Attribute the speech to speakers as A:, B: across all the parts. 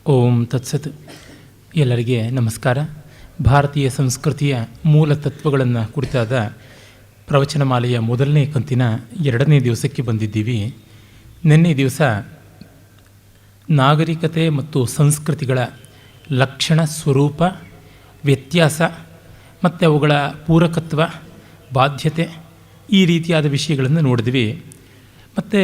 A: ಓಂ ತತ್ಸತ್. ಎಲ್ಲರಿಗೆ ನಮಸ್ಕಾರ. ಭಾರತೀಯ ಸಂಸ್ಕೃತಿಯ ಮೂಲ ತತ್ವಗಳನ್ನು ಕುರಿತಾದ ಪ್ರವಚನಮಾಲೆಯ ಮೊದಲನೇ ಕಂತಿನ 2ನೇ ದಿವಸಕ್ಕೆ ಬಂದಿದ್ದೀವಿ. ನಿನ್ನೆ ದಿವಸ ನಾಗರಿಕತೆ ಮತ್ತು ಸಂಸ್ಕೃತಿಗಳ ಲಕ್ಷಣ, ಸ್ವರೂಪ, ವ್ಯತ್ಯಾಸ ಮತ್ತು ಅವುಗಳ ಪೂರಕತ್ವ, ಬಾಧ್ಯತೆ ಈ ರೀತಿಯಾದ ವಿಷಯಗಳನ್ನು ನೋಡಿದ್ವಿ. ಮತ್ತು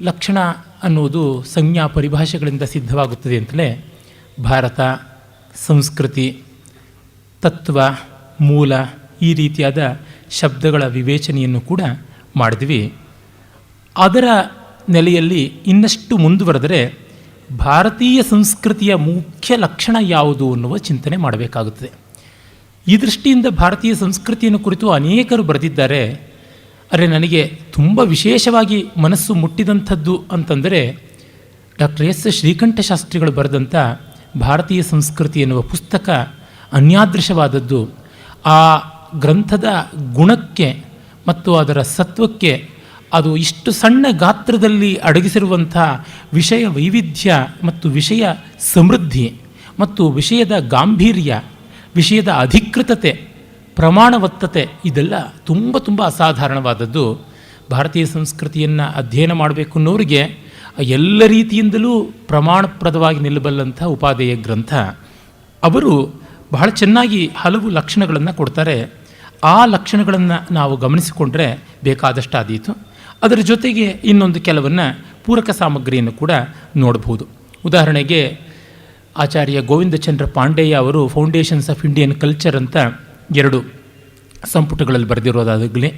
A: ಲಕ್ಷಣ ಅನ್ನುವುದು ಸಂಜ್ಞಾ ಪರಿಭಾಷೆಗಳಿಂದ ಸಿದ್ಧವಾಗುತ್ತದೆ ಅಂತಲೇ ಭಾರತ, ಸಂಸ್ಕೃತಿ, ತತ್ವ, ಮೂಲ ಈ ರೀತಿಯಾದ ಶಬ್ದಗಳ ವಿವೇಚನೆಯನ್ನು ಕೂಡ ಮಾಡಿದ್ವಿ. ಅದರ ನೆಲೆಯಲ್ಲಿ ಇನ್ನಷ್ಟು ಮುಂದುವರೆದರೆ ಭಾರತೀಯ ಸಂಸ್ಕೃತಿಯ ಮುಖ್ಯ ಲಕ್ಷಣ ಯಾವುದು ಅನ್ನುವ ಚಿಂತನೆ ಮಾಡಬೇಕಾಗುತ್ತದೆ. ಈ ದೃಷ್ಟಿಯಿಂದ ಭಾರತೀಯ ಸಂಸ್ಕೃತಿಯನ್ನು ಕುರಿತು ಅನೇಕರು ಬರೆದಿದ್ದಾರೆ. ಆದರೆ ನನಗೆ ತುಂಬ ವಿಶೇಷವಾಗಿ ಮನಸ್ಸು ಮುಟ್ಟಿದಂಥದ್ದು ಅಂತಂದರೆ ಡಾಕ್ಟರ್ ಎಸ್ ಶ್ರೀಕಂಠ ಶಾಸ್ತ್ರಿಗಳು ಬರೆದಂಥ ಭಾರತೀಯ ಸಂಸ್ಕೃತಿ ಎನ್ನುವ ಪುಸ್ತಕ ಅನ್ಯಾದೃಶವಾದದ್ದು. ಆ ಗ್ರಂಥದ ಗುಣಕ್ಕೆ ಮತ್ತು ಅದರ ಸತ್ವಕ್ಕೆ ಅದು ಇಷ್ಟು ಸಣ್ಣ ಗಾತ್ರದಲ್ಲಿ ಅಡಗಿಸಿರುವಂಥ ವಿಷಯ ವೈವಿಧ್ಯ ಮತ್ತು ವಿಷಯ ಸಮೃದ್ಧಿ ಮತ್ತು ವಿಷಯದ ಗಾಂಭೀರ್ಯ, ವಿಷಯದ ಅಧಿಕೃತತೆ, ಪ್ರಮಾಣವತ್ತತೆ ಇದೆಲ್ಲ ತುಂಬ ಅಸಾಧಾರಣವಾದದ್ದು. ಭಾರತೀಯ ಸಂಸ್ಕೃತಿಯನ್ನು ಅಧ್ಯಯನ ಮಾಡಬೇಕು ಅನ್ನೋರಿಗೆ ಎಲ್ಲ ರೀತಿಯಿಂದಲೂ ಪ್ರಮಾಣಪ್ರದವಾಗಿ ನಿಲ್ಲಬಲ್ಲಂಥ ಉಪಾದೇಯ ಗ್ರಂಥ. ಅವರು ಬಹಳ ಚೆನ್ನಾಗಿ ಹಲವು ಲಕ್ಷಣಗಳನ್ನು ಕೊಡ್ತಾರೆ. ಆ ಲಕ್ಷಣಗಳನ್ನು ನಾವು ಗಮನಿಸಿಕೊಂಡ್ರೆ ಬೇಕಾದಷ್ಟಾದೀತು. ಅದರ ಜೊತೆಗೆ ಇನ್ನೊಂದು ಕೆಲವನ್ನು ಪೂರಕ ಸಾಮಗ್ರಿಯನ್ನು ಕೂಡ ನೋಡಬಹುದು. ಉದಾಹರಣೆಗೆ ಆಚಾರ್ಯ ಗೋವಿಂದಚಂದ್ರ ಪಾಂಡೆಯ ಅವರು ಫೌಂಡೇಶನ್ಸ್ ಆಫ್ ಇಂಡಿಯನ್ ಕಲ್ಚರ್ ಅಂತ 2 ಸಂಪುಟಗಳಲ್ಲಿ ಬರೆದಿರೋದಾಗಲಿ,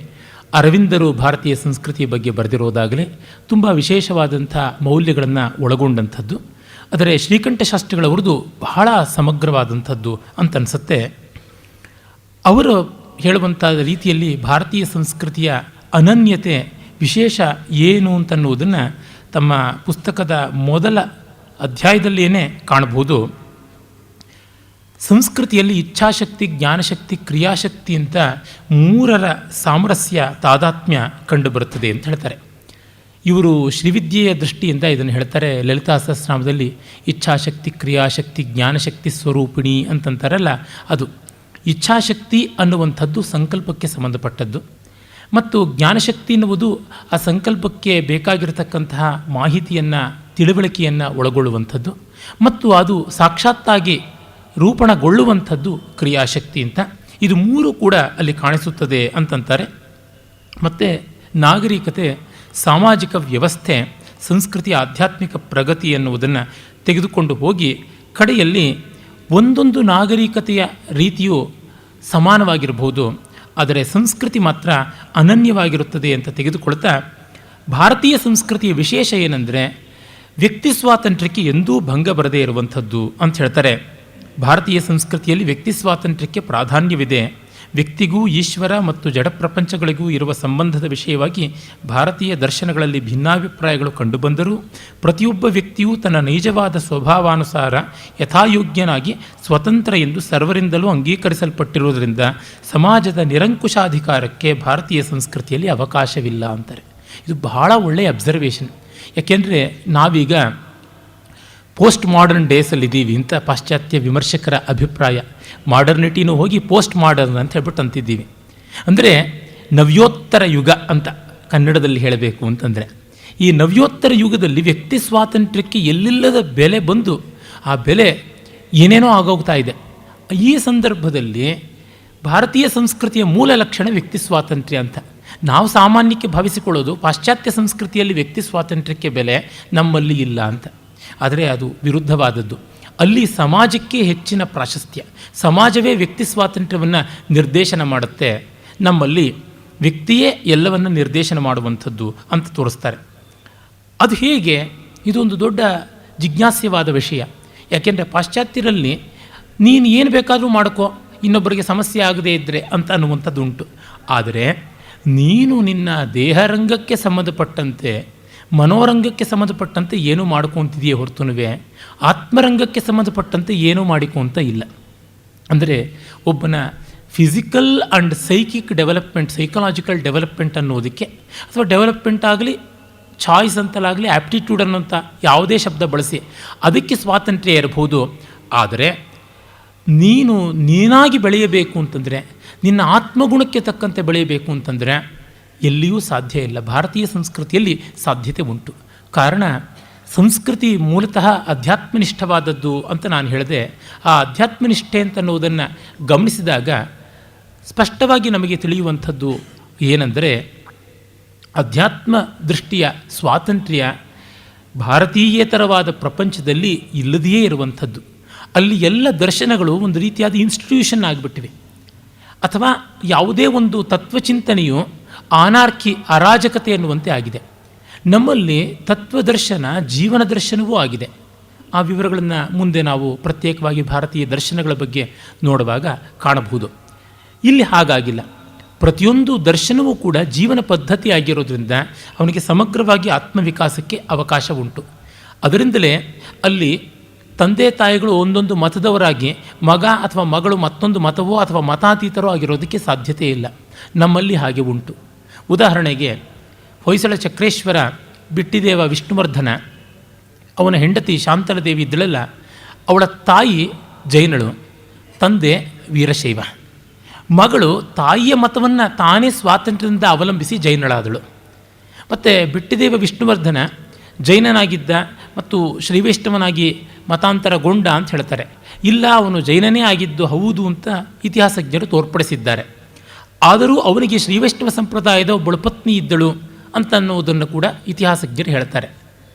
A: ಅರವಿಂದರು ಭಾರತೀಯ ಸಂಸ್ಕೃತಿಯ ಬಗ್ಗೆ ಬರೆದಿರೋದಾಗಲಿ ತುಂಬ ವಿಶೇಷವಾದಂಥ ಮೌಲ್ಯಗಳನ್ನು ಒಳಗೊಂಡಂಥದ್ದು. ಆದರೆ ಶ್ರೀಕಂಠ ಶಾಸ್ತ್ರಿಗಳವ್ರದ್ದು ಬಹಳ ಸಮಗ್ರವಾದಂಥದ್ದು ಅಂತ ಅನಿಸುತ್ತೆ. ಅವರು ಹೇಳುವಂಥ ರೀತಿಯಲ್ಲಿ ಭಾರತೀಯ ಸಂಸ್ಕೃತಿಯ ಅನನ್ಯತೆ, ವಿಶೇಷ ಏನು ಅಂತನ್ನುವುದನ್ನು ತಮ್ಮ ಪುಸ್ತಕದ ಮೊದಲ ಅಧ್ಯಾಯದಲ್ಲಿಯೇ ಕಾಣಬಹುದು. ಸಂಸ್ಕೃತಿಯಲ್ಲಿ ಇಚ್ಛಾಶಕ್ತಿ, ಜ್ಞಾನಶಕ್ತಿ, ಕ್ರಿಯಾಶಕ್ತಿ ಅಂತ 3ರ ಸಾಮರಸ್ಯ, ತಾದಾತ್ಮ್ಯ ಕಂಡುಬರುತ್ತದೆ ಅಂತ ಹೇಳ್ತಾರೆ. ಇವರು ಶ್ರೀವಿದ್ಯೆಯ ದೃಷ್ಟಿಯಿಂದ ಇದನ್ನು ಹೇಳ್ತಾರೆ. ಲಲಿತಾ ಸಹಸ್ರನಾಮದಲ್ಲಿ ಇಚ್ಛಾಶಕ್ತಿ, ಕ್ರಿಯಾಶಕ್ತಿ, ಜ್ಞಾನಶಕ್ತಿ ಸ್ವರೂಪಿಣಿ ಅಂತಂತಾರಲ್ಲ, ಅದು ಇಚ್ಛಾಶಕ್ತಿ ಅನ್ನುವಂಥದ್ದು ಸಂಕಲ್ಪಕ್ಕೆ ಸಂಬಂಧಪಟ್ಟದ್ದು ಮತ್ತು ಜ್ಞಾನಶಕ್ತಿ ಎನ್ನುವುದು ಆ ಸಂಕಲ್ಪಕ್ಕೆ ಬೇಕಾಗಿರತಕ್ಕಂತಹ ಮಾಹಿತಿಯನ್ನು, ತಿಳುವಳಿಕೆಯನ್ನು ಒಳಗೊಳ್ಳುವಂಥದ್ದು ಮತ್ತು ಅದು ಸಾಕ್ಷಾತ್ತಾಗಿ ರೂಪಣಗೊಳ್ಳುವಂಥದ್ದು ಕ್ರಿಯಾಶಕ್ತಿ ಅಂತ. ಇದು 3 ಕೂಡ ಅಲ್ಲಿ ಕಾಣಿಸುತ್ತದೆ ಅಂತಂತಾರೆ. ಮತ್ತು ನಾಗರಿಕತೆ, ಸಾಮಾಜಿಕ ವ್ಯವಸ್ಥೆ, ಸಂಸ್ಕೃತಿಯ ಆಧ್ಯಾತ್ಮಿಕ ಪ್ರಗತಿ ಎನ್ನುವುದನ್ನು ತೆಗೆದುಕೊಂಡು ಹೋಗಿ ಕಡೆಯಲ್ಲಿ ಒಂದೊಂದು ನಾಗರಿಕತೆಯ ರೀತಿಯು ಸಮಾನವಾಗಿರಬಹುದು, ಆದರೆ ಸಂಸ್ಕೃತಿ ಮಾತ್ರ ಅನನ್ಯವಾಗಿರುತ್ತದೆ ಅಂತ ತೆಗೆದುಕೊಳ್ತಾ, ಭಾರತೀಯ ಸಂಸ್ಕೃತಿಯ ವಿಶೇಷ ಏನಂದರೆ ವ್ಯಕ್ತಿ ಸ್ವಾತಂತ್ರ್ಯಕ್ಕೆ ಎಂದೂ ಭಂಗ ಬರದೇ ಇರುವಂಥದ್ದು ಅಂತ ಹೇಳ್ತಾರೆ. ಭಾರತೀಯ ಸಂಸ್ಕೃತಿಯಲ್ಲಿ ವ್ಯಕ್ತಿ ಸ್ವಾತಂತ್ರ್ಯಕ್ಕೆ ಪ್ರಾಧಾನ್ಯವಿದೆ. ವ್ಯಕ್ತಿಗೂ ಈಶ್ವರ ಮತ್ತು ಜಡಪ್ರಪಂಚಗಳಿಗೂ ಇರುವ ಸಂಬಂಧದ ವಿಷಯವಾಗಿ ಭಾರತೀಯ ದರ್ಶನಗಳಲ್ಲಿ ಭಿನ್ನಾಭಿಪ್ರಾಯಗಳು ಕಂಡುಬಂದರೂ ಪ್ರತಿಯೊಬ್ಬ ವ್ಯಕ್ತಿಯೂ ತನ್ನ ನೈಜವಾದ ಸ್ವಭಾವಾನುಸಾರ ಯಥಾಯೋಗ್ಯನಾಗಿ ಸ್ವತಂತ್ರ ಎಂದು ಸರ್ವರಿಂದಲೂ ಅಂಗೀಕರಿಸಲ್ಪಟ್ಟಿರುವುದರಿಂದ ಸಮಾಜದ ನಿರಂಕುಶಾಧಿಕಾರಕ್ಕೆ ಭಾರತೀಯ ಸಂಸ್ಕೃತಿಯಲ್ಲಿ ಅವಕಾಶವಿಲ್ಲ ಅಂತಾರೆ. ಇದು ಬಹಳ ಒಳ್ಳೆಯ ಅಬ್ಸರ್ವೇಷನ್. ಯಾಕೆಂದರೆ ನಾವೀಗ ಪೋಸ್ಟ್ ಮಾಡರ್ನ್ ಡೇಸಲ್ಲಿದ್ದೀವಿ ಅಂತ ಪಾಶ್ಚಾತ್ಯ ವಿಮರ್ಶಕರ ಅಭಿಪ್ರಾಯ. ಮಾಡರ್ನಿಟಿನೂ ಹೋಗಿ ಪೋಸ್ಟ್ ಮಾಡರ್ನ್ ಅಂತ ಹೇಳ್ಬಿಟ್ಟು ಅಂತಿದ್ದೀವಿ. ಅಂದರೆ ನವ್ಯೋತ್ತರ ಯುಗ ಅಂತ ಕನ್ನಡದಲ್ಲಿ ಹೇಳಬೇಕು ಅಂತಂದರೆ, ಈ ನವ್ಯೋತ್ತರ ಯುಗದಲ್ಲಿ ವ್ಯಕ್ತಿ ಸ್ವಾತಂತ್ರ್ಯಕ್ಕೆ ಎಲ್ಲಿಲ್ಲದ ಬೆಲೆ ಬಂದು ಆ ಬೆಲೆ ಏನೇನೋ ಆಗೋಗ್ತಾ ಇದೆ. ಈ ಸಂದರ್ಭದಲ್ಲಿ ಭಾರತೀಯ ಸಂಸ್ಕೃತಿಯ ಮೂಲ ಲಕ್ಷಣ ವ್ಯಕ್ತಿ ಸ್ವಾತಂತ್ರ್ಯ ಅಂತ ನಾವು ಸಾಮಾನ್ಯಕ್ಕೆ ಭಾವಿಸಿಕೊಳ್ಳೋದು. ಪಾಶ್ಚಾತ್ಯ ಸಂಸ್ಕೃತಿಯಲ್ಲಿ ವ್ಯಕ್ತಿ ಸ್ವಾತಂತ್ರ್ಯಕ್ಕೆ ಬೆಲೆ, ನಮ್ಮಲ್ಲಿ ಇಲ್ಲ ಅಂತ. ಆದರೆ ಅದು ವಿರುದ್ಧವಾದದ್ದು. ಅಲ್ಲಿ ಸಮಾಜಕ್ಕೆ ಹೆಚ್ಚಿನ ಪ್ರಾಶಸ್ತ್ಯ, ಸಮಾಜವೇ ವ್ಯಕ್ತಿ ಸ್ವಾತಂತ್ರ್ಯವನ್ನು ನಿರ್ದೇಶನ ಮಾಡುತ್ತೆ. ನಮ್ಮಲ್ಲಿ ವ್ಯಕ್ತಿಯೇ ಎಲ್ಲವನ್ನು ನಿರ್ದೇಶನ ಮಾಡುವಂಥದ್ದು ಅಂತ ತೋರಿಸ್ತಾರೆ. ಅದು ಹೇಗೆ? ಇದೊಂದು ದೊಡ್ಡ ಜಿಜ್ಞಾಸ್ಯವಾದ ವಿಷಯ. ಯಾಕೆಂದರೆ ಪಾಶ್ಚಾತ್ಯರಲ್ಲಿ ನೀನು ಏನು ಬೇಕಾದರೂ ಮಾಡ್ಕೋ, ಇನ್ನೊಬ್ಬರಿಗೆ ಸಮಸ್ಯೆ ಆಗದೇ ಇದ್ದರೆ ಅಂತ ಅನ್ನುವಂಥದ್ದು ಉಂಟು. ಆದರೆ ನೀನು ನಿನ್ನ ದೇಹರಂಗಕ್ಕೆ ಸಂಬಂಧಪಟ್ಟಂತೆ, ಮನೋರಂಗಕ್ಕೆ ಸಂಬಂಧಪಟ್ಟಂತೆ ಏನೂ ಮಾಡ್ಕೊತಿದೆಯೇ ಹೊರತುನುವೆ ಆತ್ಮರಂಗಕ್ಕೆ ಸಂಬಂಧಪಟ್ಟಂತೆ ಏನೂ ಮಾಡಿಕೊಂತ ಇಲ್ಲ. ಅಂದರೆ ಒಬ್ಬನ physical and psychic development, psychological development ಅನ್ನೋದಕ್ಕೆ ಅಥವಾ ಡೆವಲಪ್ಮೆಂಟ್ ಆಗಲಿ ಚಾಯ್ಸ್ ಅಂತಲಾಗಲಿ ಆ್ಯಪ್ಟಿಟ್ಯೂಡ್ ಅನ್ನೋಂಥ ಯಾವುದೇ ಶಬ್ದ ಬಳಸಿ ಅದಕ್ಕೆ ಸ್ವಾತಂತ್ರ್ಯ ಇರಬಹುದು. ಆದರೆ ನೀನಾಗಿ ಬೆಳೆಯಬೇಕು ಅಂತಂದರೆ, ನಿನ್ನ ಆತ್ಮಗುಣಕ್ಕೆ ತಕ್ಕಂತೆ ಬೆಳೆಯಬೇಕು ಅಂತಂದರೆ ಎಲ್ಲಿಯೂ ಸಾಧ್ಯ ಇಲ್ಲ. ಭಾರತೀಯ ಸಂಸ್ಕೃತಿಯಲ್ಲಿ ಸಾಧ್ಯತೆ ಉಂಟು. ಕಾರಣ, ಸಂಸ್ಕೃತಿ ಮೂಲತಃ ಅಧ್ಯಾತ್ಮನಿಷ್ಠವಾದದ್ದು ಅಂತ ನಾನು ಹೇಳಿದೆ. ಆ ಅಧ್ಯಾತ್ಮನಿಷ್ಠೆ ಅಂತನ್ನುವುದನ್ನು ಗಮನಿಸಿದಾಗ ಸ್ಪಷ್ಟವಾಗಿ ನಮಗೆ ತಿಳಿಯುವಂಥದ್ದು ಏನೆಂದರೆ, ಅಧ್ಯಾತ್ಮ ದೃಷ್ಟಿಯ ಸ್ವಾತಂತ್ರ್ಯ ಭಾರತೀಯೇತರವಾದ ಪ್ರಪಂಚದಲ್ಲಿ ಇಲ್ಲದೆಯೇ ಇರುವಂಥದ್ದು. ಅಲ್ಲಿ ಎಲ್ಲ ದರ್ಶನಗಳು ಒಂದು ರೀತಿಯಾದ ಇನ್ಸ್ಟಿಟ್ಯೂಷನ್ ಆಗಿಬಿಟ್ಟಿವೆ. ಅಥವಾ ಯಾವುದೇ ಒಂದು ತತ್ವಚಿಂತನೆಯು ಆನಾರ್ಕಿ, ಅರಾಜಕತೆ ಎನ್ನುವಂತೆ ಆಗಿದೆ. ನಮ್ಮಲ್ಲಿ ತತ್ವದರ್ಶನ ಜೀವನ ದರ್ಶನವೂ ಆಗಿದೆ. ಆ ವಿವರಗಳನ್ನು ಮುಂದೆ ನಾವು ಪ್ರತ್ಯೇಕವಾಗಿ ಭಾರತೀಯ ದರ್ಶನಗಳ ಬಗ್ಗೆ ನೋಡುವಾಗ ಕಾಣಬಹುದು. ಇಲ್ಲಿ ಹಾಗಾಗಿಲ್ಲ. ಪ್ರತಿಯೊಂದು ದರ್ಶನವೂ ಕೂಡ ಜೀವನ ಪದ್ಧತಿ ಆಗಿರೋದ್ರಿಂದ ಅವನಿಗೆ ಸಮಗ್ರವಾಗಿ ಆತ್ಮವಿಕಾಸಕ್ಕೆ ಅವಕಾಶ ಉಂಟು. ಅದರಿಂದಲೇ ಅಲ್ಲಿ ತಂದೆ ತಾಯಿಗಳು ಒಂದೊಂದು ಮತದವರಾಗಿ ಮಗ ಅಥವಾ ಮಗಳು ಮತ್ತೊಂದು ಮತವೋ ಅಥವಾ ಮತಾತೀತರೋ ಆಗಿರೋದಕ್ಕೆ ಸಾಧ್ಯತೆ ಇಲ್ಲ. ನಮ್ಮಲ್ಲಿ ಹಾಗೆ ಉಂಟು. ಉದಾಹರಣೆಗೆ, ಹೊಯ್ಸಳ ಚಕ್ರೇಶ್ವರ ಬಿಟ್ಟಿದೇವ ವಿಷ್ಣುವರ್ಧನ, ಅವನ ಹೆಂಡತಿ ಶಾಂತಲದೇವಿ ಇದ್ದಳಲ್ಲ, ಅವಳ ತಾಯಿ ಜೈನಳು, ತಂದೆ ವೀರಶೈವ. ಮಗಳು ತಾಯಿಯ ಮತವನ್ನು ತಾನೇ ಸ್ವಾತಂತ್ರ್ಯದಿಂದ ಅವಲಂಬಿಸಿ ಜೈನಳಾದಳು. ಮತ್ತು ಬಿಟ್ಟಿದೇವ ವಿಷ್ಣುವರ್ಧನ ಜೈನನಾಗಿದ್ದ ಮತ್ತು ಶ್ರೀವೈಷ್ಣವನಾಗಿ ಮತಾಂತರಗೊಂಡ ಅಂತ ಹೇಳ್ತಾರೆ. ಇಲ್ಲ, ಅವನು ಜೈನನೇ ಆಗಿದ್ದು ಹೌದು ಅಂತ ಇತಿಹಾಸಜ್ಞರು ತೋರ್ಪಡಿಸಿದ್ದಾರೆ. ಆದರೂ ಅವನಿಗೆ ಶ್ರೀವೈಷ್ಣವ ಸಂಪ್ರದಾಯದ ಒಬ್ಬಳು ಪತ್ನಿ ಇದ್ದಳು ಅಂತ ಅನ್ನೋದನ್ನು ಕೂಡ ಇತಿಹಾಸಜ್ಞರು ಹೇಳ್ತಾರೆ.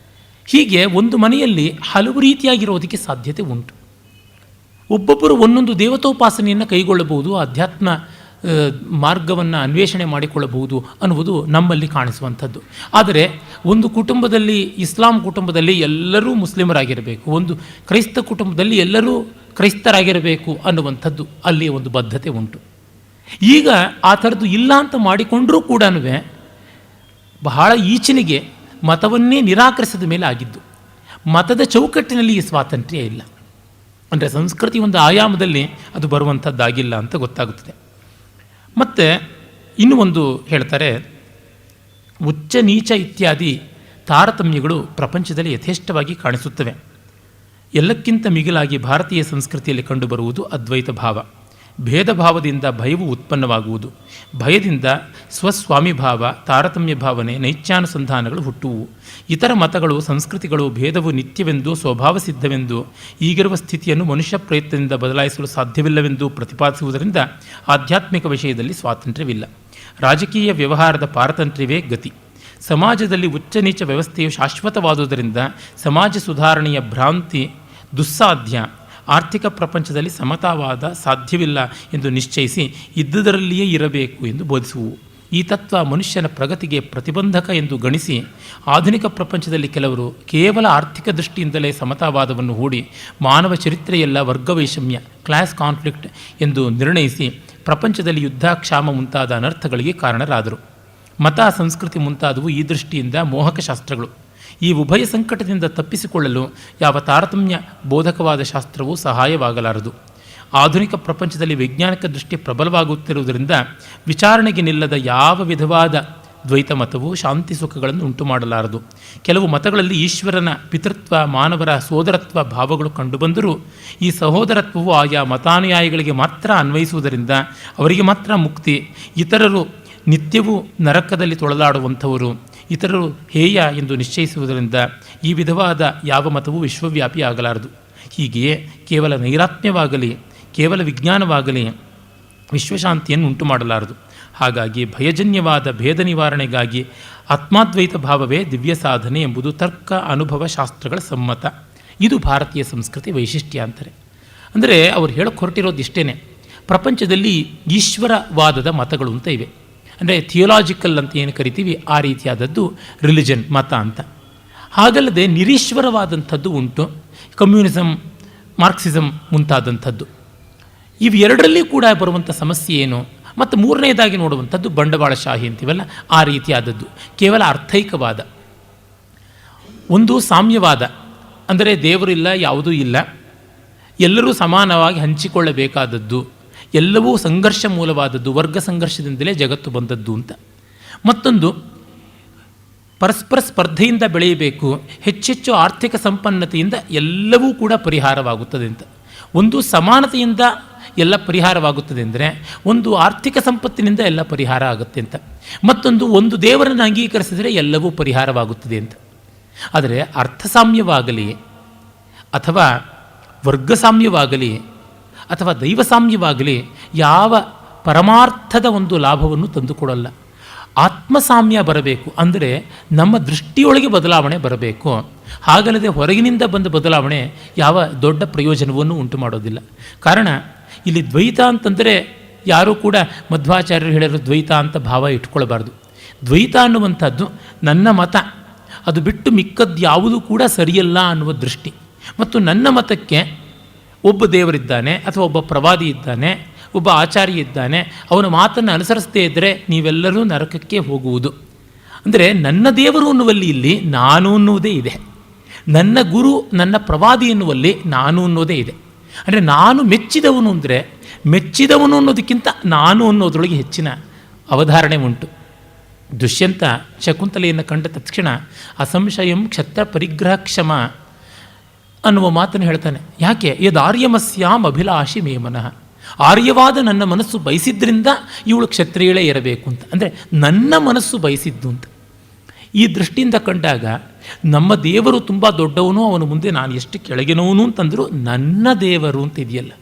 A: ಹೀಗೆ ಒಂದು ಮನೆಯಲ್ಲಿ ಹಲವು ರೀತಿಯಾಗಿರೋದಕ್ಕೆ ಸಾಧ್ಯತೆ ಉಂಟು. ಒಬ್ಬೊಬ್ಬರು ಒಂದೊಂದು ದೇವತೋಪಾಸನೆಯನ್ನು ಕೈಗೊಳ್ಳಬಹುದು, ಅಧ್ಯಾತ್ಮ ಮಾರ್ಗವನ್ನು ಅನ್ವೇಷಣೆ ಮಾಡಿಕೊಳ್ಳಬಹುದು ಅನ್ನುವುದು ನಮ್ಮಲ್ಲಿ ಕಾಣಿಸುವಂಥದ್ದು. ಆದರೆ ಒಂದು ಕುಟುಂಬದಲ್ಲಿ, ಇಸ್ಲಾಂ ಕುಟುಂಬದಲ್ಲಿ ಎಲ್ಲರೂ ಮುಸ್ಲಿಮರಾಗಿರಬೇಕು, ಒಂದು ಕ್ರೈಸ್ತ ಕುಟುಂಬದಲ್ಲಿ ಎಲ್ಲರೂ ಕ್ರೈಸ್ತರಾಗಿರಬೇಕು ಅನ್ನುವಂಥದ್ದು ಅಲ್ಲಿ ಒಂದು ಬದ್ಧತೆ ಉಂಟು. ಈಗ ಆ ಥರದ್ದು ಇಲ್ಲ ಅಂತ ಮಾಡಿಕೊಂಡರೂ ಕೂಡ ಬಹಳ ಈಚೆನಿಗೆ ಮತವನ್ನೇ ನಿರಾಕರಿಸಿದ ಮೇಲೆ ಆಗಿದ್ದು. ಮತದ ಚೌಕಟ್ಟಿನಲ್ಲಿ ಈ ಸ್ವಾತಂತ್ರ್ಯ ಇಲ್ಲ. ಅಂದರೆ ಸಂಸ್ಕೃತಿ ಒಂದು ಆಯಾಮದಲ್ಲಿ ಅದು ಬರುವಂಥದ್ದಾಗಿಲ್ಲ ಅಂತ ಗೊತ್ತಾಗುತ್ತದೆ. ಮತ್ತು ಇನ್ನೂ ಒಂದು ಹೇಳ್ತಾರೆ, ಉಚ್ಚ ನೀಚ ಇತ್ಯಾದಿ ತಾರತಮ್ಯಗಳು ಪ್ರಪಂಚದಲ್ಲಿ ಯಥೇಷ್ಟವಾಗಿ ಕಾಣಿಸುತ್ತವೆ. ಎಲ್ಲಕ್ಕಿಂತ ಮಿಗಿಲಾಗಿ ಭಾರತೀಯ ಸಂಸ್ಕೃತಿಯಲ್ಲಿ ಕಂಡುಬರುವುದು ಅದ್ವೈತ ಭಾವ. ಭೇದ ಭಾವದಿಂದ ಭಯವು ಉತ್ಪನ್ನವಾಗುವುದು. ಭಯದಿಂದ ಸ್ವಸ್ವಾಮಿ ಭಾವ, ತಾರತಮ್ಯ ಭಾವನೆ, ನೈತ್ಯಾನುಸಂಧಾನಗಳು ಹುಟ್ಟುವು. ಇತರ ಮತಗಳು, ಸಂಸ್ಕೃತಿಗಳು ಭೇದವು ನಿತ್ಯವೆಂದು, ಸ್ವಭಾವ ಸಿದ್ಧವೆಂದು, ಈಗಿರುವ ಸ್ಥಿತಿಯನ್ನು ಮನುಷ್ಯ ಪ್ರಯತ್ನದಿಂದ ಬದಲಾಯಿಸಲು ಸಾಧ್ಯವಿಲ್ಲವೆಂದು ಪ್ರತಿಪಾದಿಸುವುದರಿಂದ ಆಧ್ಯಾತ್ಮಿಕ ವಿಷಯದಲ್ಲಿ ಸ್ವಾತಂತ್ರ್ಯವಿಲ್ಲ. ರಾಜಕೀಯ ವ್ಯವಹಾರದ ಪಾರತಂತ್ರ್ಯವೇ ಗತಿ. ಸಮಾಜದಲ್ಲಿ ಉಚ್ಚ ನೀಚ ವ್ಯವಸ್ಥೆಯು ಶಾಶ್ವತವಾದುದರಿಂದ ಸಮಾಜ ಸುಧಾರಣೆಯ ಭ್ರಾಂತಿ ದುಸ್ಸಾಧ್ಯ. ಆರ್ಥಿಕ ಪ್ರಪಂಚದಲ್ಲಿ ಸಮತಾವಾದ ಸಾಧ್ಯವಿಲ್ಲ ಎಂದು ನಿಶ್ಚಯಿಸಿ ಇದ್ದುದರಲ್ಲಿಯೇ ಇರಬೇಕು ಎಂದು ಬೋಧಿಸುವು. ಈ ತತ್ವ ಮನುಷ್ಯನ ಪ್ರಗತಿಗೆ ಪ್ರತಿಬಂಧಕ ಎಂದು ಗಣಿಸಿ ಆಧುನಿಕ ಪ್ರಪಂಚದಲ್ಲಿ ಕೆಲವರು ಕೇವಲ ಆರ್ಥಿಕ ದೃಷ್ಟಿಯಿಂದಲೇ ಸಮತಾವಾದವನ್ನು ಹೂಡಿ ಮಾನವ ಚರಿತ್ರೆಯೆಲ್ಲ ವರ್ಗವೈಷಮ್ಯ, ಕ್ಲಾಸ್ ಕಾನ್ಫ್ಲಿಕ್ಟ್ ಎಂದು ನಿರ್ಣಯಿಸಿ ಪ್ರಪಂಚದಲ್ಲಿ ಯುದ್ಧ, ಕ್ಷಾಮ ಮುಂತಾದ ಅನರ್ಥಗಳಿಗೆ ಕಾರಣರಾದರು. ಮತ, ಸಂಸ್ಕೃತಿ ಮುಂತಾದವು ಈ ದೃಷ್ಟಿಯಿಂದ ಮೋಹಕ ಶಾಸ್ತ್ರಗಳು. ಈ ಉಭಯ ಸಂಕಟದಿಂದ ತಪ್ಪಿಸಿಕೊಳ್ಳಲು ಯಾವ ತಾರತಮ್ಯ ಬೋಧಕವಾದ ಶಾಸ್ತ್ರವೂ ಸಹಾಯವಾಗಲಾರದು. ಆಧುನಿಕ ಪ್ರಪಂಚದಲ್ಲಿ ವೈಜ್ಞಾನಿಕ ದೃಷ್ಟಿ ಪ್ರಬಲವಾಗುತ್ತಿರುವುದರಿಂದ ವಿಚಾರಣೆಗೆ ನಿಲ್ಲದ ಯಾವ ವಿಧವಾದ ದ್ವೈತ ಮತವು ಶಾಂತಿ ಸುಖಗಳನ್ನು ಉಂಟು ಮಾಡಲಾರದು. ಕೆಲವು ಮತಗಳಲ್ಲಿ ಈಶ್ವರನ ಪಿತೃತ್ವ, ಮಾನವರ ಸೋದರತ್ವ ಭಾವಗಳು ಕಂಡುಬಂದರೂ ಈ ಸಹೋದರತ್ವವು ಆಯಾ ಮತಾನುಯಾಯಿಗಳಿಗೆ ಮಾತ್ರ ಅನ್ವಯಿಸುವುದರಿಂದ ಅವರಿಗೆ ಮಾತ್ರ ಮುಕ್ತಿ. ಇತರರು ನಿತ್ಯವೂ ನರಕದಲ್ಲಿ ತೊಳಲಾಡುವಂಥವರು, ಇತರರು ಹೇಯ ಎಂದು ನಿಶ್ಚಯಿಸುವುದರಿಂದ ಈ ವಿಧವಾದ ಯಾವ ಮತವೂ ವಿಶ್ವವ್ಯಾಪಿ ಆಗಲಾರದು. ಹೀಗೆಯೇ ಕೇವಲ ನೈರಾತ್ಮ್ಯವಾಗಲಿ, ಕೇವಲ ವಿಜ್ಞಾನವಾಗಲಿ ವಿಶ್ವಶಾಂತಿಯನ್ನು ಉಂಟು ಮಾಡಲಾರದು. ಹಾಗಾಗಿ ಭಯಜನ್ಯವಾದ ಭೇದ ನಿವಾರಣೆಗಾಗಿ ಆತ್ಮಾದ್ವೈತ ಭಾವವೇ ದಿವ್ಯ ಸಾಧನೆ ಎಂಬುದು ತರ್ಕ, ಅನುಭವ ಶಾಸ್ತ್ರಗಳ ಸಮ್ಮತ. ಇದು ಭಾರತೀಯ ಸಂಸ್ಕೃತಿ ವೈಶಿಷ್ಟ್ಯ ಅಂತಾರೆ. ಅಂದರೆ ಅವರು ಹೇಳಕ್ಕೆ ಹೊರಟಿರೋದು ಇಷ್ಟೇ, ಪ್ರಪಂಚದಲ್ಲಿ ಈಶ್ವರವಾದದ ಮತಗಳು ಅಂತ ಇವೆ. ಅಂದರೆ ಥಿಯೋಲಾಜಿಕಲ್ ಅಂತ ಏನು ಕರಿತೀವಿ ಆ ರೀತಿಯಾದದ್ದು ರಿಲಿಜನ್, ಮತ ಅಂತ. ಹಾಗಲ್ಲದೆ ನಿರೀಶ್ವರವಾದಂಥದ್ದು ಉಂಟು, ಕಮ್ಯುನಿಸಮ್, ಮಾರ್ಕ್ಸಿಸಮ್ ಮುಂತಾದಂಥದ್ದು. ಇವೆರಡರಲ್ಲಿ ಕೂಡ ಬರುವಂಥ ಸಮಸ್ಯೆ ಏನು? ಮತ್ತು ಮೂರನೇದಾಗಿ ನೋಡುವಂಥದ್ದು ಬಂಡವಾಳಶಾಹಿ ಅಂತೀವಲ್ಲ, ಆ ರೀತಿಯಾದದ್ದು ಕೇವಲ ಅರ್ಥೈಕವಾದ. ಒಂದು ಸಾಮ್ಯವಾದ, ಅಂದರೆ ದೇವರಿಲ್ಲ, ಯಾವುದೂ ಇಲ್ಲ, ಎಲ್ಲರೂ ಸಮಾನವಾಗಿ ಹಂಚಿಕೊಳ್ಳಬೇಕಾದದ್ದು, ಎಲ್ಲವೂ ಸಂಘರ್ಷ ಮೂಲವಾದದ್ದು, ವರ್ಗ ಸಂಘರ್ಷದಿಂದಲೇ ಜಗತ್ತು ಬಂದದ್ದು ಅಂತ. ಮತ್ತೊಂದು ಪರಸ್ಪರ ಸ್ಪರ್ಧೆಯಿಂದ ಬೆಳೆಯಬೇಕು, ಹೆಚ್ಚೆಚ್ಚು ಆರ್ಥಿಕ ಸಂಪನ್ನತೆಯಿಂದ ಎಲ್ಲವೂ ಕೂಡ ಪರಿಹಾರವಾಗುತ್ತದೆ ಅಂತ. ಒಂದು ಸಮಾನತೆಯಿಂದ ಎಲ್ಲ ಪರಿಹಾರವಾಗುತ್ತದೆ ಅಂದರೆ ಒಂದು ಆರ್ಥಿಕ ಸಂಪತ್ತಿನಿಂದ ಎಲ್ಲ ಪರಿಹಾರ ಆಗುತ್ತೆ ಅಂತ. ಮತ್ತೊಂದು ಒಂದು ದೇವರನ್ನು ಅಂಗೀಕರಿಸಿದರೆ ಎಲ್ಲವೂ ಪರಿಹಾರವಾಗುತ್ತದೆ ಅಂತ. ಆದರೆ ಅರ್ಥಸಾಮ್ಯವಾಗಲಿ ಅಥವಾ ವರ್ಗಸಾಮ್ಯವಾಗಲಿ ಅಥವಾ ದೈವಸಾಮ್ಯವಾಗಲಿ ಯಾವ ಪರಮಾರ್ಥದ ಒಂದು ಲಾಭವನ್ನು ತಂದುಕೊಡಲ್ಲ. ಆತ್ಮಸಾಮ್ಯ ಬರಬೇಕು ಅಂದರೆ ನಮ್ಮ ದೃಷ್ಟಿಯೊಳಗೆ ಬದಲಾವಣೆ ಬರಬೇಕು. ಹಾಗಲ್ಲದೆ ಹೊರಗಿನಿಂದ ಬಂದ ಬದಲಾವಣೆ ಯಾವ ದೊಡ್ಡ ಪ್ರಯೋಜನವನ್ನು ಉಂಟು ಮಾಡೋದಿಲ್ಲ. ಕಾರಣ ಇಲ್ಲಿ ದ್ವೈತ ಅಂತಂದರೆ ಯಾರೂ ಕೂಡ ಮಧ್ವಾಚಾರ್ಯರು ಹೇಳಿರೋ ದ್ವೈತ ಅಂತ ಭಾವ ಇಟ್ಕೊಳ್ಬಾರ್ದು. ದ್ವೈತ ಅನ್ನುವಂಥದ್ದು ನನ್ನ ಮತ, ಅದು ಬಿಟ್ಟು ಮಿಕ್ಕದ್ದು ಯಾವುದೂ ಕೂಡ ಸರಿಯಲ್ಲ ಅನ್ನುವ ದೃಷ್ಟಿ. ಮತ್ತು ನನ್ನ ಮತಕ್ಕೆ ಒಬ್ಬ ದೇವರಿದ್ದಾನೆ ಅಥವಾ ಒಬ್ಬ ಪ್ರವಾದಿ ಇದ್ದಾನೆ, ಒಬ್ಬ ಆಚಾರ್ಯ ಇದ್ದಾನೆ, ಅವನ ಮಾತನ್ನು ಅನುಸರಿಸದೇ ಇದ್ದರೆ ನೀವೆಲ್ಲರೂ ನರಕಕ್ಕೆ ಹೋಗುವುದು. ಅಂದರೆ ನನ್ನ ದೇವರು ಅನ್ನುವಲ್ಲಿ ಇಲ್ಲಿ ನಾನು ಅನ್ನುವುದೇ ಇದೆ, ನನ್ನ ಗುರು ನನ್ನ ಪ್ರವಾದಿ ಎನ್ನುವಲ್ಲಿ ನಾನು ಅನ್ನೋದೇ ಇದೆ. ಅಂದರೆ ನಾನು ಮೆಚ್ಚಿದವನು ಅಂದರೆ ಮೆಚ್ಚಿದವನು ಅನ್ನೋದಕ್ಕಿಂತ ನಾನು ಅನ್ನೋದ್ರೊಳಗೆ ಹೆಚ್ಚಿನ ಅವಧಾರಣೆ ಉಂಟು. ದುಷ್ಯಂತ ಶಕುಂತಲೆಯನ್ನು ಕಂಡ ತಕ್ಷಣ ಅಸಂಶಯಂ ಕ್ಷತ್ರ ಪರಿಗ್ರಹ ಕ್ಷಮ ಅನ್ನುವ ಮಾತನ್ನು ಹೇಳ್ತಾನೆ. ಯಾಕೆ? ಯದಾರ್ಯಮಸ್ಯಾಂ ಅಭಿಲಾಷಿ ಮೇ ಮನಃ, ಆರ್ಯವಾದ ನನ್ನ ಮನಸ್ಸು ಬಯಸಿದ್ರಿಂದ ಇವಳು ಕ್ಷತ್ರಿಯಳೇ ಇರಬೇಕು ಅಂತ. ಅಂದರೆ ನನ್ನ ಮನಸ್ಸು ಬಯಸಿದ್ದು ಅಂತ. ಈ ದೃಷ್ಟಿಯಿಂದ ಕಂಡಾಗ ನಮ್ಮ ದೇವರು ತುಂಬ ದೊಡ್ಡವನು, ಅವನ ಮುಂದೆ ನಾನು ಎಷ್ಟು ಕೆಳಗಿನವನು ಅಂತಂದರೂ ನನ್ನ ದೇವರು ಅಂತ ಇದೆಯಲ್ಲ.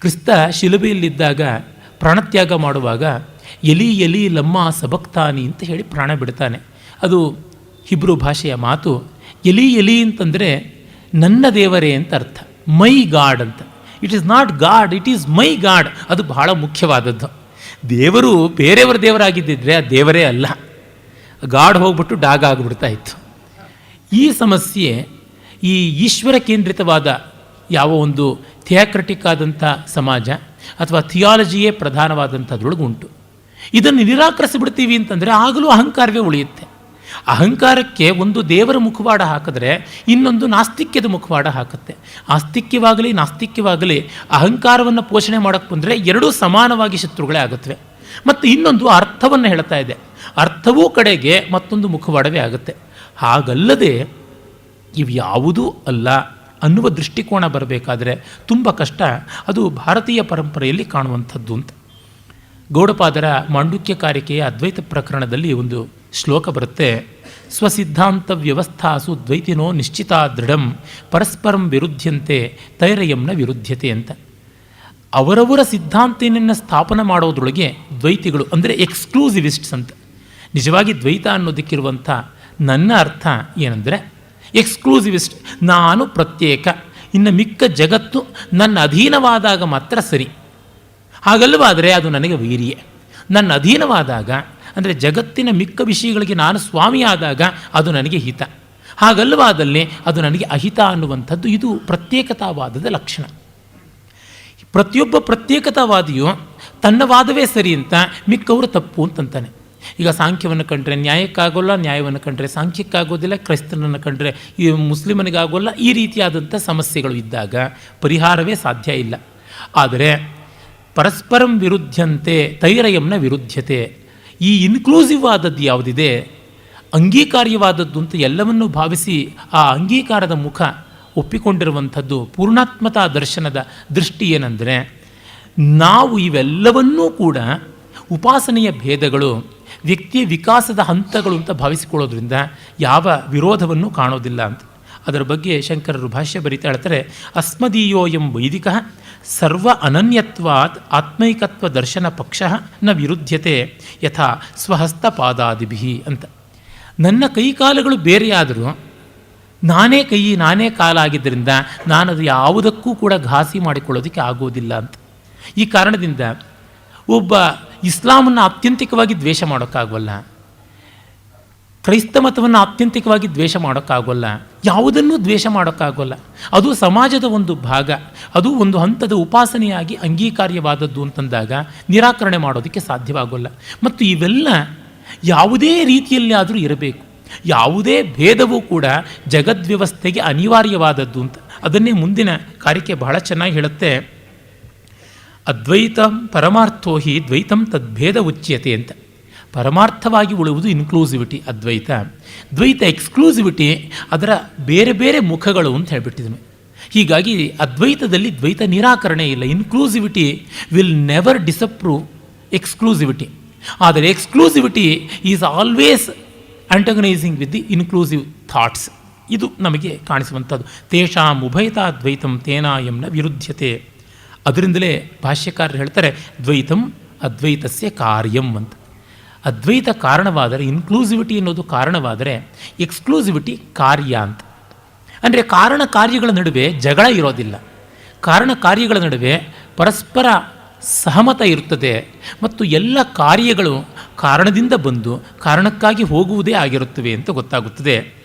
A: ಕ್ರಿಸ್ತ ಶಿಲುಬೆಯಲ್ಲಿದ್ದಾಗ ಪ್ರಾಣತ್ಯಾಗ ಮಾಡುವಾಗ ಎಲಿ ಎಲಿ ಲಮ್ಮ ಸಬಕ್ತಾನಿ ಅಂತ ಹೇಳಿ ಪ್ರಾಣ ಬಿಡ್ತಾನೆ. ಅದು ಹಿಬ್ರು ಭಾಷೆಯ ಮಾತು. ಎಲಿ ಎಲಿ ಅಂತಂದರೆ ನನ್ನ ದೇವರೇ ಅಂತ ಅರ್ಥ, ಮೈ ಗಾಡ್ ಅಂತ. It is not god, it is my god. ಅದು ಬಹಳ ಮುಖ್ಯವಾದದ್ದು. ದೇವರು ಬೇರೆಯವರ ದೇವರಾಗಿದ್ದಿದ್ರೆ ಆ ದೇವರೇ ಅಲ್ಲ, ಗಾಡ್ ಹೋಗ್ಬಿಟ್ಟು ಡಾಗ್ ಆಗಿಬಿಡ್ತಾ ಇತ್ತು. ಈ ಸಮಸ್ಯೆ ಈ ಈಶ್ವರ ಕೇಂದ್ರಿತವಾದ ಯಾವ ಒಂದು ಥಿಯಾಕ್ರಟಿಕ್ ಆದಂಥ ಸಮಾಜ ಅಥವಾ ಥಿಯಾಲಜಿಯೇ ಪ್ರಧಾನವಾದಂಥದ್ರೊಳಗೆ ಉಂಟು. ಇದನ್ನು ನಿರಾಕರಿಸಿಬಿಡ್ತೀವಿ ಅಂತಂದರೆ ಆಗಲೂ ಅಹಂಕಾರವೇ ಉಳಿಯುತ್ತೆ. ಅಹಂಕಾರಕ್ಕೆ ಒಂದು ದೇವರ ಮುಖವಾಡ ಹಾಕಿದ್ರೆ ಇನ್ನೊಂದು ನಾಸ್ತಿಕ್ಯದ ಮುಖವಾಡ ಹಾಕುತ್ತೆ. ಆಸ್ತಿಕ್ಯವಾಗಲಿ ನಾಸ್ತಿಕ್ಯವಾಗಲಿ ಅಹಂಕಾರವನ್ನು ಪೋಷಣೆ ಮಾಡೋಕ್ಕೆ ಬಂದರೆ ಎರಡೂ ಸಮಾನವಾಗಿ ಶತ್ರುಗಳೇ ಆಗುತ್ತವೆ. ಮತ್ತು ಇನ್ನೊಂದು ಅರ್ಥವನ್ನು ಹೇಳ್ತಾ ಇದೆ, ಅರ್ಥವೂ ಕಡೆಗೆ ಮತ್ತೊಂದು ಮುಖವಾಡವೇ ಆಗುತ್ತೆ. ಹಾಗಲ್ಲದೆ ಇವು ಯಾವುದೂ ಅಲ್ಲ ಅನ್ನುವ ದೃಷ್ಟಿಕೋನ ಬರಬೇಕಾದ್ರೆ ತುಂಬ ಕಷ್ಟ. ಅದು ಭಾರತೀಯ ಪರಂಪರೆಯಲ್ಲಿ ಕಾಣುವಂಥದ್ದು ಅಂತ. ಗೌಡಪಾದರ ಮಾಂಡುಕ್ಯಕಾರಿಕೆಯ ಅದ್ವೈತ ಪ್ರಕರಣದಲ್ಲಿ ಒಂದು ಶ್ಲೋಕ ಬರುತ್ತೆ. ಸ್ವಸಿದ್ಧಾಂತ ವ್ಯವಸ್ಥಾಸು ದ್ವೈತಿನೋ ನಿಶ್ಚಿತ ದೃಢಂ ಪರಸ್ಪರಂ ವಿರುದ್ಧಂತೆ ತೈರಯಂನ ವಿರುದ್ಧತೆ ಅಂತ. ಅವರವರ ಸಿದ್ಧಾಂತನನ್ನು ಸ್ಥಾಪನೆ ಮಾಡೋದ್ರೊಳಗೆ ದ್ವೈತಿಗಳು ಅಂದರೆ ಎಕ್ಸ್ಕ್ಲೂಸಿವಿಸ್ಟ್ಸ್ ಅಂತ. ನಿಜವಾಗಿ ದ್ವೈತ ಅನ್ನೋದಕ್ಕಿರುವಂಥ ನನ್ನ ಅರ್ಥ ಏನಂದರೆ ಎಕ್ಸ್ಕ್ಲೂಸಿವಿಸ್ಟ್, ನಾನು ಪ್ರತ್ಯೇಕ, ಇನ್ನು ಮಿಕ್ಕ ಜಗತ್ತು ನನ್ನ ಅಧೀನವಾದಾಗ ಮಾತ್ರ ಸರಿ. ಹಾಗಲ್ಲವಾದರೆ ಅದು ನನಗೆ ವೈರ್ಯೆ. ನನ್ನ ಅಧೀನವಾದಾಗ ಅಂದರೆ ಜಗತ್ತಿನ ಮಿಕ್ಕ ವಿಷಯಗಳಿಗೆ ನಾನು ಸ್ವಾಮಿಯಾದಾಗ ಅದು ನನಗೆ ಹಿತ. ಹಾಗಲ್ಲವಾದಲ್ಲಿ ಅದು ನನಗೆ ಅಹಿತ ಅನ್ನುವಂಥದ್ದು ಇದು ಪ್ರತ್ಯೇಕತಾವಾದದ ಲಕ್ಷಣ. ಪ್ರತಿಯೊಬ್ಬ ಪ್ರತ್ಯೇಕತಾವಾದಿಯು ತನ್ನ ವಾದವೇ ಸರಿ ಅಂತ ಮಿಕ್ಕವರು ತಪ್ಪು ಅಂತಂತಾನೆ. ಈಗ ಸಾಂಖ್ಯವನ್ನು ಕಂಡ್ರೆ ನ್ಯಾಯಕ್ಕಾಗೋಲ್ಲ, ನ್ಯಾಯವನ್ನು ಕಂಡ್ರೆ ಸಾಂಖ್ಯಕ್ಕಾಗೋದಿಲ್ಲ, ಕ್ರೈಸ್ತನನ್ನು ಕಂಡ್ರೆ ಈ ಮುಸ್ಲಿಮನಿಗಾಗೋಲ್ಲ. ಈ ರೀತಿಯಾದಂಥ ಸಮಸ್ಯೆಗಳು ಇದ್ದಾಗ ಪರಿಹಾರವೇ ಸಾಧ್ಯ ಇಲ್ಲ. ಆದರೆ ಪರಸ್ಪರಂ ವಿರುದ್ಧಂತೆ ತೈರಯಂನ ವಿರುದ್ಧತೆ, ಈ ಇನ್ಕ್ಲೂಸಿವ್ ಆದದ್ದು ಯಾವುದಿದೆ, ಅಂಗೀಕಾರ್ಯವಾದದ್ದು ಅಂತ ಎಲ್ಲವನ್ನೂ ಭಾವಿಸಿ ಆ ಅಂಗೀಕಾರದ ಮುಖ ಒಪ್ಪಿಕೊಂಡಿರುವಂಥದ್ದು ಪೂರ್ಣಾತ್ಮತಾ ದರ್ಶನದ ದೃಷ್ಟಿ ಏನಂದರೆ, ನಾವು ಇವೆಲ್ಲವನ್ನೂ ಕೂಡ ಉಪಾಸನೆಯ ಭೇದಗಳು, ವ್ಯಕ್ತಿಯ ವಿಕಾಸದ ಹಂತಗಳು ಅಂತ ಭಾವಿಸಿಕೊಳ್ಳೋದ್ರಿಂದ ಯಾವ ವಿರೋಧವನ್ನು ಕಾಣೋದಿಲ್ಲ ಅಂತ. ಅದರ ಬಗ್ಗೆ ಶಂಕರರು ಭಾಷ್ಯ ಬರೀತಾ ಹೇಳ್ತಾರೆ, ಅಸ್ಮದೀಯೋಯಂ ವೈದಿಕ ಸರ್ವ ಅನನ್ಯತ್ವಾತ್ ಆತ್ಮೈಕತ್ವ ದರ್ಶನ ಪಕ್ಷ ನ ವಿರುದ್ಧತೆ ಯಥಾ ಸ್ವಹಸ್ತಪಾದಾದಿಭಿ ಅಂತ. ನನ್ನ ಕೈಕಾಲುಗಳು ಬೇರೆಯಾದರೂ ನಾನೇ ಕೈ ನಾನೇ ಕಾಲಾಗಿದ್ದರಿಂದ ನಾನದು ಯಾವುದಕ್ಕೂ ಕೂಡ ಘಾಸಿ ಮಾಡಿಕೊಳ್ಳೋದಕ್ಕೆ ಆಗೋದಿಲ್ಲ ಅಂತ. ಈ ಕಾರಣದಿಂದ ಒಬ್ಬ ಇಸ್ಲಾಮನ್ನು ಆತ್ಯಂತಿಕವಾಗಿ ದ್ವೇಷ ಮಾಡೋಕ್ಕಾಗೋಲ್ಲ, ಕ್ರೈಸ್ತ ಮತವನ್ನು ಆತ್ಯಂತಿಕವಾಗಿ ದ್ವೇಷ ಮಾಡೋಕ್ಕಾಗೋಲ್ಲ, ಯಾವುದನ್ನೂ ದ್ವೇಷ ಮಾಡೋಕ್ಕಾಗೋಲ್ಲ. ಅದು ಸಮಾಜದ ಒಂದು ಭಾಗ, ಅದು ಒಂದು ಹಂತದ ಉಪಾಸನೆಯಾಗಿ ಅಂಗೀಕಾರ್ಯವಾದದ್ದು ಅಂತಂದಾಗ ನಿರಾಕರಣೆ ಮಾಡೋದಕ್ಕೆ ಸಾಧ್ಯವಾಗೋಲ್ಲ. ಮತ್ತು ಇವೆಲ್ಲ ಯಾವುದೇ ರೀತಿಯಲ್ಲಿ ಆದರೂ ಇರಬೇಕು. ಯಾವುದೇ ಭೇದವೂ ಕೂಡ ಜಗದ್ವ್ಯವಸ್ಥೆಗೆ ಅನಿವಾರ್ಯವಾದದ್ದು ಅಂತ. ಅದನ್ನೇ ಮುಂದಿನ ಕಾರಿಕೆ ಬಹಳ ಚೆನ್ನಾಗಿ ಹೇಳುತ್ತೆ. ಅದ್ವೈತಂ ಪರಮಾರ್ಥೋ ಹಿ ದ್ವೈತಂ ತದ್ಭೇದ ಉಚ್ಯತೆ ಅಂತ. ಪರಮಾರ್ಥವಾಗಿ ಉಳುವುದು ಇನ್ಕ್ಲೂಸಿವಿಟಿ ಅದ್ವೈತ. ದ್ವೈತ ಎಕ್ಸ್ಕ್ಲೂಸಿವಿಟಿ, ಅದರ ಬೇರೆ ಬೇರೆ ಮುಖಗಳು ಅಂತ ಹೇಳಿಬಿಟ್ಟಿದ್ವಿ. ಹೀಗಾಗಿ ಅದ್ವೈತದಲ್ಲಿ ದ್ವೈತ ನಿರಾಕರಣೆ ಇಲ್ಲ. Inclusivity will never disapprove exclusivity. ಆದರೆ exclusivity is always antagonising with the inclusive thoughts. ಇದು ನಮಗೆ ಕಾಣಿಸುವಂಥದ್ದು. ತೇಷಾಂ ಉಭಯತಾ ದ್ವೈತಂ ತೇನಾಯಂನ ವಿರುದ್ಧತೆ. ಅದರಿಂದಲೇ ಭಾಷ್ಯಕಾರರು ಹೇಳ್ತಾರೆ ದ್ವೈತಂ ಅದ್ವೈತಸ್ಯ ಕಾರ್ಯಂ ಅಂತ. ಅದ್ವೈತ ಕಾರಣವಾದರೆ, ಇನ್ಕ್ಲೂಸಿವಿಟಿ ಅನ್ನೋದು ಕಾರಣವಾದರೆ, ಎಕ್ಸ್ಕ್ಲೂಸಿವಿಟಿ ಕಾರ್ಯ ಅಂತ. ಅಂದರೆ ಕಾರಣ ಕಾರ್ಯಗಳ ನಡುವೆ ಜಗಳ ಇರೋದಿಲ್ಲ. ಕಾರಣ ಕಾರ್ಯಗಳ ನಡುವೆ ಪರಸ್ಪರ ಸಹಮತ ಇರುತ್ತದೆ ಮತ್ತು ಎಲ್ಲ ಕಾರ್ಯಗಳು ಕಾರಣದಿಂದ ಬಂದು ಕಾರಣಕ್ಕಾಗಿ ಹೋಗುವುದೇ ಆಗಿರುತ್ತವೆ ಅಂತ ಗೊತ್ತಾಗುತ್ತದೆ.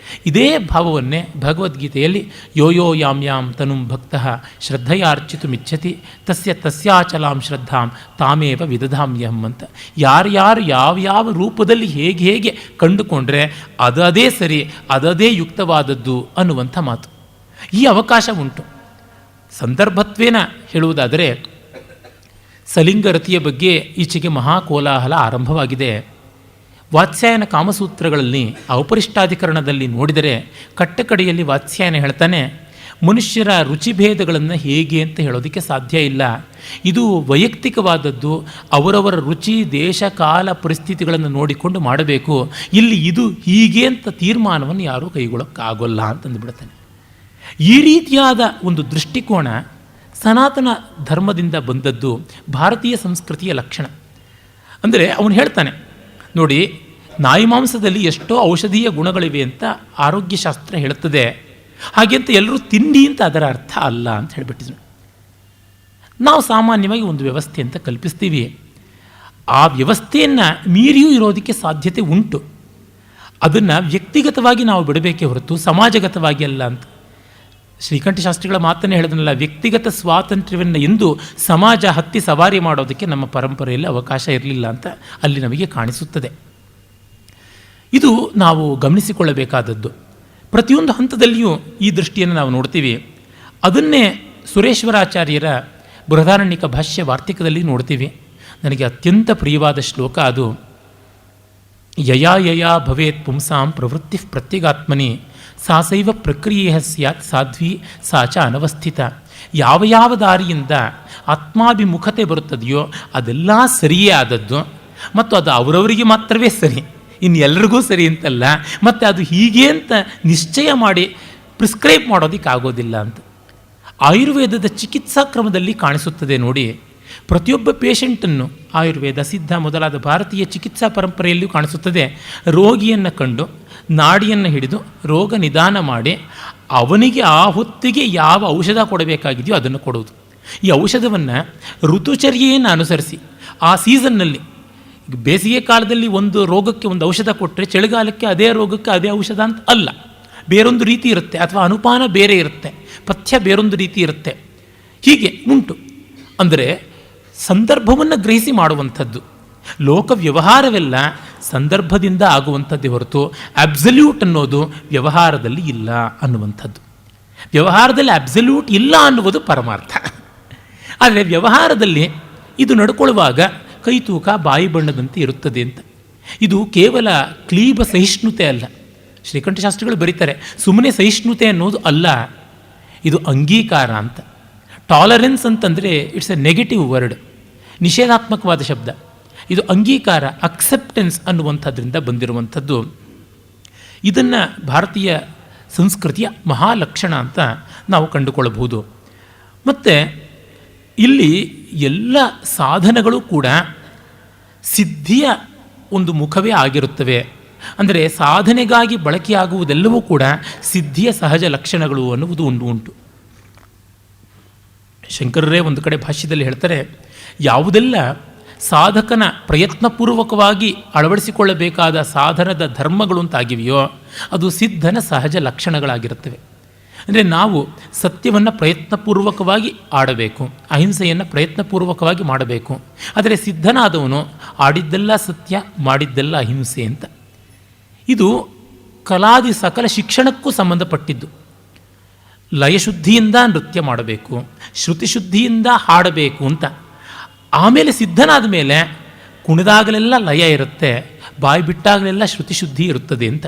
A: ಇದೇ ಭಾವವನ್ನೇ ಭಗವದ್ಗೀತೆಯಲ್ಲಿ ಯೋ ಯೋ ಯಾಂ ಯಾಂ ತನುಂ ಭಕ್ತಃ ಶ್ರದ್ಧೆಯಾರ್ಚಿತುಮಿಚ್ಛತಿ ತಸ್ಯ ತಸ್ಯಾಚಲಾಂ ಶ್ರದ್ಧಾಂ ತಾಮೇವ ವಿದಧಾಮ್ಯಹಂ ಅಂತ. ಯಾರ್ಯಾರು ಯಾವ್ಯಾವ ರೂಪದಲ್ಲಿ ಹೇಗೆ ಹೇಗೆ ಕಂಡುಕೊಂಡ್ರೆ ಅದೇ ಸರಿ, ಅದೇ ಯುಕ್ತವಾದದ್ದು ಅನ್ನುವಂಥ ಮಾತು. ಈ ಅವಕಾಶ ಉಂಟು. ಸಂದರ್ಭತ್ವೇನ ಹೇಳುವುದಾದರೆ, ಸಲಿಂಗರತಿಯ ಬಗ್ಗೆ ಈಚೆಗೆ ಮಹಾಕೋಲಾಹಲ ಆರಂಭವಾಗಿದೆ. ವಾತ್ಸ್ಯಾಯನ ಕಾಮಸೂತ್ರಗಳಲ್ಲಿ ಔಪರಿಷ್ಟಾಧಿಕರಣದಲ್ಲಿ ನೋಡಿದರೆ ಕಟ್ಟಕಡೆಯಲ್ಲಿ ವಾತ್ಸ್ಯಾಯನ ಹೇಳ್ತಾನೆ, ಮನುಷ್ಯರ ರುಚಿಭೇದಗಳನ್ನು ಹೇಗೆ ಅಂತ ಹೇಳೋದಕ್ಕೆ ಸಾಧ್ಯ ಇಲ್ಲ. ಇದು ವೈಯಕ್ತಿಕವಾದದ್ದು. ಅವರವರ ರುಚಿ, ದೇಶ, ಕಾಲ, ಪರಿಸ್ಥಿತಿಗಳನ್ನು ನೋಡಿಕೊಂಡು ಮಾಡಬೇಕು. ಇಲ್ಲಿ ಇದು ಹೀಗೆ ಅಂತ ತೀರ್ಮಾನವನ್ನು ಯಾರೂ ಕೈಗೊಳ್ಳೋಕ್ಕಾಗೋಲ್ಲ ಅಂತಂದುಬಿಡ್ತಾನೆ. ಈ ರೀತಿಯಾದ ಒಂದು ದೃಷ್ಟಿಕೋನ ಸನಾತನ ಧರ್ಮದಿಂದ ಬಂದದ್ದು, ಭಾರತೀಯ ಸಂಸ್ಕೃತಿಯ ಲಕ್ಷಣ. ಅಂದರೆ ಅವನು ಹೇಳ್ತಾನೆ ನೋಡಿ, ನಾಯಿ ಮಾಂಸದಲ್ಲಿ ಎಷ್ಟೋ ಔಷಧೀಯ ಗುಣಗಳಿವೆ ಅಂತ ಆರೋಗ್ಯಶಾಸ್ತ್ರ ಹೇಳುತ್ತದೆ. ಹಾಗೆ ಅಂತ ಎಲ್ಲರೂ ತಿಂಡಿ ಅಂತ ಅದರ ಅರ್ಥ ಅಲ್ಲ ಅಂತ ಹೇಳಿಬಿಟ್ಟಿದ್ರು. ನಾವು ಸಾಮಾನ್ಯವಾಗಿ ಒಂದು ವ್ಯವಸ್ಥೆ ಅಂತ ಕಲ್ಪಿಸ್ತೀವಿ. ಆ ವ್ಯವಸ್ಥೆಯನ್ನು ಮೀರಿಯೂ ಇರೋದಕ್ಕೆ ಸಾಧ್ಯತೆ ಉಂಟು. ಅದನ್ನು ವ್ಯಕ್ತಿಗತವಾಗಿ ನಾವು ಬಿಡಬೇಕೇ ಹೊರತು ಸಮಾಜಗತವಾಗಿ ಅಲ್ಲ ಅಂತ. ಶ್ರೀಕಂಠಶಾಸ್ತ್ರಿಗಳ ಮಾತನ್ನೇ ಹೇಳಿದ್ನಲ್ಲ, ವ್ಯಕ್ತಿಗತ ಸ್ವಾತಂತ್ರ್ಯವನ್ನು ಎಂದು ಸಮಾಜ ಹತ್ತಿ ಸವಾರಿ ಮಾಡೋದಕ್ಕೆ ನಮ್ಮ ಪರಂಪರೆಯಲ್ಲಿ ಅವಕಾಶ ಇರಲಿಲ್ಲ ಅಂತ ಅಲ್ಲಿ ನಮಗೆ ಕಾಣಿಸುತ್ತದೆ. ಇದು ನಾವು ಗಮನಿಸಿಕೊಳ್ಳಬೇಕಾದದ್ದು. ಪ್ರತಿಯೊಂದು ಹಂತದಲ್ಲಿಯೂ ಈ ದೃಷ್ಟಿಯನ್ನು ನಾವು ನೋಡ್ತೀವಿ. ಅದನ್ನೇ ಸುರೇಶ್ವರಾಚಾರ್ಯರ ಬೃಹದಾರಣ್ಯಕ ಭಾಷ್ಯ ವಾರ್ತಿಕದಲ್ಲಿ ನೋಡ್ತೀವಿ. ನನಗೆ ಅತ್ಯಂತ ಪ್ರಿಯವಾದ ಶ್ಲೋಕ ಅದು. ಯಯಾ ಯಯಾ ಭವೇತ್ ಪುಂಸಾಂ ಪ್ರವೃತ್ತಿ ಪ್ರತ್ಯಗಾತ್ಮನಿ ಸಾಸೈವ ಪ್ರಕ್ರಿಯೆ ಸ್ಯಾತ್ ಸಾಧ್ವಿ ಸಾಚ ಅನವಸ್ಥಿತ. ಯಾವ ಯಾವ ದಾರಿಯಿಂದ ಆತ್ಮಾಭಿಮುಖತೆ ಬರುತ್ತದೆಯೋ ಅದೆಲ್ಲ ಸರಿಯೇ ಆದದ್ದು, ಮತ್ತು ಅದು ಅವರವರಿಗೆ ಮಾತ್ರವೇ ಸರಿ, ಇನ್ನು ಎಲ್ರಿಗೂ ಸರಿ ಅಂತಲ್ಲ, ಮತ್ತು ಅದು ಹೀಗೆ ಅಂತ ನಿಶ್ಚಯ ಮಾಡಿ ಪ್ರಿಸ್ಕ್ರೈಬ್ ಮಾಡೋದಕ್ಕಾಗೋದಿಲ್ಲ ಅಂತ. ಆಯುರ್ವೇದದ ಚಿಕಿತ್ಸಾ ಕ್ರಮದಲ್ಲಿ ಕಾಣಿಸುತ್ತದೆ ನೋಡಿ. ಪ್ರತಿಯೊಬ್ಬ ಪೇಷಂಟನ್ನು ಆಯುರ್ವೇದ, ಸಿದ್ಧ ಮೊದಲಾದ ಭಾರತೀಯ ಚಿಕಿತ್ಸಾ ಪರಂಪರೆಯಲ್ಲಿಯೂ ಕಾಣಿಸುತ್ತದೆ. ರೋಗಿಯನ್ನು ಕಂಡು ನಾಡಿಯನ್ನು ಹಿಡಿದು ರೋಗ ನಿದಾನ ಮಾಡಿ ಅವನಿಗೆ ಆ ಹೊತ್ತಿಗೆ ಯಾವ ಔಷಧ ಕೊಡಬೇಕಾಗಿದೆಯೋ ಅದನ್ನು ಕೊಡುವುದು. ಈ ಔಷಧವನ್ನು ಋತುಚರ್ಯೆಯನ್ನು ಅನುಸರಿಸಿ ಆ ಸೀಸನ್ನಲ್ಲಿ, ಬೇಸಿಗೆ ಕಾಲದಲ್ಲಿ ಒಂದು ರೋಗಕ್ಕೆ ಒಂದು ಔಷಧ ಕೊಟ್ಟರೆ ಚಳಿಗಾಲಕ್ಕೆ ಅದೇ ರೋಗಕ್ಕೆ ಅದೇ ಔಷಧ ಅಂತ ಅಲ್ಲ, ಬೇರೊಂದು ರೀತಿ ಇರುತ್ತೆ, ಅಥವಾ ಅನುಪಾನ ಬೇರೆ ಇರುತ್ತೆ, ಪಥ್ಯ ಬೇರೊಂದು ರೀತಿ ಇರುತ್ತೆ. ಹೀಗೆ ಉಂಟು. ಅಂದರೆ ಸಂದರ್ಭವನ್ನು ಗ್ರಹಿಸಿ ಮಾಡುವಂಥದ್ದು. ಲೋಕ ವ್ಯವಹಾರವೆಲ್ಲ ಸಂದರ್ಭದಿಂದ ಆಗುವಂಥದ್ದೇ ಹೊರತು ಅಬ್ಸಲ್ಯೂಟ್ ಅನ್ನೋದು ವ್ಯವಹಾರದಲ್ಲಿ ಇಲ್ಲ ಅನ್ನುವಂಥದ್ದು. ವ್ಯವಹಾರದಲ್ಲಿ ಅಬ್ಸಲ್ಯೂಟ್ ಇಲ್ಲ ಅನ್ನುವುದು ಪರಮಾರ್ಥ. ಆದರೆ ವ್ಯವಹಾರದಲ್ಲಿ ಇದು ನಡ್ಕೊಳ್ಳುವಾಗ ಕೈ ತೂಕ ಬಾಯಿ ಬಣ್ಣದಂತೆ ಇರುತ್ತದೆ ಅಂತ. ಇದು ಕೇವಲ ಕ್ಲೀಬ ಸಹಿಷ್ಣುತೆ ಅಲ್ಲ. ಶ್ರೀಕಂಠಶಾಸ್ತ್ರಿಗಳು ಬರೀತಾರೆ, ಸುಮ್ಮನೆ ಸಹಿಷ್ಣುತೆ ಅನ್ನೋದು ಅಲ್ಲ, ಇದು ಅಂಗೀಕಾರ ಅಂತ. ಟಾಲರೆನ್ಸ್ ಅಂತಂದರೆ ಇಟ್ಸ್ ಎ ನೆಗೆಟಿವ್ ವರ್ಡ್, ನಿಷೇಧಾತ್ಮಕವಾದ ಶಬ್ದ. ಇದು ಅಂಗೀಕಾರ, ಅಕ್ಸೆಪ್ಟೆನ್ಸ್ ಅನ್ನುವಂಥದ್ರಿಂದ ಬಂದಿರುವಂಥದ್ದು. ಇದನ್ನು ಭಾರತೀಯ ಸಂಸ್ಕೃತಿಯ ಮಹಾಲಕ್ಷಣ ಅಂತ ನಾವು ಕಂಡುಕೊಳ್ಳಬಹುದು. ಮತ್ತು ಇಲ್ಲಿ ಎಲ್ಲ ಸಾಧನಗಳು ಕೂಡ ಸಿದ್ಧಿಯ ಒಂದು ಮುಖವೇ ಆಗಿರುತ್ತವೆ. ಅಂದರೆ ಸಾಧನೆಗಾಗಿ ಬಳಕೆಯಾಗುವುದೆಲ್ಲವೂ ಕೂಡ ಸಿದ್ಧಿಯ ಸಹಜ ಲಕ್ಷಣಗಳು ಅನ್ನುವುದು ಉಂಟು. ಶಂಕರರೇ ಒಂದು ಕಡೆ ಭಾಷ್ಯದಲ್ಲಿ ಹೇಳ್ತಾರೆ, ಯಾವುದೆಲ್ಲ ಸಾಧಕನ ಪ್ರಯತ್ನಪೂರ್ವಕವಾಗಿ ಅಳವಡಿಸಿಕೊಳ್ಳಬೇಕಾದ ಸಾಧನದ ಧರ್ಮಗಳು ಅಂತಾಗಿವೆಯೋ ಅದು ಸಿದ್ಧನ ಸಹಜ ಲಕ್ಷಣಗಳಾಗಿರುತ್ತವೆ. ಅಂದರೆ ನಾವು ಸತ್ಯವನ್ನು ಪ್ರಯತ್ನಪೂರ್ವಕವಾಗಿ ಆಡಬೇಕು, ಅಹಿಂಸೆಯನ್ನು ಪ್ರಯತ್ನಪೂರ್ವಕವಾಗಿ ಮಾಡಬೇಕು. ಆದರೆ ಸಿದ್ಧನಾದವನು ಆಡಿದ್ದೆಲ್ಲ ಸತ್ಯ, ಮಾಡಿದ್ದೆಲ್ಲ ಅಹಿಂಸೆ ಅಂತ. ಇದು ಕಲಾದಿ ಸಕಲ ಶಿಕ್ಷಣಕ್ಕೂ ಸಂಬಂಧಪಟ್ಟಿದ್ದು. ಲಯಶುದ್ಧಿಯಿಂದ ನೃತ್ಯ ಮಾಡಬೇಕು, ಶ್ರುತಿಶುದ್ಧಿಯಿಂದ ಹಾಡಬೇಕು ಅಂತ. ಆಮೇಲೆ ಸಿದ್ಧನಾದ ಮೇಲೆ ಕುಣಿದಾಗಲೆಲ್ಲ ಲಯ ಇರುತ್ತೆ, ಬಾಯಿ ಬಿಟ್ಟಾಗಲೆಲ್ಲ ಶ್ರುತಿಶುದ್ಧಿ ಇರುತ್ತದೆ ಅಂತ.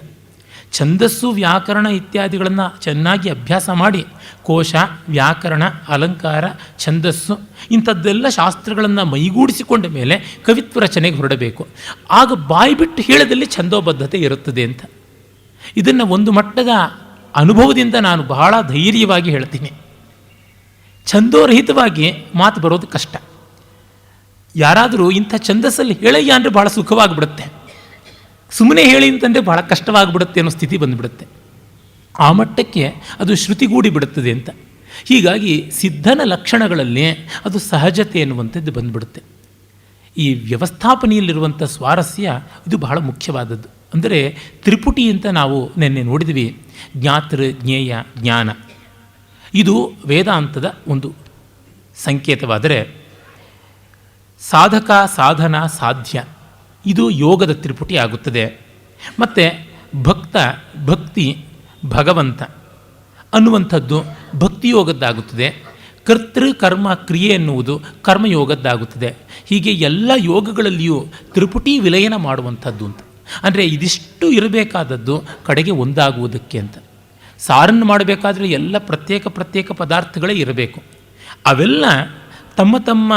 A: ಛಂದಸ್ಸು ವ್ಯಾಕರಣ ಇತ್ಯಾದಿಗಳನ್ನು ಚೆನ್ನಾಗಿ ಅಭ್ಯಾಸ ಮಾಡಿ ಕೋಶ, ವ್ಯಾಕರಣ, ಅಲಂಕಾರ, ಛಂದಸ್ಸು ಇಂಥದ್ದೆಲ್ಲ ಶಾಸ್ತ್ರಗಳನ್ನು ಮೈಗೂಡಿಸಿಕೊಂಡ ಮೇಲೆ ಕವಿತ್ವ ರಚನೆಗೆ ಹೊರಡಬೇಕು. ಆಗ ಬಾಯಿ ಬಿಟ್ಟು ಹೇಳದಲ್ಲಿ ಛಂದೋಬದ್ಧತೆ ಇರುತ್ತದೆ ಅಂತ. ಇದನ್ನು ಒಂದು ಮಟ್ಟದ ಅನುಭವದಿಂದ ನಾನು ಬಹಳ ಧೈರ್ಯವಾಗಿ ಹೇಳ್ತೀನಿ. ಛಂದೋರಹಿತವಾಗಿ ಮಾತು ಬರೋದು ಕಷ್ಟ. ಯಾರಾದರೂ ಇಂಥ ಛಂದಸ್ಸಲ್ಲಿ ಹೇಳಯ್ಯ ಅಂದರೆ ಭಾಳ ಸುಖವಾಗಿಬಿಡುತ್ತೆ, ಸುಮ್ಮನೆ ಹೇಳಿ ಅಂತಂದರೆ ಭಾಳ ಕಷ್ಟವಾಗಿಬಿಡುತ್ತೆ ಅನ್ನೋ ಸ್ಥಿತಿ ಬಂದುಬಿಡುತ್ತೆ. ಆ ಮಟ್ಟಕ್ಕೆ ಅದು ಶ್ರುತಿಗೂಡಿ ಬಿಡುತ್ತದೆ ಅಂತ. ಹೀಗಾಗಿ ಸಿದ್ಧನ ಲಕ್ಷಣಗಳಲ್ಲಿ ಅದು ಸಹಜತೆ ಎನ್ನುವಂಥದ್ದು ಬಂದುಬಿಡುತ್ತೆ. ಈ ವ್ಯವಸ್ಥಾಪನೆಯಲ್ಲಿರುವಂಥ ಸ್ವಾರಸ್ಯ ಇದು ಬಹಳ ಮುಖ್ಯವಾದದ್ದು. ಅಂದರೆ ತ್ರಿಪುಟಿ ಅಂತ ನಾವು ನಿನ್ನೆ ನೋಡಿದ್ವಿ. ಜ್ಞಾತೃ, ಜ್ಞೇಯ, ಜ್ಞಾನ ಇದು ವೇದಾಂತದ ಒಂದು ಸಂಕೇತವಾದರೆ, ಸಾಧಕ, ಸಾಧನ, ಸಾಧ್ಯ ಇದು ಯೋಗದ ತ್ರಿಪುಟಿ ಆಗುತ್ತದೆ. ಮತ್ತು ಭಕ್ತ, ಭಕ್ತಿ, ಭಗವಂತ ಅನ್ನುವಂಥದ್ದು ಭಕ್ತಿಯೋಗದ್ದಾಗುತ್ತದೆ. ಕರ್ತೃ, ಕರ್ಮ, ಕ್ರಿಯೆ ಎನ್ನುವುದು ಕರ್ಮಯೋಗದ್ದಾಗುತ್ತದೆ. ಹೀಗೆ ಎಲ್ಲ ಯೋಗಗಳಲ್ಲಿಯೂ ತ್ರಿಪುಟಿ ವಿಲಯನ ಮಾಡುವಂಥದ್ದು ಅಂತ. ಅಂದರೆ ಇದಿಷ್ಟು ಇರಬೇಕಾದದ್ದು ಕಡೆಗೆ ಒಂದಾಗುವುದಕ್ಕೆ ಅಂತ. ಸಾರನ್ನು ಮಾಡಬೇಕಾದ್ರೆ ಎಲ್ಲ ಪ್ರತ್ಯೇಕ ಪದಾರ್ಥಗಳೇ ಇರಬೇಕು. ಅವೆಲ್ಲ ತಮ್ಮ ತಮ್ಮ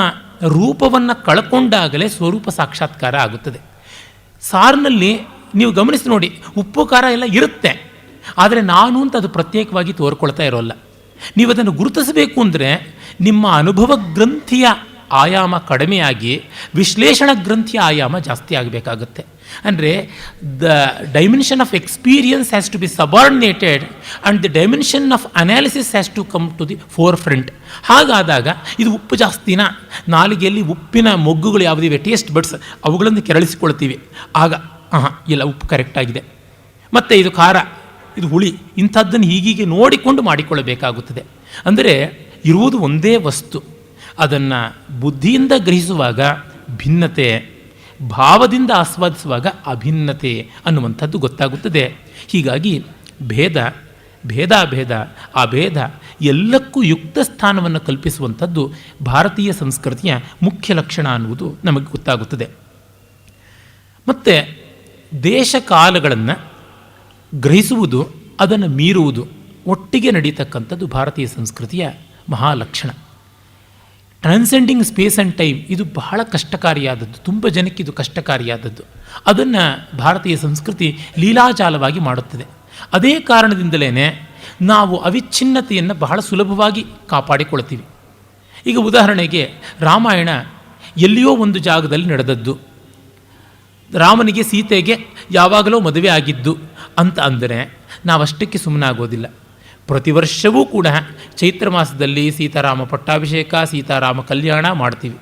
A: ರೂಪವನ್ನು ಕಳ್ಕೊಂಡಾಗಲೇ ಸ್ವರೂಪ ಸಾಕ್ಷಾತ್ಕಾರ ಆಗುತ್ತದೆ. ಸಾರಿನಲ್ಲಿ ನೀವು ಗಮನಿಸಿ ನೋಡಿ, ಉಪ್ಪು ಖಾರ ಎಲ್ಲ ಇರುತ್ತೆ, ಆದರೆ ನಾನು ಅಂತ ಅದು ಪ್ರತ್ಯೇಕವಾಗಿ ತೋರ್ಕೊಳ್ತಾ ಇರೋಲ್ಲ. ನೀವು ಅದನ್ನು ಗುರುತಿಸಬೇಕು ಅಂದರೆ ನಿಮ್ಮ ಅನುಭವ ಗ್ರಂಥಿಯ ಆಯಾಮ ಕಡಿಮೆಯಾಗಿ ವಿಶ್ಲೇಷಣ ಗ್ರಂಥಿಯ ಆಯಾಮ ಜಾಸ್ತಿ ಆಗಬೇಕಾಗುತ್ತೆ. ಅಂದರೆ the dimension of experience has to be subordinated and the dimension of analysis has to come to the forefront. ಹಾಗಾದಾಗ ಇದು ಉಪ್ಪು ಜಾಸ್ತಿನ, ನಾಲಿಗೆಯಲ್ಲಿ ಉಪ್ಪಿನ ಮೊಗ್ಗುಗಳು ಯಾವುದಿವೆ, ಟೇಸ್ಟ್ ಬಡ್ಸ್, ಅವುಗಳನ್ನು ಕೆರಳಿಸಿಕೊಳ್ತೀವಿ. ಆಗ ಇಲ್ಲ, ಉಪ್ಪು ಕರೆಕ್ಟಾಗಿದೆ. ಮತ್ತು ಇದು ಖಾರ, ಇದು ಹುಳಿ, ಇಂಥದ್ದನ್ನು ಹೀಗೀಗೆ ನೋಡಿಕೊಂಡು ಮಾಡಿಕೊಳ್ಳಬೇಕಾಗುತ್ತದೆ. ಅಂದರೆ ಇರುವುದು ಒಂದೇ ವಸ್ತು, ಅದನ್ನು ಬುದ್ಧಿಯಿಂದ ಗ್ರಹಿಸುವಾಗ ಭಿನ್ನತೆ, ಭಾವದಿಂದ ಆಸ್ವಾದಿಸುವಾಗ ಅಭಿನ್ನತೆ ಅನ್ನುವಂಥದ್ದು ಗೊತ್ತಾಗುತ್ತದೆ. ಹೀಗಾಗಿ ಭೇದ, ಆ ಭೇದ ಎಲ್ಲಕ್ಕೂ ಯುಕ್ತ ಸ್ಥಾನವನ್ನು ಕಲ್ಪಿಸುವಂಥದ್ದು ಭಾರತೀಯ ಸಂಸ್ಕೃತಿಯ ಮುಖ್ಯ ಲಕ್ಷಣ ಅನ್ನುವುದು ನಮಗೆ ಗೊತ್ತಾಗುತ್ತದೆ. ಮತ್ತು ದೇಶ ಕಾಲಗಳನ್ನು ಗ್ರಹಿಸುವುದು, ಅದನ್ನು ಮೀರುವುದು ಒಟ್ಟಿಗೆ ನಡೀತಕ್ಕಂಥದ್ದು ಭಾರತೀಯ ಸಂಸ್ಕೃತಿಯ ಮಹಾಲಕ್ಷಣ. ಟ್ರಾನ್ಸೆಂಡಿಂಗ್ ಸ್ಪೇಸ್ ಆ್ಯಂಡ್ ಟೈಮ್ ಇದು ಬಹಳ ಕಷ್ಟಕಾರಿಯಾದದ್ದು, ತುಂಬ ಜನಕ್ಕೆ ಇದು ಕಷ್ಟಕಾರಿಯಾದದ್ದು. ಅದನ್ನು ಭಾರತೀಯ ಸಂಸ್ಕೃತಿ ಲೀಲಾಜಾಲವಾಗಿ ಮಾಡುತ್ತದೆ. ಅದೇ ಕಾರಣದಿಂದಲೇ ನಾವು ಅವಿಚ್ಛಿನ್ನತೆಯನ್ನು ಬಹಳ ಸುಲಭವಾಗಿ ಕಾಪಾಡಿಕೊಳ್ತೀವಿ. ಈಗ ಉದಾಹರಣೆಗೆ ರಾಮಾಯಣ ಎಲ್ಲಿಯೋ ಒಂದು ಜಾಗದಲ್ಲಿ ನಡೆದದ್ದು, ರಾಮನಿಗೆ ಸೀತೆಗೆ ಯಾವಾಗಲೂ ಮದುವೆ ಆಗಿದ್ದು ಅಂತ ಅಂದರೆ ನಾವಷ್ಟಕ್ಕೆ ಸುಮ್ಮನಾಗೋದಿಲ್ಲ. ಪ್ರತಿ ವರ್ಷವೂ ಕೂಡ ಚೈತ್ರ ಮಾಸದಲ್ಲಿ ಸೀತಾರಾಮ ಪಟ್ಟಾಭಿಷೇಕ, ಸೀತಾರಾಮ ಕಲ್ಯಾಣ ಮಾಡ್ತೀವಿ.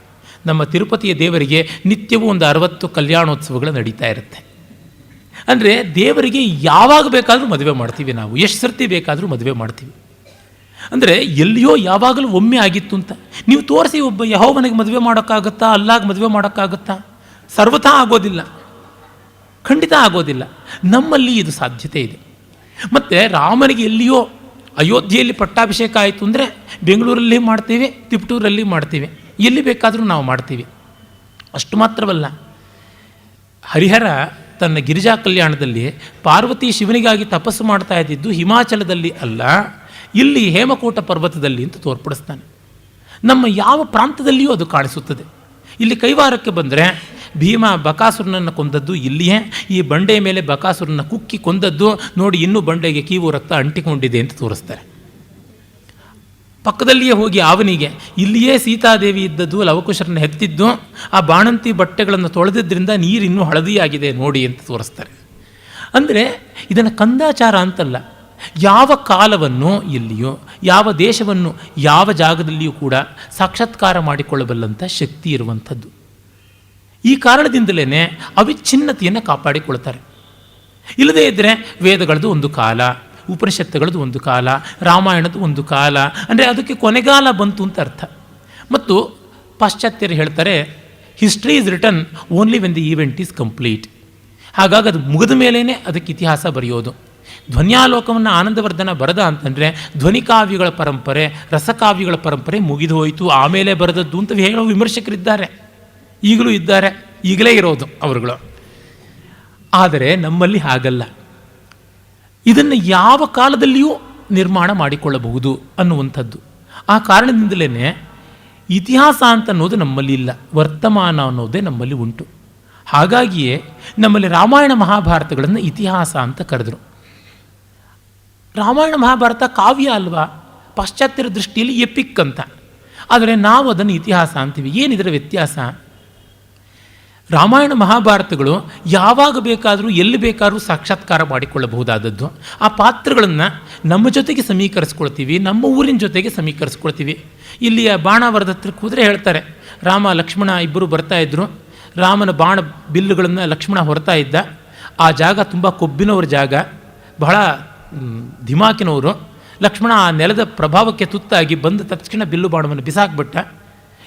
A: ನಮ್ಮ ತಿರುಪತಿಯ ದೇವರಿಗೆ ನಿತ್ಯವೂ ಒಂದು 60 ಕಲ್ಯಾಣೋತ್ಸವಗಳು ನಡೀತಾ ಇರುತ್ತೆ. ಅಂದರೆ ದೇವರಿಗೆ ಯಾವಾಗ ಬೇಕಾದರೂ ಮದುವೆ ಮಾಡ್ತೀವಿ, ನಾವು ಎಷ್ಟು ಸರ್ತಿ ಬೇಕಾದರೂ ಮದುವೆ ಮಾಡ್ತೀವಿ. ಅಂದರೆ ಎಲ್ಲಿಯೋ ಯಾವಾಗಲೂ ಒಮ್ಮೆ ಆಗಿತ್ತು ಅಂತ ನೀವು ತೋರಿಸಿ, ಒಬ್ಬ ಯೆಹೋವನಿಗೆ ಮದುವೆ ಮಾಡೋಕ್ಕಾಗುತ್ತಾ, ಅಲ್ಲಾಗ ಮದುವೆ ಮಾಡೋಕ್ಕಾಗುತ್ತಾ? ಸರ್ವಥಾ ಆಗೋದಿಲ್ಲ, ಖಂಡಿತ ಆಗೋದಿಲ್ಲ. ನಮ್ಮಲ್ಲಿ ಇದು ಸಾಧ್ಯತೆ ಇದೆ. ಮತ್ತು ರಾಮನಿಗೆ ಎಲ್ಲಿಯೋ ಅಯೋಧ್ಯೆಯಲ್ಲಿ ಪಟ್ಟಾಭಿಷೇಕ ಆಯಿತು ಅಂದರೆ ಬೆಂಗಳೂರಲ್ಲಿ ಮಾಡ್ತೀವಿ, ತಿಪಟೂರಲ್ಲಿ ಮಾಡ್ತೀವಿ, ಎಲ್ಲಿ ಬೇಕಾದರೂ ನಾವು ಮಾಡ್ತೀವಿ. ಅಷ್ಟು ಮಾತ್ರವಲ್ಲ, ಹರಿಹರ ತನ್ನ ಗಿರಿಜಾ ಕಲ್ಯಾಣದಲ್ಲಿ ಪಾರ್ವತಿ ಶಿವನಿಗಾಗಿ ತಪಸ್ಸು ಮಾಡ್ತಾ ಇದ್ದಿದ್ದು ಹಿಮಾಚಲದಲ್ಲಿ ಅಲ್ಲ, ಇಲ್ಲಿ ಹೇಮಕೂಟ ಪರ್ವತದಲ್ಲಿ ಅಂತ ತೋರ್ಪಡಿಸ್ತಾನೆ. ನಮ್ಮ ಯಾವ ಪ್ರಾಂತದಲ್ಲಿಯೂ ಅದು ಕಾಣಿಸುತ್ತದೆ. ಇಲ್ಲಿ ಕೈವಾರಕ್ಕೆ ಬಂದರೆ ಭೀಮ ಬಕಾಸುರನನ್ನು ಕೊಂದದ್ದು ಇಲ್ಲಿಯೇ, ಈ ಬಂಡೆಯ ಮೇಲೆ ಬಕಾಸುರನ ಕುಕ್ಕಿ ಕೊಂದದ್ದು ನೋಡಿ, ಇನ್ನೂ ಬಂಡೆಗೆ ಕೀವು ರಕ್ತ ಅಂಟಿಕೊಂಡಿದೆ ಅಂತ ತೋರಿಸ್ತಾರೆ. ಪಕ್ಕದಲ್ಲಿಯೇ ಹೋಗಿ ಅವನಿಗೆ ಇಲ್ಲಿಯೇ ಸೀತಾದೇವಿ ಇದ್ದದ್ದು, ಲವಕುಶರನ್ನು ಹೆತ್ತಿದ್ದು, ಆ ಬಾಣಂತಿ ಬಟ್ಟೆಗಳನ್ನು ತೊಳೆದಿದ್ದರಿಂದ ನೀರು ಇನ್ನೂ ಹಳದಿಯಾಗಿದೆ ನೋಡಿ ಅಂತ ತೋರಿಸ್ತಾರೆ. ಅಂದರೆ ಇದನ್ನು ಕಂದಾಚಾರ ಅಂತಲ್ಲ, ಯಾವ ಕಾಲವನ್ನು ಎಲ್ಲಿಯೋ, ಯಾವ ದೇಶವನ್ನು ಯಾವ ಜಾಗದಲ್ಲಿಯೂ ಕೂಡ ಸಾಕ್ಷಾತ್ಕಾರ ಮಾಡಿಕೊಳ್ಳಬಲ್ಲಂಥ ಶಕ್ತಿ ಇರುವಂಥದ್ದು. ಈ ಕಾರಣದಿಂದಲೇ ಅವಿಚ್ಛಿನ್ನತೆಯನ್ನು ಕಾಪಾಡಿಕೊಳ್ತಾರೆ. ಇಲ್ಲದೇ ಇದ್ದರೆ ವೇದಗಳದ್ದು ಒಂದು ಕಾಲ, ಉಪನಿಷತ್ತುಗಳದ್ದು ಒಂದು ಕಾಲ, ರಾಮಾಯಣದ ಒಂದು ಕಾಲ, ಅಂದರೆ ಅದಕ್ಕೆ ಕೊನೆಗಾಲ ಬಂತು ಅಂತ ಅರ್ಥ. ಮತ್ತು ಪಾಶ್ಚಾತ್ಯರು ಹೇಳ್ತಾರೆ, history is written only when the event is complete. ಹಾಗಾಗಿ ಅದು ಮುಗಿದ ಮೇಲೇ ಅದಕ್ಕೆ ಇತಿಹಾಸ ಬರೆಯೋದು. ಧ್ವನ್ಯಾಲೋಕವನ್ನು ಆನಂದವರ್ಧನ ಬರೆದ ಅಂತಂದರೆ ಧ್ವನಿಕಾವ್ಯಗಳ ಪರಂಪರೆ, ರಸಕಾವ್ಯಗಳ ಪರಂಪರೆ ಮುಗಿದು ಹೋಯಿತು, ಆಮೇಲೆ ಬರೆದದ್ದು ಅಂತ ಹೇಳೋ ವಿಮರ್ಶಕರಿದ್ದಾರೆ, ಈಗಲೂ ಇದ್ದಾರೆ, ಈಗಲೇ ಇರೋದು ಅವರುಗಳು. ಆದರೆ ನಮ್ಮಲ್ಲಿ ಹಾಗಲ್ಲ. ಇದನ್ನು ಯಾವ ಕಾಲದಲ್ಲಿಯೂ ನಿರ್ಮಾಣ ಮಾಡಿಕೊಳ್ಳಬಹುದು ಅನ್ನುವಂಥದ್ದು. ಆ ಕಾರಣದಿಂದಲೇ ಇತಿಹಾಸ ಅಂತ ಅನ್ನೋದು ನಮ್ಮಲ್ಲಿ ಇಲ್ಲ, ವರ್ತಮಾನ ಅನ್ನೋದೇ ನಮ್ಮಲ್ಲಿ ಉಂಟು. ಹಾಗಾಗಿಯೇ ನಮ್ಮಲ್ಲಿ ರಾಮಾಯಣ ಮಹಾಭಾರತಗಳನ್ನು ಇತಿಹಾಸ ಅಂತ ಕರೆದರು. ರಾಮಾಯಣ ಮಹಾಭಾರತ ಕಾವ್ಯ ಅಲ್ವಾ, ಪಾಶ್ಚಾತ್ಯರ ದೃಷ್ಟಿಯಲ್ಲಿ ಎಪಿಕ್ ಅಂತ. ಆದರೆ ನಾವು ಅದನ್ನು ಇತಿಹಾಸ ಅಂತೀವಿ. ಏನಿದರ ವ್ಯತ್ಯಾಸ? ರಾಮಾಯಣ ಮಹಾಭಾರತಗಳು ಯಾವಾಗ ಬೇಕಾದರೂ ಎಲ್ಲಿ ಬೇಕಾದರೂ ಸಾಕ್ಷಾತ್ಕಾರ ಮಾಡಿಕೊಳ್ಳಬಹುದಾದದ್ದು. ಆ ಪಾತ್ರಗಳನ್ನು ನಮ್ಮ ಜೊತೆಗೆ ಸಮೀಕರಿಸ್ಕೊಳ್ತೀವಿ, ನಮ್ಮ ಊರಿನ ಜೊತೆಗೆ ಸಮೀಕರಿಸ್ಕೊಳ್ತೀವಿ. ಇಲ್ಲಿಯ ಬಾಣಾವರದ ಹತ್ರಕ್ಕೆ ಹೋದರೆ ಹೇಳ್ತಾರೆ, ರಾಮ ಲಕ್ಷ್ಮಣ ಇಬ್ಬರು ಬರ್ತಾಯಿದ್ರು, ರಾಮನ ಬಾಣ ಬಿಲ್ಲುಗಳನ್ನು ಲಕ್ಷ್ಮಣ ಹೊರತಾ ಇದ್ದ. ಆ ಜಾಗ ತುಂಬ ಕೊಬ್ಬಿನವರ ಜಾಗ, ಬಹಳ ಧಿಮಾಕಿನವರು. ಲಕ್ಷ್ಮಣ ಆ ನೆಲದ ಪ್ರಭಾವಕ್ಕೆ ತುತ್ತಾಗಿ ಬಂದ ತಕ್ಷಣ ಬಿಲ್ಲು ಬಾಣವನ್ನು ಬಿಸಾಕ್ಬಿಟ್ಟ.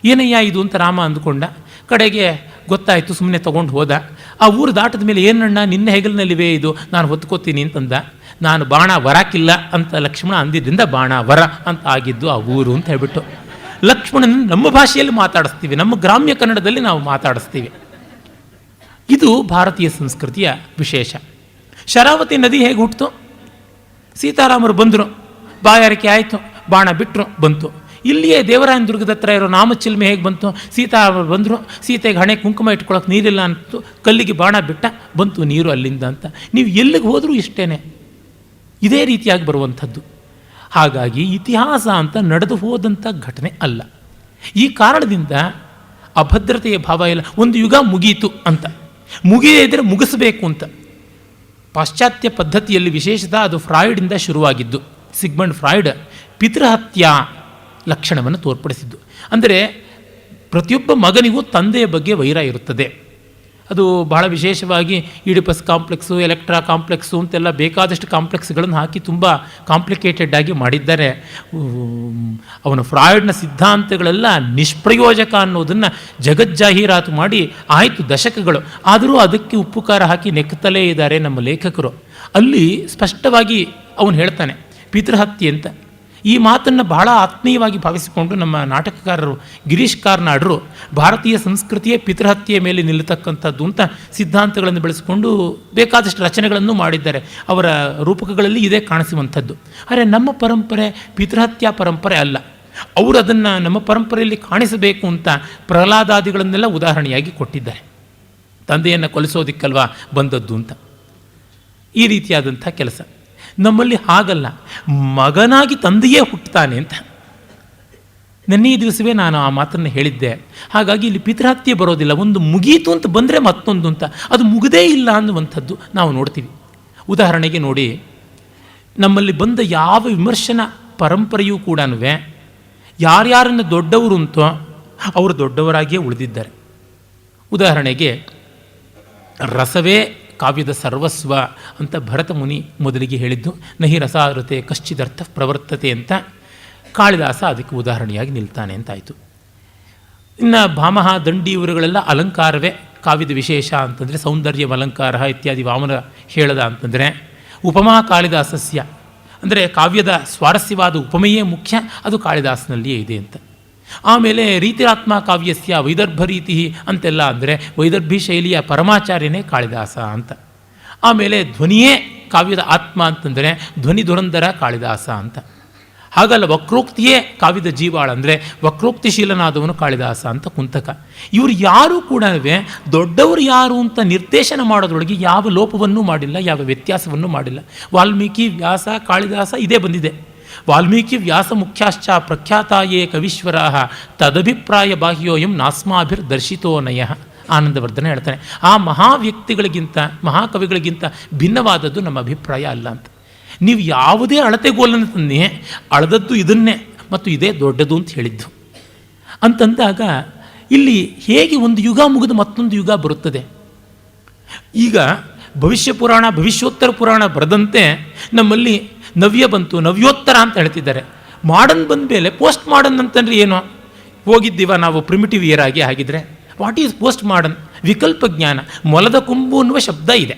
A: ಏನಯ್ಯ ಇದು ಅಂತ ರಾಮ ಅಂದುಕೊಂಡ. ಕಡೆಗೆ ಗೊತ್ತಾಯಿತು, ಸುಮ್ಮನೆ ತೊಗೊಂಡು ಹೋದ. ಆ ಊರು ದಾಟದ ಮೇಲೆ ಏನಣ್ಣ ನಿನ್ನ ಹೆಗಲಿನಲ್ಲಿವೆ ಇದು, ನಾನು ಹೊತ್ಕೋತೀನಿ ಅಂತಂದ. ನಾನು ಬಾಣ ವರಕ್ಕಿಲ್ಲ ಅಂತ ಲಕ್ಷ್ಮಣ ಅಂದಿದ್ದರಿಂದ ಬಾಣ ವರ ಅಂತ ಆಗಿದ್ದು ಆ ಊರು ಅಂತ ಹೇಳ್ಬಿಟ್ಟು. ಲಕ್ಷ್ಮಣನ ನಮ್ಮ ಭಾಷೆಯಲ್ಲಿ ಮಾತಾಡಿಸ್ತೀವಿ, ನಮ್ಮ ಗ್ರಾಮ್ಯ ಕನ್ನಡದಲ್ಲಿ ನಾವು ಮಾತಾಡಿಸ್ತೀವಿ. ಇದು ಭಾರತೀಯ ಸಂಸ್ಕೃತಿಯ ವಿಶೇಷ. ಶರಾವತಿ ನದಿ ಹೇಗೆ ಹುಟ್ಟಿತು? ಸೀತಾರಾಮರು ಬಂದರು, ಬಾಯಾರಿಕೆ ಆಯಿತು, ಬಾಣ ಬಿಟ್ಟರು, ಬಂತು. ಇಲ್ಲಿಯೇ ದೇವರಾಯನ ದುರ್ಗದ ಹತ್ರ ಇರೋ ನಾಮಚಿಲ್ಮೆ ಹೇಗೆ ಬಂತು? ಸೀತಾರಾಮರು ಬಂದರು, ಸೀತೆಗೆ ಹಣೆ ಕುಂಕುಮ ಇಟ್ಕೊಳ್ಳೋಕೆ ನೀರಿಲ್ಲ ಅಂತು, ಕಲ್ಲಿಗೆ ಬಾಣ ಬಿಟ್ಟ, ಬಂತು ನೀರು ಅಲ್ಲಿಂದ ಅಂತ. ನೀವು ಎಲ್ಲಿಗೆ ಹೋದರೂ ಇಷ್ಟೇ, ಇದೇ ರೀತಿಯಾಗಿ ಬರುವಂಥದ್ದು. ಹಾಗಾಗಿ ಇತಿಹಾಸ ಅಂತ ನಡೆದು ಹೋದಂಥ ಘಟನೆ ಅಲ್ಲ. ಈ ಕಾರಣದಿಂದ ಅಭದ್ರತೆಯ ಭಾವ ಇಲ್ಲ. ಒಂದು ಯುಗ ಮುಗೀತು ಅಂತ, ಮುಗಿಯದೇ ಇದ್ದರೆ ಮುಗಿಸಬೇಕು ಅಂತ. ಪಾಶ್ಚಾತ್ಯ ಪದ್ಧತಿಯಲ್ಲಿ ವಿಶೇಷತ ಅದು ಫ್ರಾಯ್ಡಿಂದ ಶುರುವಾಗಿದ್ದು. ಸಿಗ್ಮಂಡ್ ಫ್ರಾಯ್ಡ್ ಪಿತೃಹತ್ಯಾ ಲಕ್ಷಣವನ್ನು ತೋರ್ಪಡಿಸಿದ್ದು. ಅಂದರೆ ಪ್ರತಿಯೊಬ್ಬ ಮಗನಿಗೂ ತಂದೆಯ ಬಗ್ಗೆ ವೈರ ಇರುತ್ತದೆ. ಅದು ಬಹಳ ವಿಶೇಷವಾಗಿ ಈಡಿಪಸ್ ಕಾಂಪ್ಲೆಕ್ಸು, ಎಲೆಕ್ಟ್ರಾ ಕಾಂಪ್ಲೆಕ್ಸು ಅಂತೆಲ್ಲ ಬೇಕಾದಷ್ಟು ಕಾಂಪ್ಲೆಕ್ಸ್ಗಳನ್ನು ಹಾಕಿ ತುಂಬ ಕಾಂಪ್ಲಿಕೇಟೆಡ್ ಆಗಿ ಮಾಡಿದ್ದಾರೆ. ಅವನ ಫ್ರಾಯ್ಡ್ನ ಸಿದ್ಧಾಂತಗಳೆಲ್ಲ ನಿಷ್ಪ್ರಯೋಜಕ ಅನ್ನೋದನ್ನು ಜಗಜ್ಜಾಹೀರಾತು ಮಾಡಿ ಆಯಿತು ದಶಕಗಳು. ಆದರೂ ಅದಕ್ಕೆ ಉಪ್ಪು ಖಾರ ಹಾಕಿ ನೆಕ್ಕುತ್ತಲೇ ಇದ್ದಾರೆ ನಮ್ಮ ಲೇಖಕರು. ಅಲ್ಲಿ ಸ್ಪಷ್ಟವಾಗಿ ಅವನು ಹೇಳ್ತಾನೆ ಪಿತೃಹತ್ಯೆ ಅಂತ. ಈ ಮಾತನ್ನು ಬಹಳ ಆತ್ಮೀಯವಾಗಿ ಭಾವಿಸಿಕೊಂಡು ನಮ್ಮ ನಾಟಕಕಾರರು ಗಿರೀಶ್ ಕಾರ್ನಾಡ್ರು ಭಾರತೀಯ ಸಂಸ್ಕೃತಿಯೇ ಪಿತೃಹತ್ಯೆಯ ಮೇಲೆ ನಿಲ್ಲತಕ್ಕಂಥದ್ದು ಅಂತ ಸಿದ್ಧಾಂತಗಳನ್ನು ಬೆಳೆಸಿಕೊಂಡು ಬೇಕಾದಷ್ಟು ರಚನೆಗಳನ್ನು ಮಾಡಿದ್ದಾರೆ. ಅವರ ರೂಪಕಗಳಲ್ಲಿ ಇದೇ ಕಾಣಿಸುವಂಥದ್ದು. ಆದರೆ ನಮ್ಮ ಪರಂಪರೆ ಪಿತೃಹತ್ಯಾ ಪರಂಪರೆ ಅಲ್ಲ. ಅವರು ಅದನ್ನು ನಮ್ಮ ಪರಂಪರೆಯಲ್ಲಿ ಕಾಣಿಸಬೇಕು ಅಂತ ಪ್ರಹ್ಲಾದಾದಿಗಳನ್ನೆಲ್ಲ ಉದಾಹರಣೆಯಾಗಿ ಕೊಟ್ಟಿದ್ದಾರೆ. ತಂದೆಯನ್ನು ಕೊಲಿಸೋದಿಕ್ಕಲ್ವಾ ಬಂದದ್ದು ಅಂತ. ಈ ರೀತಿಯಾದಂಥ ಕೆಲಸ ನಮ್ಮಲ್ಲಿ ಹಾಗಲ್ಲ. ಮಗನಾಗಿ ತಂದೆಯೇ ಹುಟ್ಟುತ್ತಾನೆ ಅಂತ. ನೆನ್ನೆ ದಿವಸವೇ ನಾನು ಆ ಮಾತನ್ನು ಹೇಳಿದ್ದೆ. ಹಾಗಾಗಿ ಇಲ್ಲಿ ಪಿತೃಹತ್ಯೆ ಬರೋದಿಲ್ಲ. ಒಂದು ಮುಗೀತು ಅಂತ ಬಂದರೆ ಮತ್ತೊಂದು ಅಂತ, ಅದು ಮುಗದೇ ಇಲ್ಲ ಅನ್ನುವಂಥದ್ದು ನಾವು ನೋಡ್ತೀವಿ. ಉದಾಹರಣೆಗೆ ನೋಡಿ, ನಮ್ಮಲ್ಲಿ ಬಂದ ಯಾವ ವಿಮರ್ಶನ ಪರಂಪರೆಯೂ ಕೂಡ ಯಾರ್ಯಾರನ್ನು ದೊಡ್ಡವರು ಅಂತೋ ಅವರು ದೊಡ್ಡವರಾಗಿಯೇ ಉಳಿದಿದ್ದಾರೆ. ಉದಾಹರಣೆಗೆ ರಸವೇ ಕಾವ್ಯದ ಸರ್ವಸ್ವ ಅಂತ ಭರತ ಮುನಿ ಮೊದಲಿಗೆ ಹೇಳಿದ್ದು, ನಹಿ ರಸಾರತೆ ಕಶ್ಚಿದರ್ಥ ಪ್ರವರ್ತತೆ ಅಂತ. ಕಾಳಿದಾಸ ಅದಕ್ಕೆ ಉದಾಹರಣೆಯಾಗಿ ನಿಲ್ತಾನೆ ಅಂತಾಯಿತು. ಇನ್ನು ಭಾಮಹ, ದಂಡಿ ಇವರುಗಳೆಲ್ಲ ಅಲಂಕಾರವೇ ಕಾವ್ಯದ ವಿಶೇಷ ಅಂತಂದರೆ ಸೌಂದರ್ಯ ಅಲಂಕಾರ ಇತ್ಯಾದಿ ವಾಮನ ಹೇಳದ ಅಂತಂದರೆ, ಉಪಮಾ ಕಾಳಿದಾಸಸ್ಯ ಅಂದರೆ ಕಾವ್ಯದ ಸ್ವಾರಸ್ಯವಾದ ಉಪಮೆಯೇ ಮುಖ್ಯ, ಅದು ಕಾಳಿದಾಸನಲ್ಲಿಯೇ ಇದೆ ಅಂತ. ಆಮೇಲೆ ರೀತಿರಾತ್ಮ ಕಾವ್ಯಸ್ಯ ವೈದರ್ಭ ರೀತಿ ಅಂತೆಲ್ಲ ಅಂದರೆ ವೈದರ್ಭಿ ಶೈಲಿಯ ಪರಮಾಚಾರ್ಯನೇ ಕಾಳಿದಾಸ ಅಂತ. ಆಮೇಲೆ ಧ್ವನಿಯೇ ಕಾವ್ಯದ ಆತ್ಮ ಅಂತಂದರೆ ಧ್ವನಿ ಧುರಂಧರ ಕಾಳಿದಾಸ ಅಂತ. ಹಾಗಲ್ಲ, ವಕ್ರೋಕ್ತಿಯೇ ಕಾವ್ಯದ ಜೀವಾಳ ಅಂದರೆ ವಕ್ರೋಕ್ತಿಶೀಲನಾದವನು ಕಾಳಿದಾಸ ಅಂತ ಕುಂತಕ. ಇವರು ಯಾರೂ ಕೂಡ ದೊಡ್ಡವರು ಯಾರು ಅಂತ ನಿರ್ದೇಶನ ಮಾಡೋದ್ರೊಳಗೆ ಯಾವ ಲೋಪವನ್ನೂ ಮಾಡಿಲ್ಲ, ಯಾವ ವ್ಯತ್ಯಾಸವನ್ನೂ ಮಾಡಿಲ್ಲ. ವಾಲ್ಮೀಕಿ, ವ್ಯಾಸ, ಕಾಳಿದಾಸ ಇದೇ ಬಂದಿದೆ. ವಾಲ್ಮೀಕಿ ವ್ಯಾಸ ಮುಖ್ಯಾಶ್ಚ ಪ್ರಖ್ಯಾತಾಯೇ ಕವೀಶ್ವರಾ ತದಭಿಪ್ರಾಯ ಬಾಹ್ಯೋಯಂ ನಾಸ್ಮಾಭಿರ್ದರ್ಶಿತೋ ನಯ. ಆನಂದವರ್ಧನ ಹೇಳ್ತಾನೆ, ಆ ಮಹಾವ್ಯಕ್ತಿಗಳಿಗಿಂತ ಮಹಾಕವಿಗಳಿಗಿಂತ ಭಿನ್ನವಾದದ್ದು ನಮ್ಮ ಅಭಿಪ್ರಾಯ ಅಲ್ಲ ಅಂತ. ನೀವು ಯಾವುದೇ ಅಳತೆಗೋಲನ್ನು ತನ್ನೇ ಅಳದದ್ದು ಇದನ್ನೇ ಮತ್ತು ಇದೇ ದೊಡ್ಡದು ಅಂತ ಹೇಳಿದ್ದು ಅಂತಂದಾಗ ಇಲ್ಲಿ ಹೇಗೆ ಒಂದು ಯುಗ ಮುಗಿದು ಮತ್ತೊಂದು ಯುಗ ಬರುತ್ತದೆ. ಈಗ ಭವಿಷ್ಯ ಪುರಾಣ, ಭವಿಷ್ಯೋತ್ತರ ಪುರಾಣ ಬರೆದಂತೆ ನಮ್ಮಲ್ಲಿ ನವ್ಯ ಬಂತು, ನವ್ಯೋತ್ತರ ಅಂತ ಹೇಳ್ತಿದ್ದಾರೆ. ಮಾಡರ್ನ್ ಬಂದ ಮೇಲೆ ಪೋಸ್ಟ್ ಮಾಡರ್ನ್ ಅಂತಂದರೆ ಏನು? ಹೋಗಿದ್ದೀವ ನಾವು ಪ್ರಿಮಿಟಿವ್ ಇಯರ್ ಆಗಿ. ಹಾಗಿದ್ರೆ ವಾಟ್ ಈಸ್ ಪೋಸ್ಟ್ ಮಾಡರ್ನ್? ವಿಕಲ್ಪ ಜ್ಞಾನ. ಮೊಲದ ಕೊಂಬು ಅನ್ನುವ ಶಬ್ದ ಇದೆ,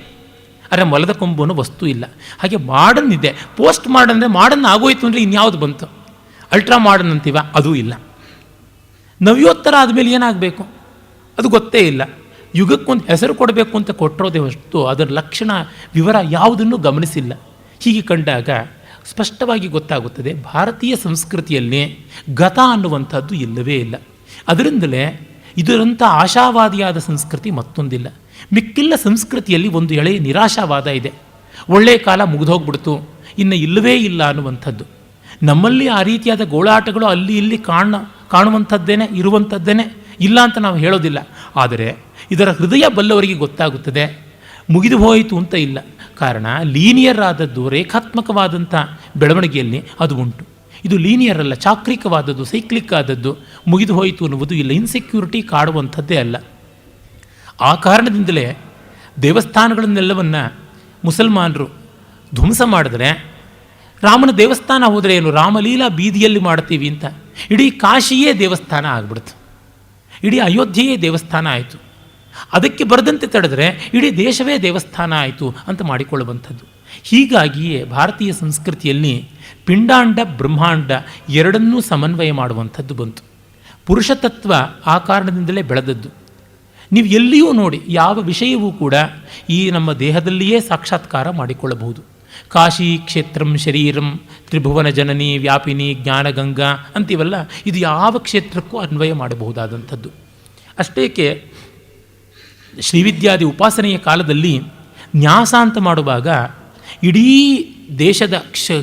A: ಆದರೆ ಮೊಲದ ಕೊಂಬು ಅನ್ನೋ ವಸ್ತು ಇಲ್ಲ. ಹಾಗೆ ಮಾಡರ್ನ್ ಇದೆ. ಪೋಸ್ಟ್ ಮಾಡರ್ನ್ ಅಂದರೆ ಮಾಡರ್ನ್ ಆಗೋಯ್ತು ಅಂದರೆ ಇನ್ಯಾವುದು ಬಂತು? ಅಲ್ಟ್ರಾ ಮಾಡರ್ನ್ ಅಂತೀವ, ಅದೂ ಇಲ್ಲ. ನವ್ಯೋತ್ತರ ಆದಮೇಲೆ ಏನಾಗಬೇಕು ಅದು ಗೊತ್ತೇ ಇಲ್ಲ. ಯುಗಕ್ಕೊಂದು ಹೆಸರು ಕೊಡಬೇಕು ಅಂತ ಕೊಟ್ಟಿರೋದೇ ಹೊರತು ಅದರ ಲಕ್ಷಣ ವಿವರ ಯಾವುದನ್ನು ಗಮನಿಸಿಲ್ಲ. ಹೀಗೆ ಕಂಡಾಗ ಸ್ಪಷ್ಟವಾಗಿ ಗೊತ್ತಾಗುತ್ತದೆ ಭಾರತೀಯ ಸಂಸ್ಕೃತಿಯಲ್ಲಿ ಗತ ಅನ್ನುವಂಥದ್ದು ಇಲ್ಲವೇ ಇಲ್ಲ. ಅದರಿಂದಲೇ ಇದರಂಥ ಆಶಾವಾದಿಯಾದ ಸಂಸ್ಕೃತಿ ಮತ್ತೊಂದಿಲ್ಲ. ಮಿಕ್ಕಿಲ್ಲ ಸಂಸ್ಕೃತಿಯಲ್ಲಿ ಒಂದು ಎಳೆಯ ನಿರಾಶಾವಾದ ಇದೆ. ಒಳ್ಳೆಯ ಕಾಲ ಮುಗಿದೋಗ್ಬಿಡ್ತು, ಇನ್ನು ಇಲ್ಲವೇ ಇಲ್ಲ ಅನ್ನುವಂಥದ್ದು. ನಮ್ಮಲ್ಲಿ ಆ ರೀತಿಯಾದ ಗೋಳಾಟಗಳು ಅಲ್ಲಿ ಇಲ್ಲಿ ಕಾಣುವಂಥದ್ದೇನೆ, ಇರುವಂಥದ್ದೇನೆ, ಇಲ್ಲ ಅಂತ ನಾವು ಹೇಳೋದಿಲ್ಲ. ಆದರೆ ಇದರ ಹೃದಯ ಬಲ್ಲವರಿಗೆ ಗೊತ್ತಾಗುತ್ತದೆ ಮುಗಿದು ಹೋಯಿತು ಅಂತ ಇಲ್ಲ. ಕಾರಣ ಲೀನಿಯರ್ ಆದದ್ದು, ರೇಖಾತ್ಮಕವಾದಂಥ ಬೆಳವಣಿಗೆಯಲ್ಲಿ ಅದು ಉಂಟು. ಇದು ಲೀನಿಯರ್ ಅಲ್ಲ, ಚಾಕ್ರಿಕವಾದದ್ದು, ಸೈಕ್ಲಿಕ್ ಆದದ್ದು. ಮುಗಿದು ಹೋಯಿತು ಅನ್ನುವುದು ಇಲ್ಲ. ಇನ್ಸೆಕ್ಯೂರಿಟಿ ಕಾಡುವಂಥದ್ದೇ ಅಲ್ಲ. ಆ ಕಾರಣದಿಂದಲೇ ದೇವಸ್ಥಾನಗಳನ್ನೆಲ್ಲವನ್ನು ಮುಸಲ್ಮಾನರು ಧ್ವಂಸ ಮಾಡಿದ್ರೆ, ರಾಮನ ದೇವಸ್ಥಾನ ಹೋದರೆ ಏನು, ರಾಮಲೀಲಾ ಬೀದಿಯಲ್ಲಿ ಮಾಡ್ತೀವಿ ಅಂತ ಇಡೀ ಕಾಶಿಯೇ ದೇವಸ್ಥಾನ ಆಗ್ಬಿಡ್ತು, ಇಡೀ ಅಯೋಧ್ಯೆಯೇ ದೇವಸ್ಥಾನ ಆಯಿತು. ಅದಕ್ಕೆ ಬರದಂತೆ ತಡೆದರೆ ಇಡೀ ದೇಶವೇ ದೇವಸ್ಥಾನ ಆಯಿತು ಅಂತ ಮಾಡಿಕೊಳ್ಳುವಂಥದ್ದು. ಹೀಗಾಗಿಯೇ ಭಾರತೀಯ ಸಂಸ್ಕೃತಿಯಲ್ಲಿ ಪಿಂಡಾಂಡ ಬ್ರಹ್ಮಾಂಡ ಎರಡನ್ನೂ ಸಮನ್ವಯ ಮಾಡುವಂಥದ್ದು ಬಂತು. ಪುರುಷತತ್ವ ಆ ಕಾರಣದಿಂದಲೇ ಬೆಳೆದದ್ದು. ನೀವು ಎಲ್ಲಿಯೂ ನೋಡಿ, ಯಾವ ವಿಷಯವೂ ಕೂಡ ಈ ನಮ್ಮ ದೇಹದಲ್ಲಿಯೇ ಸಾಕ್ಷಾತ್ಕಾರ ಮಾಡಿಕೊಳ್ಳಬಹುದು. ಕಾಶಿ ಕ್ಷೇತ್ರಂ ಶರೀರಂ ತ್ರಿಭುವನ ಜನನಿ ವ್ಯಾಪಿನಿ ಜ್ಞಾನಗಂಗಾ ಅಂತೀವಲ್ಲ, ಇದು ಯಾವ ಕ್ಷೇತ್ರಕ್ಕೂ ಅನ್ವಯ ಮಾಡಬಹುದಾದಂಥದ್ದು. ಅಷ್ಟೇಕೆ ಶ್ರೀವಿದ್ಯಾದಿ ಉಪಾಸನೆಯ ಕಾಲದಲ್ಲಿ ನ್ಯಾಸ ಅಂತ ಮಾಡುವಾಗ ಇಡೀ ದೇಶದ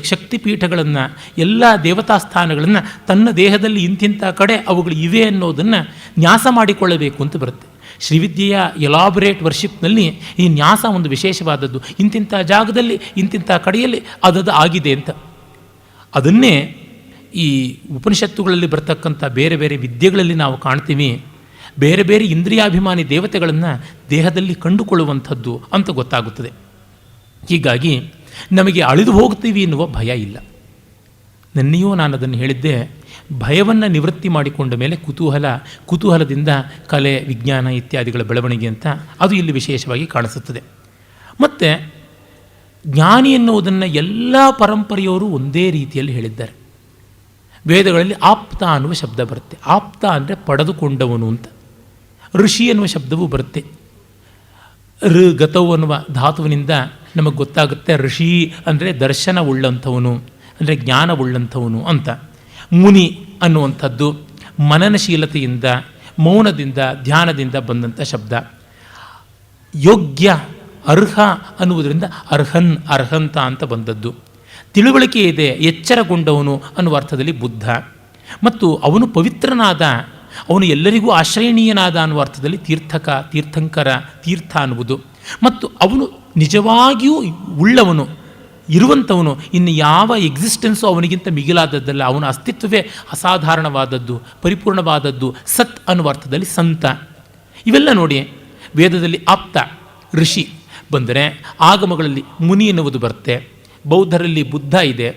A: ಶಕ್ತಿಪೀಠಗಳನ್ನು, ಎಲ್ಲ ದೇವತಾ ಸ್ಥಾನಗಳನ್ನು ತನ್ನ ದೇಹದಲ್ಲಿ ಇಂತಿಂಥ ಕಡೆ ಅವುಗಳು ಇವೆ ಅನ್ನೋದನ್ನು ನ್ಯಾಸ ಮಾಡಿಕೊಳ್ಳಬೇಕು ಅಂತ ಬರುತ್ತೆ. ಶ್ರೀವಿದ್ಯೆಯ ಎಲಾಬರೇಟ್ ವರ್ಷಿಪ್ನಲ್ಲಿ ಈ ನ್ಯಾಸ ಒಂದು ವಿಶೇಷವಾದದ್ದು. ಇಂತಿಂಥ ಜಾಗದಲ್ಲಿ ಇಂತಿಂಥ ಕಡೆಯಲ್ಲಿ ಅದದು ಆಗಿದೆ ಅಂತ. ಅದನ್ನೇ ಈ ಉಪನಿಷತ್ತುಗಳಲ್ಲಿ ಬರ್ತಕ್ಕಂಥ ಬೇರೆ ಬೇರೆ ವಿದ್ಯೆಗಳಲ್ಲಿ ನಾವು ಕಾಣ್ತೀವಿ. ಬೇರೆ ಬೇರೆ ಇಂದ್ರಿಯಾಭಿಮಾನಿ ದೇವತೆಗಳನ್ನು ದೇಹದಲ್ಲಿ ಕಂಡುಕೊಳ್ಳುವಂಥದ್ದು ಅಂತ ಗೊತ್ತಾಗುತ್ತದೆ. ಹೀಗಾಗಿ ನಮಗೆ ಅಳಿದು ಹೋಗ್ತೀವಿ ಎನ್ನುವ ಭಯ ಇಲ್ಲ. ನೆನ್ನೆಯೂ ನಾನು ಅದನ್ನು ಹೇಳಿದ್ದೆ. ಭಯವನ್ನು ನಿವೃತ್ತಿ ಮಾಡಿಕೊಂಡ ಮೇಲೆ ಕುತೂಹಲದಿಂದ ಕಲೆ ವಿಜ್ಞಾನ ಇತ್ಯಾದಿಗಳ ಬೆಳವಣಿಗೆ ಅಂತ ಅದು ಇಲ್ಲಿ ವಿಶೇಷವಾಗಿ ಕಾಣಿಸುತ್ತದೆ. ಮತ್ತು ಜ್ಞಾನಿ ಎನ್ನುವುದನ್ನು ಎಲ್ಲ ಪರಂಪರೆಯವರು ಒಂದೇ ರೀತಿಯಲ್ಲಿ ಹೇಳಿದ್ದಾರೆ. ವೇದಗಳಲ್ಲಿ ಆಪ್ತ ಅನ್ನುವ ಶಬ್ದ ಬರುತ್ತೆ. ಆಪ್ತ ಅಂದರೆ ಪಡೆದುಕೊಂಡವನು ಅಂತ. ಋಷಿ ಎನ್ನುವ ಶಬ್ದವೂ ಬರುತ್ತೆ. ಗತವು ಅನ್ನುವ ಧಾತುವಿನಿಂದ ನಮಗೆ ಗೊತ್ತಾಗುತ್ತೆ ಋಷಿ ಅಂದರೆ ದರ್ಶನ ಉಳ್ಳಂಥವನು, ಅಂದರೆ ಜ್ಞಾನ ಉಳ್ಳಂಥವನು ಅಂತ. ಮುನಿ ಅನ್ನುವಂಥದ್ದು ಮನನಶೀಲತೆಯಿಂದ, ಮೌನದಿಂದ, ಧ್ಯಾನದಿಂದ ಬಂದಂಥ ಶಬ್ದ. ಯೋಗ್ಯ ಅರ್ಹ ಅನ್ನುವುದರಿಂದ ಅರ್ಹಂತ ಅಂತ ಬಂದದ್ದು. ತಿಳುವಳಿಕೆ ಇದೆ, ಎಚ್ಚರಗೊಂಡವನು ಅನ್ನುವ ಅರ್ಥದಲ್ಲಿ ಬುದ್ಧ. ಮತ್ತು ಅವನು ಪವಿತ್ರನಾದ, ಅವನು ಎಲ್ಲರಿಗೂ ಆಶ್ರಯಣೀಯನಾದ ಅನ್ನುವ ಅರ್ಥದಲ್ಲಿ ತೀರ್ಥಂಕರ, ತೀರ್ಥ ಅನ್ನುವುದು. ಮತ್ತು ಅವನು ನಿಜವಾಗಿಯೂ ಉಳ್ಳವನು, ಇರುವಂಥವನು, ಇನ್ನು ಯಾವ ಎಕ್ಸಿಸ್ಟೆನ್ಸು ಅವನಿಗಿಂತ ಮಿಗಿಲಾದದ್ದಲ್ಲ. ಅವನ ಅಸ್ತಿತ್ವವೇ ಅಸಾಧಾರಣವಾದದ್ದು, ಪರಿಪೂರ್ಣವಾದದ್ದು, ಸತ್ ಅನ್ನುವ ಅರ್ಥದಲ್ಲಿ ಸಂತ. ಇವೆಲ್ಲ ನೋಡಿ, ವೇದದಲ್ಲಿ ಆಪ್ತ ಋಷಿ ಬಂದರೆ ಆಗಮಗಳಲ್ಲಿ ಮುನಿ ಎನ್ನುವುದು ಬರುತ್ತೆ. ಬೌದ್ಧರಲ್ಲಿ ಬುದ್ಧ ಇದೆ,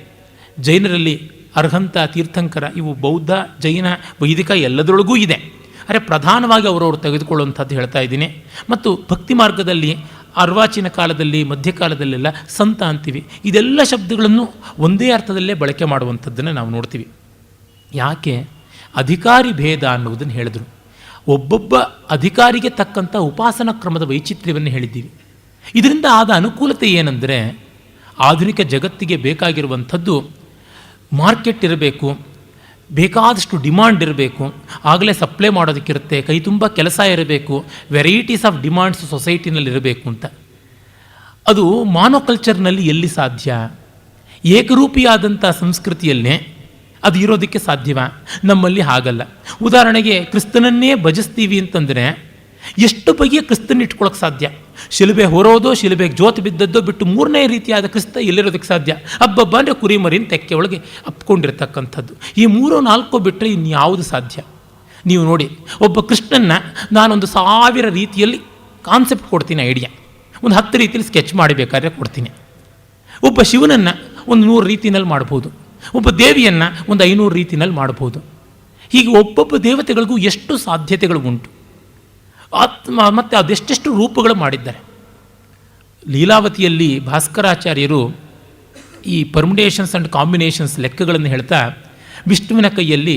A: ಜೈನರಲ್ಲಿ ಅರ್ಹಂತ, ತೀರ್ಥಂಕರ. ಇವು ಬೌದ್ಧ, ಜೈನ, ವೈದಿಕ ಎಲ್ಲದರೊಳಗೂ ಇದೆ. ಆದರೆ ಪ್ರಧಾನವಾಗಿ ಅವರವರು ತೆಗೆದುಕೊಳ್ಳುವಂಥದ್ದು ಹೇಳ್ತಾ ಇದ್ದೀನಿ. ಮತ್ತು ಭಕ್ತಿ ಮಾರ್ಗದಲ್ಲಿ ಅರ್ವಾಚೀನ ಕಾಲದಲ್ಲಿ, ಮಧ್ಯಕಾಲದಲ್ಲೆಲ್ಲ ಸಂತ ಅಂತೀವಿ. ಇದೆಲ್ಲ ಶಬ್ದಗಳನ್ನು ಒಂದೇ ಅರ್ಥದಲ್ಲೇ ಬಳಕೆ ಮಾಡುವಂಥದ್ದನ್ನು ನಾವು ನೋಡ್ತೀವಿ. ಯಾಕೆ? ಅಧಿಕಾರಿ ಭೇದ ಅನ್ನುವುದನ್ನು ಹೇಳಿದ್ರು. ಒಬ್ಬೊಬ್ಬ ಅಧಿಕಾರಿಗೆ ತಕ್ಕಂಥ ಉಪಾಸನಾ ಕ್ರಮದ ವೈಚಿತ್ರ್ಯವನ್ನು ಹೇಳಿದ್ದೀವಿ. ಇದರಿಂದ ಆದ ಅನುಕೂಲತೆ ಏನಂದರೆ, ಆಧುನಿಕ ಜಗತ್ತಿಗೆ ಬೇಕಾಗಿರುವಂಥದ್ದು ಮಾರ್ಕೆಟ್ ಇರಬೇಕು, ಬೇಕಾದಷ್ಟು ಡಿಮಾಂಡ್ ಇರಬೇಕು, ಆಗಲೇ ಸಪ್ಲೈ ಮಾಡೋದಕ್ಕಿರುತ್ತೆ, ಕೈ ತುಂಬ ಕೆಲಸ ಇರಬೇಕು, ವೆರೈಟೀಸ್ ಆಫ್ ಡಿಮಾಂಡ್ಸ್ ಸೊಸೈಟಿನಲ್ಲಿ ಇರಬೇಕು ಅಂತ. ಅದು ಮಾನೋಕಲ್ಚರ್ನಲ್ಲಿ ಎಲ್ಲಿ ಸಾಧ್ಯ? ಏಕರೂಪಿಯಾದಂಥ ಸಂಸ್ಕೃತಿಯಲ್ಲೇ ಅದು ಇರೋದಕ್ಕೆ ಸಾಧ್ಯವ? ನಮ್ಮಲ್ಲಿ ಹಾಗಲ್ಲ. ಉದಾಹರಣೆಗೆ ಕ್ರಿಸ್ತನನ್ನೇ ಭಜಿಸ್ತೀವಿ ಅಂತಂದರೆ ಎಷ್ಟು ಬಗೆಯ ಕ್ರಿಸ್ತನ ಇಟ್ಕೊಳ್ಳೋಕೆ ಸಾಧ್ಯ? ಶಿಲುಬೆ ಹೊರೋದೋ, ಶಿಲುಬೆಗೆ ಜೋತು ಬಿದ್ದದ್ದೋ ಬಿಟ್ಟು ಮೂರನೇ ರೀತಿಯಾದ ಕ್ರಿಸ್ತ ಎಲ್ಲಿರೋದಕ್ಕೆ ಸಾಧ್ಯ? ಹಬ್ಬಬ್ಬ ಅಂದರೆ ಕುರಿಮರಿನ ತೆಕ್ಕೆ ಒಳಗೆ ಅಪ್ಕೊಂಡಿರ್ತಕ್ಕಂಥದ್ದು. ಈ 3-4 ಬಿಟ್ಟರೆ ಇನ್ಯಾವುದು ಸಾಧ್ಯ? ನೀವು ನೋಡಿ, ಒಬ್ಬ ಕೃಷ್ಣನ್ನ ನಾನೊಂದು 1000 ರೀತಿಯಲ್ಲಿ ಕಾನ್ಸೆಪ್ಟ್ ಕೊಡ್ತೀನಿ, ಐಡಿಯಾ. ಒಂದು 10 ರೀತಿಯಲ್ಲಿ ಸ್ಕೆಚ್ ಮಾಡಬೇಕಾದ್ರೆ ಕೊಡ್ತೀನಿ. ಒಬ್ಬ ಶಿವನನ್ನು ಒಂದು 100 ರೀತಿಯಲ್ಲಿ ಮಾಡ್ಬೋದು, ಒಬ್ಬ ದೇವಿಯನ್ನು ಒಂದು 500 ರೀತಿಯಲ್ಲಿ ಮಾಡ್ಬೋದು. ಹೀಗೆ ಒಬ್ಬೊಬ್ಬ ದೇವತೆಗಳಿಗೂ ಎಷ್ಟು ಸಾಧ್ಯತೆಗಳು ಉಂಟು. ಮತ್ತು ಅದೆಷ್ಟೆಷ್ಟು ರೂಪಗಳು ಮಾಡಿದ್ದಾರೆ. ಲೀಲಾವತಿಯಲ್ಲಿ ಭಾಸ್ಕರಾಚಾರ್ಯರು ಈ ಪರ್ಮುಟೇಷನ್ಸ್ ಆ್ಯಂಡ್ ಕಾಂಬಿನೇಷನ್ಸ್ ಲೆಕ್ಕಗಳನ್ನು ಹೇಳ್ತಾ, ವಿಷ್ಣುವಿನ ಕೈಯಲ್ಲಿ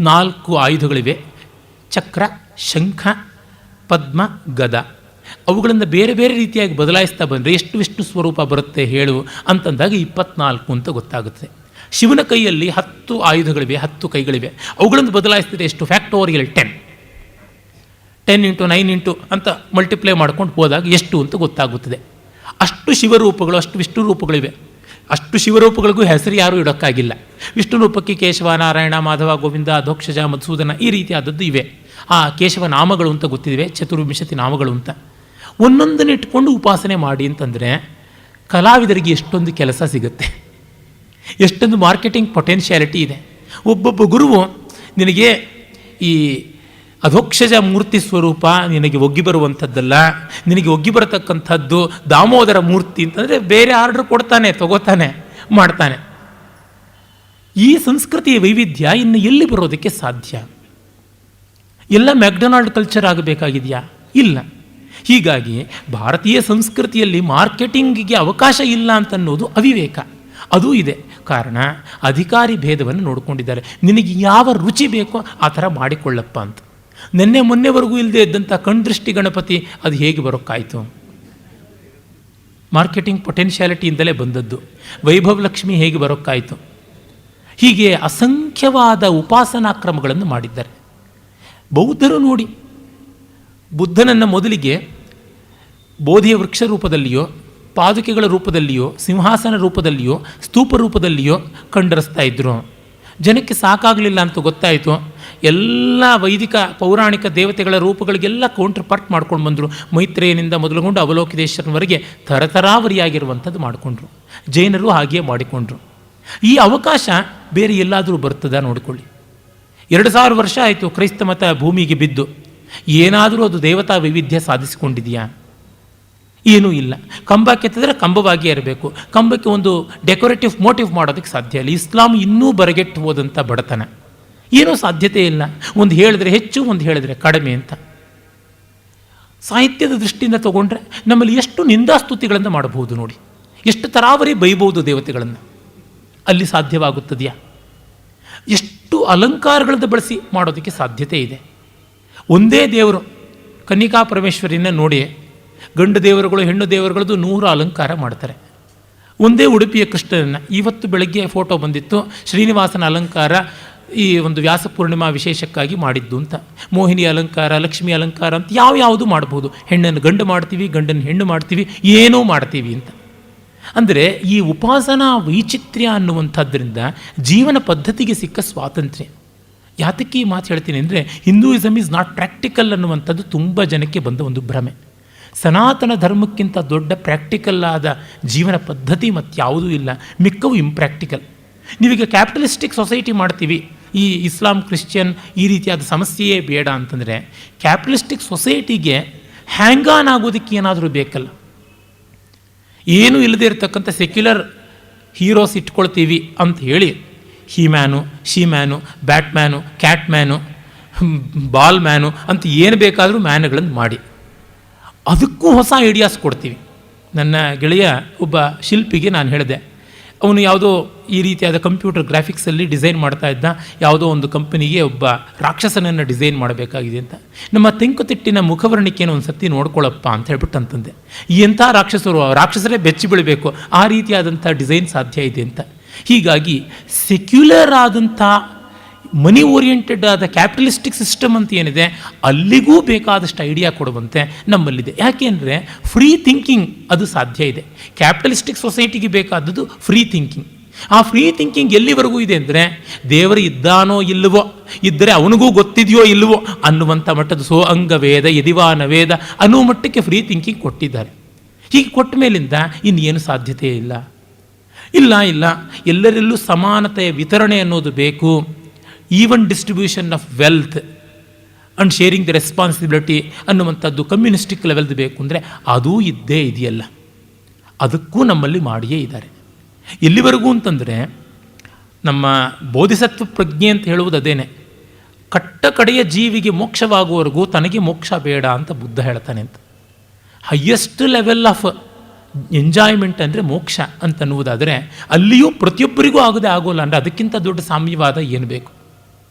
A: 4 ಆಯುಧಗಳಿವೆ: ಚಕ್ರ, ಶಂಖ, ಪದ್ಮ, ಗದ ಅವುಗಳನ್ನು ಬೇರೆ ಬೇರೆ ರೀತಿಯಾಗಿ ಬದಲಾಯಿಸ್ತಾ ಬಂದರೆ ಎಷ್ಟು ವಿಷ್ಣು ಸ್ವರೂಪ ಬರುತ್ತೆ ಹೇಳು ಅಂತಂದಾಗ 24 ಅಂತ ಗೊತ್ತಾಗುತ್ತೆ. ಶಿವನ ಕೈಯಲ್ಲಿ 10 ಆಯುಧಗಳಿವೆ, 10 ಕೈಗಳಿವೆ. ಅವುಗಳನ್ನು ಬದಲಾಯಿಸಿದರೆ ಎಷ್ಟು? ಫ್ಯಾಕ್ಟೋರಿಯಲ್ 10 × 9 ಅಂತ ಮಲ್ಟಿಪ್ಲೈ ಮಾಡ್ಕೊಂಡು ಹೋದಾಗ ಎಷ್ಟು ಅಂತ ಗೊತ್ತಾಗುತ್ತದೆ. ಅಷ್ಟು ಶಿವರೂಪಗಳು, ಅಷ್ಟು ವಿಷ್ಣು ರೂಪಗಳಿವೆ. ಅಷ್ಟು ಶಿವರೂಪಗಳಿಗೂ ಹೆಸರು ಯಾರೂ ಇಡೋಕ್ಕಾಗಿಲ್ಲ. ವಿಷ್ಣು ರೂಪಕ್ಕೆ ಕೇಶವ, ನಾರಾಯಣ, ಮಾಧವ, ಗೋವಿಂದ, ಅಧೋಕ್ಷಜ, ಮಧುಸೂದನ ಈ ರೀತಿಯಾದದ್ದು ಇವೆ. ಆ ಕೇಶವ ನಾಮಗಳು ಅಂತ ಗೊತ್ತಿವೆ, ಚತುರ್ವಿಂಶತಿ ನಾಮಗಳು ಅಂತ. ಒಂದೊಂದನ್ನು ಇಟ್ಕೊಂಡು ಉಪಾಸನೆ ಮಾಡಿ ಅಂತಂದರೆ ಕಲಾವಿದರಿಗೆ ಎಷ್ಟೊಂದು ಕೆಲಸ ಸಿಗುತ್ತೆ, ಎಷ್ಟೊಂದು ಮಾರ್ಕೆಟಿಂಗ್ ಪೊಟೆನ್ಷಿಯಾಲಿಟಿ ಇದೆ. ಒಬ್ಬೊಬ್ಬ ಗುರುವು ನಿನಗೆ ಈ ಅಧೋಕ್ಷಜ ಮೂರ್ತಿ ಸ್ವರೂಪ ನಿನಗೆ ಒಗ್ಗಿ ಬರುವಂಥದ್ದಲ್ಲ, ನಿನಗೆ ಒಗ್ಗಿ ಬರತಕ್ಕಂಥದ್ದು ದಾಮೋದರ ಮೂರ್ತಿ ಅಂತಂದರೆ ಬೇರೆ ಆರ್ಡರ್ ಕೊಡ್ತಾನೆ, ತಗೋತಾನೆ, ಮಾಡ್ತಾನೆ. ಈ ಸಂಸ್ಕೃತಿಯ ವೈವಿಧ್ಯ ಇನ್ನು ಎಲ್ಲಿ ಬರೋದಕ್ಕೆ ಸಾಧ್ಯ? ಎಲ್ಲ ಮ್ಯಾಕ್ಡೊನಾಲ್ಡ್ ಕಲ್ಚರ್ ಆಗಬೇಕಾಗಿದೆಯಾ? ಇಲ್ಲ. ಹೀಗಾಗಿ ಭಾರತೀಯ ಸಂಸ್ಕೃತಿಯಲ್ಲಿ ಮಾರ್ಕೆಟಿಂಗಿಗೆ ಅವಕಾಶ ಇಲ್ಲ ಅಂತನ್ನೋದು ಅವಿವೇಕ. ಅದೂ ಇದೆ. ಕಾರಣ ಅಧಿಕಾರಿ ಭೇದವನ್ನು ನೋಡಿಕೊಂಡಿದ್ದಾರೆ. ನಿನಗೆ ಯಾವ ರುಚಿ ಬೇಕೋ ಆ ಥರ ಮಾಡಿಕೊಳ್ಳಪ್ಪ ಅಂತ. ನಿನ್ನೆ ಮೊನ್ನೆವರೆಗೂ ಇಲ್ಲದೆ ಇದ್ದಂಥ ಕಣ್ದೃಷ್ಟಿ ಗಣಪತಿ ಅದು ಹೇಗೆ ಬರೋಕ್ಕಾಯಿತು? ಮಾರ್ಕೆಟಿಂಗ್ ಪೊಟೆನ್ಷಿಯಾಲಿಟಿಯಿಂದಲೇ ಬಂದದ್ದು. ವೈಭವ ಲಕ್ಷ್ಮಿ ಹೇಗೆ ಬರೋಕ್ಕಾಯಿತು? ಹೀಗೆ ಅಸಂಖ್ಯವಾದ ಉಪಾಸನಾ ಕ್ರಮಗಳನ್ನು ಮಾಡಿದ್ದಾರೆ. ಬೌದ್ಧರು ನೋಡಿ, ಬುದ್ಧನನ್ನು ಮೊದಲಿಗೆ ಬೋಧಿಯ ವೃಕ್ಷ ರೂಪದಲ್ಲಿಯೋ, ಪಾದುಕೆಗಳ ರೂಪದಲ್ಲಿಯೋ, ಸಿಂಹಾಸನ ರೂಪದಲ್ಲಿಯೋ, ಸ್ತೂಪ ರೂಪದಲ್ಲಿಯೋ ಕಂಡರಿಸ್ತಾ ಇದ್ದರು. ಜನಕ್ಕೆ ಸಾಕಾಗಲಿಲ್ಲ ಅಂತ ಗೊತ್ತಾಯಿತು. ಎಲ್ಲ ವೈದಿಕ ಪೌರಾಣಿಕ ದೇವತೆಗಳ ರೂಪಗಳಿಗೆಲ್ಲ ಕೌಂಟರ್ ಪಾರ್ಟ್ ಮಾಡ್ಕೊಂಡು ಬಂದರು. ಮೈತ್ರೇಯನಿಂದ ಮೊದಲುಗೊಂಡು ಅವಲೋಕಿತೇಶ್ವರನವರೆಗೆ ತರತರಾವರಿಯಾಗಿರುವಂಥದ್ದು ಮಾಡಿಕೊಂಡ್ರು. ಜೈನರು ಹಾಗೆಯೇ ಮಾಡಿಕೊಂಡ್ರು. ಈ ಅವಕಾಶ ಬೇರೆ ಎಲ್ಲಾದರೂ ಬರ್ತದಾ ನೋಡಿಕೊಳ್ಳಿ. 2000 ವರ್ಷ ಆಯಿತು ಕ್ರೈಸ್ತ ಮತ ಭೂಮಿಗೆ ಬಿದ್ದು. ಏನಾದರೂ ಅದು ದೇವತಾ ವೈವಿಧ್ಯ ಸಾಧಿಸಿಕೊಂಡಿದೆಯಾ? ಏನೂ ಇಲ್ಲ. ಕಂಬ ಕೆತ್ತಿದ್ರೆ ಕಂಬವಾಗಿಯೇ ಇರಬೇಕು. ಕಂಬಕ್ಕೆ ಒಂದು ಡೆಕೋರೇಟಿವ್ ಮೋಟಿವ್ ಮಾಡೋದಕ್ಕೆ ಸಾಧ್ಯ ಇಲ್ಲ. ಇಸ್ಲಾಂ ಇನ್ನೂ ಬರಗೆಟ್ಟು ಹೋದಂಥ ಬಡತನ, ಏನೂ ಸಾಧ್ಯತೆ ಇಲ್ಲ. ಒಂದು ಹೇಳಿದ್ರೆ ಹೆಚ್ಚು, ಒಂದು ಹೇಳಿದ್ರೆ ಕಡಿಮೆ ಅಂತ. ಸಾಹಿತ್ಯದ ದೃಷ್ಟಿಯಿಂದ ತಗೊಂಡ್ರೆ ನಮ್ಮಲ್ಲಿ ಎಷ್ಟು ನಿಂದಾಸ್ತುತಿಗಳನ್ನು ಮಾಡಬಹುದು ನೋಡಿ, ಎಷ್ಟು ತರಾವರಿ ಬೈಬಹುದು ದೇವತೆಗಳನ್ನು. ಅಲ್ಲಿ ಸಾಧ್ಯವಾಗುತ್ತದೆಯಾ? ಎಷ್ಟು ಅಲಂಕಾರಗಳನ್ನು ಬಳಸಿ ಮಾಡೋದಕ್ಕೆ ಸಾಧ್ಯತೆ ಇದೆ. ಒಂದೇ ದೇವರು ಕನ್ನಿಕಾ ಪರಮೇಶ್ವರಿನ ನೋಡಿ, ಗಂಡು ದೇವರುಗಳು ಹೆಣ್ಣು ದೇವರುಗಳದ್ದು 100 ಅಲಂಕಾರ ಮಾಡ್ತಾರೆ. ಒಂದೇ ಉಡುಪಿಯ ಕೃಷ್ಣನನ್ನು ಇವತ್ತು ಬೆಳಗ್ಗೆ ಫೋಟೋ ಬಂದಿತ್ತು, ಶ್ರೀನಿವಾಸನ ಅಲಂಕಾರ ಈ ಒಂದು ವ್ಯಾಸ ಪೂರ್ಣಿಮಾ ವಿಶೇಷಕ್ಕಾಗಿ ಮಾಡಿದ್ದು ಅಂತ. ಮೋಹಿನಿ ಅಲಂಕಾರ, ಲಕ್ಷ್ಮಿ ಅಲಂಕಾರ ಅಂತ ಯಾವುದು ಮಾಡಬಹುದು. ಹೆಣ್ಣನ್ನು ಗಂಡು ಮಾಡ್ತೀವಿ, ಗಂಡನ್ನು ಹೆಣ್ಣು ಮಾಡ್ತೀವಿ, ಏನೋ ಮಾಡ್ತೀವಿ ಅಂತ. ಅಂದರೆ ಈ ಉಪಾಸನಾ ವೈಚಿತ್ರ್ಯ ಅನ್ನುವಂಥದ್ದರಿಂದ ಜೀವನ ಪದ್ಧತಿಗೆ ಸಿಕ್ಕ ಸ್ವಾತಂತ್ರ್ಯ. ಯಾತಕ್ಕೆ ಈ ಮಾತು ಹೇಳ್ತೀನಿ ಅಂದರೆ, ಹಿಂದೂಯಿಸಮ್ ಈಸ್ ನಾಟ್ ಪ್ರಾಕ್ಟಿಕಲ್ ಅನ್ನುವಂಥದ್ದು ತುಂಬ ಜನಕ್ಕೆ ಬಂದ ಒಂದು ಭ್ರಮೆ. ಸನಾತನ ಧರ್ಮಕ್ಕಿಂತ ದೊಡ್ಡ ಪ್ರಾಕ್ಟಿಕಲ್ ಆದ ಜೀವನ ಪದ್ಧತಿ ಮತ್ತಾವುದೂ ಇಲ್ಲ, ಮಿಕ್ಕವು ಇಂಪ್ರ್ಯಾಕ್ಟಿಕಲ್. ನೀವೀಗ ಕ್ಯಾಪಿಟಲಿಸ್ಟಿಕ್ ಸೊಸೈಟಿ ಮಾಡ್ತೀವಿ, ಈ ಇಸ್ಲಾಂ ಕ್ರಿಶ್ಚಿಯನ್ ಈ ರೀತಿಯಾದ ಸಮಸ್ಯೆಯೇ ಬೇಡ ಅಂತಂದರೆ, ಕ್ಯಾಪಿಟಲಿಸ್ಟಿಕ್ ಸೊಸೈಟಿಗೆ ಹ್ಯಾಂಗ್ ಆನ್ ಆಗೋದಕ್ಕೆ ಏನಾದರೂ ಬೇಕಲ್ಲ. ಏನೂ ಇಲ್ಲದೇ ಇರತಕ್ಕಂಥ ಸೆಕ್ಯುಲರ್ ಹೀರೋಸ್ ಇಟ್ಕೊಳ್ತೀವಿ ಅಂತ ಹೇಳಿ ಹೀಮ್ಯಾನು, ಶೀಮ್ಯಾನು, ಬ್ಯಾಟ್ಮ್ಯಾನು, ಕ್ಯಾಟ್ಮ್ಯಾನು, ಬಾಲ್ ಮ್ಯಾನು ಅಂತ ಏನು ಬೇಕಾದರೂ ಮ್ಯಾನ್ಗಳನ್ನು ಮಾಡಿ ಅದಕ್ಕೂ ಹೊಸ ಐಡಿಯಾಸ್ ಕೊಡ್ತೀವಿ. ನನ್ನ ಗೆಳೆಯ ಒಬ್ಬ ಶಿಲ್ಪಿಗೆ ನಾನು ಹೇಳಿದೆ, ಅವನು ಯಾವುದೋ ಈ ರೀತಿಯಾದ ಕಂಪ್ಯೂಟರ್ ಗ್ರಾಫಿಕ್ಸಲ್ಲಿ ಡಿಸೈನ್ ಮಾಡ್ತಾ ಇದ್ದ. ಯಾವುದೋ ಒಂದು ಕಂಪನಿಗೆ ಒಬ್ಬ ರಾಕ್ಷಸನನ್ನು ಡಿಸೈನ್ ಮಾಡಬೇಕಾಗಿದೆ ಅಂತ. ನಮ್ಮ ತೆಂಕುತಿಟ್ಟಿನ ಮುಖವರ್ಣಿಕೆಯನ್ನು ಒಂದು ಸರ್ತಿ ನೋಡ್ಕೊಳ್ಳಪ್ಪ ಅಂತ ಹೇಳ್ಬಿಟ್ಟು ಅಂತಂದೆ. ಎಂಥ ರಾಕ್ಷಸರೇ ಬೆಚ್ಚಿ ಬೀಳಬೇಕು, ಆ ರೀತಿಯಾದಂಥ ಡಿಸೈನ್ ಸಾಧ್ಯ ಇದೆ ಅಂತ. ಹೀಗಾಗಿ ಸೆಕ್ಯುಲರ್ ಆದಂಥ ಮನಿ ಓರಿಯೆಂಟೆಡ್ ಆದ ಕ್ಯಾಪಿಟಲಿಸ್ಟಿಕ್ ಸಿಸ್ಟಮ್ ಅಂತ ಏನಿದೆ, ಅಲ್ಲಿಗೂ ಬೇಕಾದಷ್ಟು ಐಡಿಯಾ ಕೊಡುವಂತೆ ನಮ್ಮಲ್ಲಿದೆ. ಯಾಕೆ ಅಂದರೆ ಫ್ರೀ ಥಿಂಕಿಂಗ್ ಅದು ಸಾಧ್ಯ ಇದೆ. ಕ್ಯಾಪಿಟಲಿಸ್ಟಿಕ್ ಸೊಸೈಟಿಗೆ ಬೇಕಾದದ್ದು ಫ್ರೀ ಥಿಂಕಿಂಗ್. ಆ ಫ್ರೀ ಥಿಂಕಿಂಗ್ ಎಲ್ಲಿವರೆಗೂ ಇದೆ ಅಂದರೆ, ದೇವರು ಇದ್ದಾನೋ ಇಲ್ಲವೋ, ಇದ್ದರೆ ಅವನಿಗೂ ಗೊತ್ತಿದೆಯೋ ಇಲ್ಲವೋ ಅನ್ನುವಂಥ ಮಟ್ಟದ ಸೋ ಅಂಗವೇದ ಯದಿವಾನ ವೇದ ಅನ್ನುವ ಮಟ್ಟಕ್ಕೆ ಫ್ರೀ ಥಿಂಕಿಂಗ್ ಕೊಟ್ಟಿದ್ದಾರೆ. ಹೀಗೆ ಕೊಟ್ಟ ಮೇಲಿಂದ ಇನ್ನೇನು ಸಾಧ್ಯತೆ ಇಲ್ಲ. ಎಲ್ಲರೆಲ್ಲೂ ಸಮಾನತೆಯ ವಿತರಣೆ ಅನ್ನೋದು ಬೇಕು. Even distribution of wealth and sharing the responsibility ಅನ್ನುವಂಥದ್ದು ಕಮ್ಯುನಿಸ್ಟಿಕ್ ಲೆವೆಲ್ದು ಬೇಕು ಅಂದರೆ ಅದೂ ಇದ್ದೇ ಇದೆಯಲ್ಲ. ಅದಕ್ಕೂ ನಮ್ಮಲ್ಲಿ ಮಾಡಿಯೇ ಇದ್ದಾರೆ. ಎಲ್ಲಿವರೆಗೂ ಅಂತಂದರೆ, ನಮ್ಮ ಬೋಧಿಸತ್ವ ಪ್ರಜ್ಞೆ ಅಂತ ಹೇಳುವುದು ಅದೇನೆ. ಕಟ್ಟ ಕಡೆಯ ಜೀವಿಗೆ ಮೋಕ್ಷವಾಗುವವರೆಗೂ ತನಗೆ ಮೋಕ್ಷ ಬೇಡ ಅಂತ ಬುದ್ಧ ಹೇಳ್ತಾನೆ ಅಂತ. ಹೈಯೆಸ್ಟ್ ಲೆವೆಲ್ ಆಫ್ ಎಂಜಾಯ್ಮೆಂಟ್ ಅಂದರೆ ಮೋಕ್ಷ ಅಂತನ್ನುವುದಾದರೆ, ಅಲ್ಲಿಯೂ ಪ್ರತಿಯೊಬ್ಬರಿಗೂ ಆಗೋಲ್ಲ ಅಂದರೆ ಅದಕ್ಕಿಂತ ದೊಡ್ಡ ಸಾಮ್ಯವಾದ ಏನು ಬೇಕು?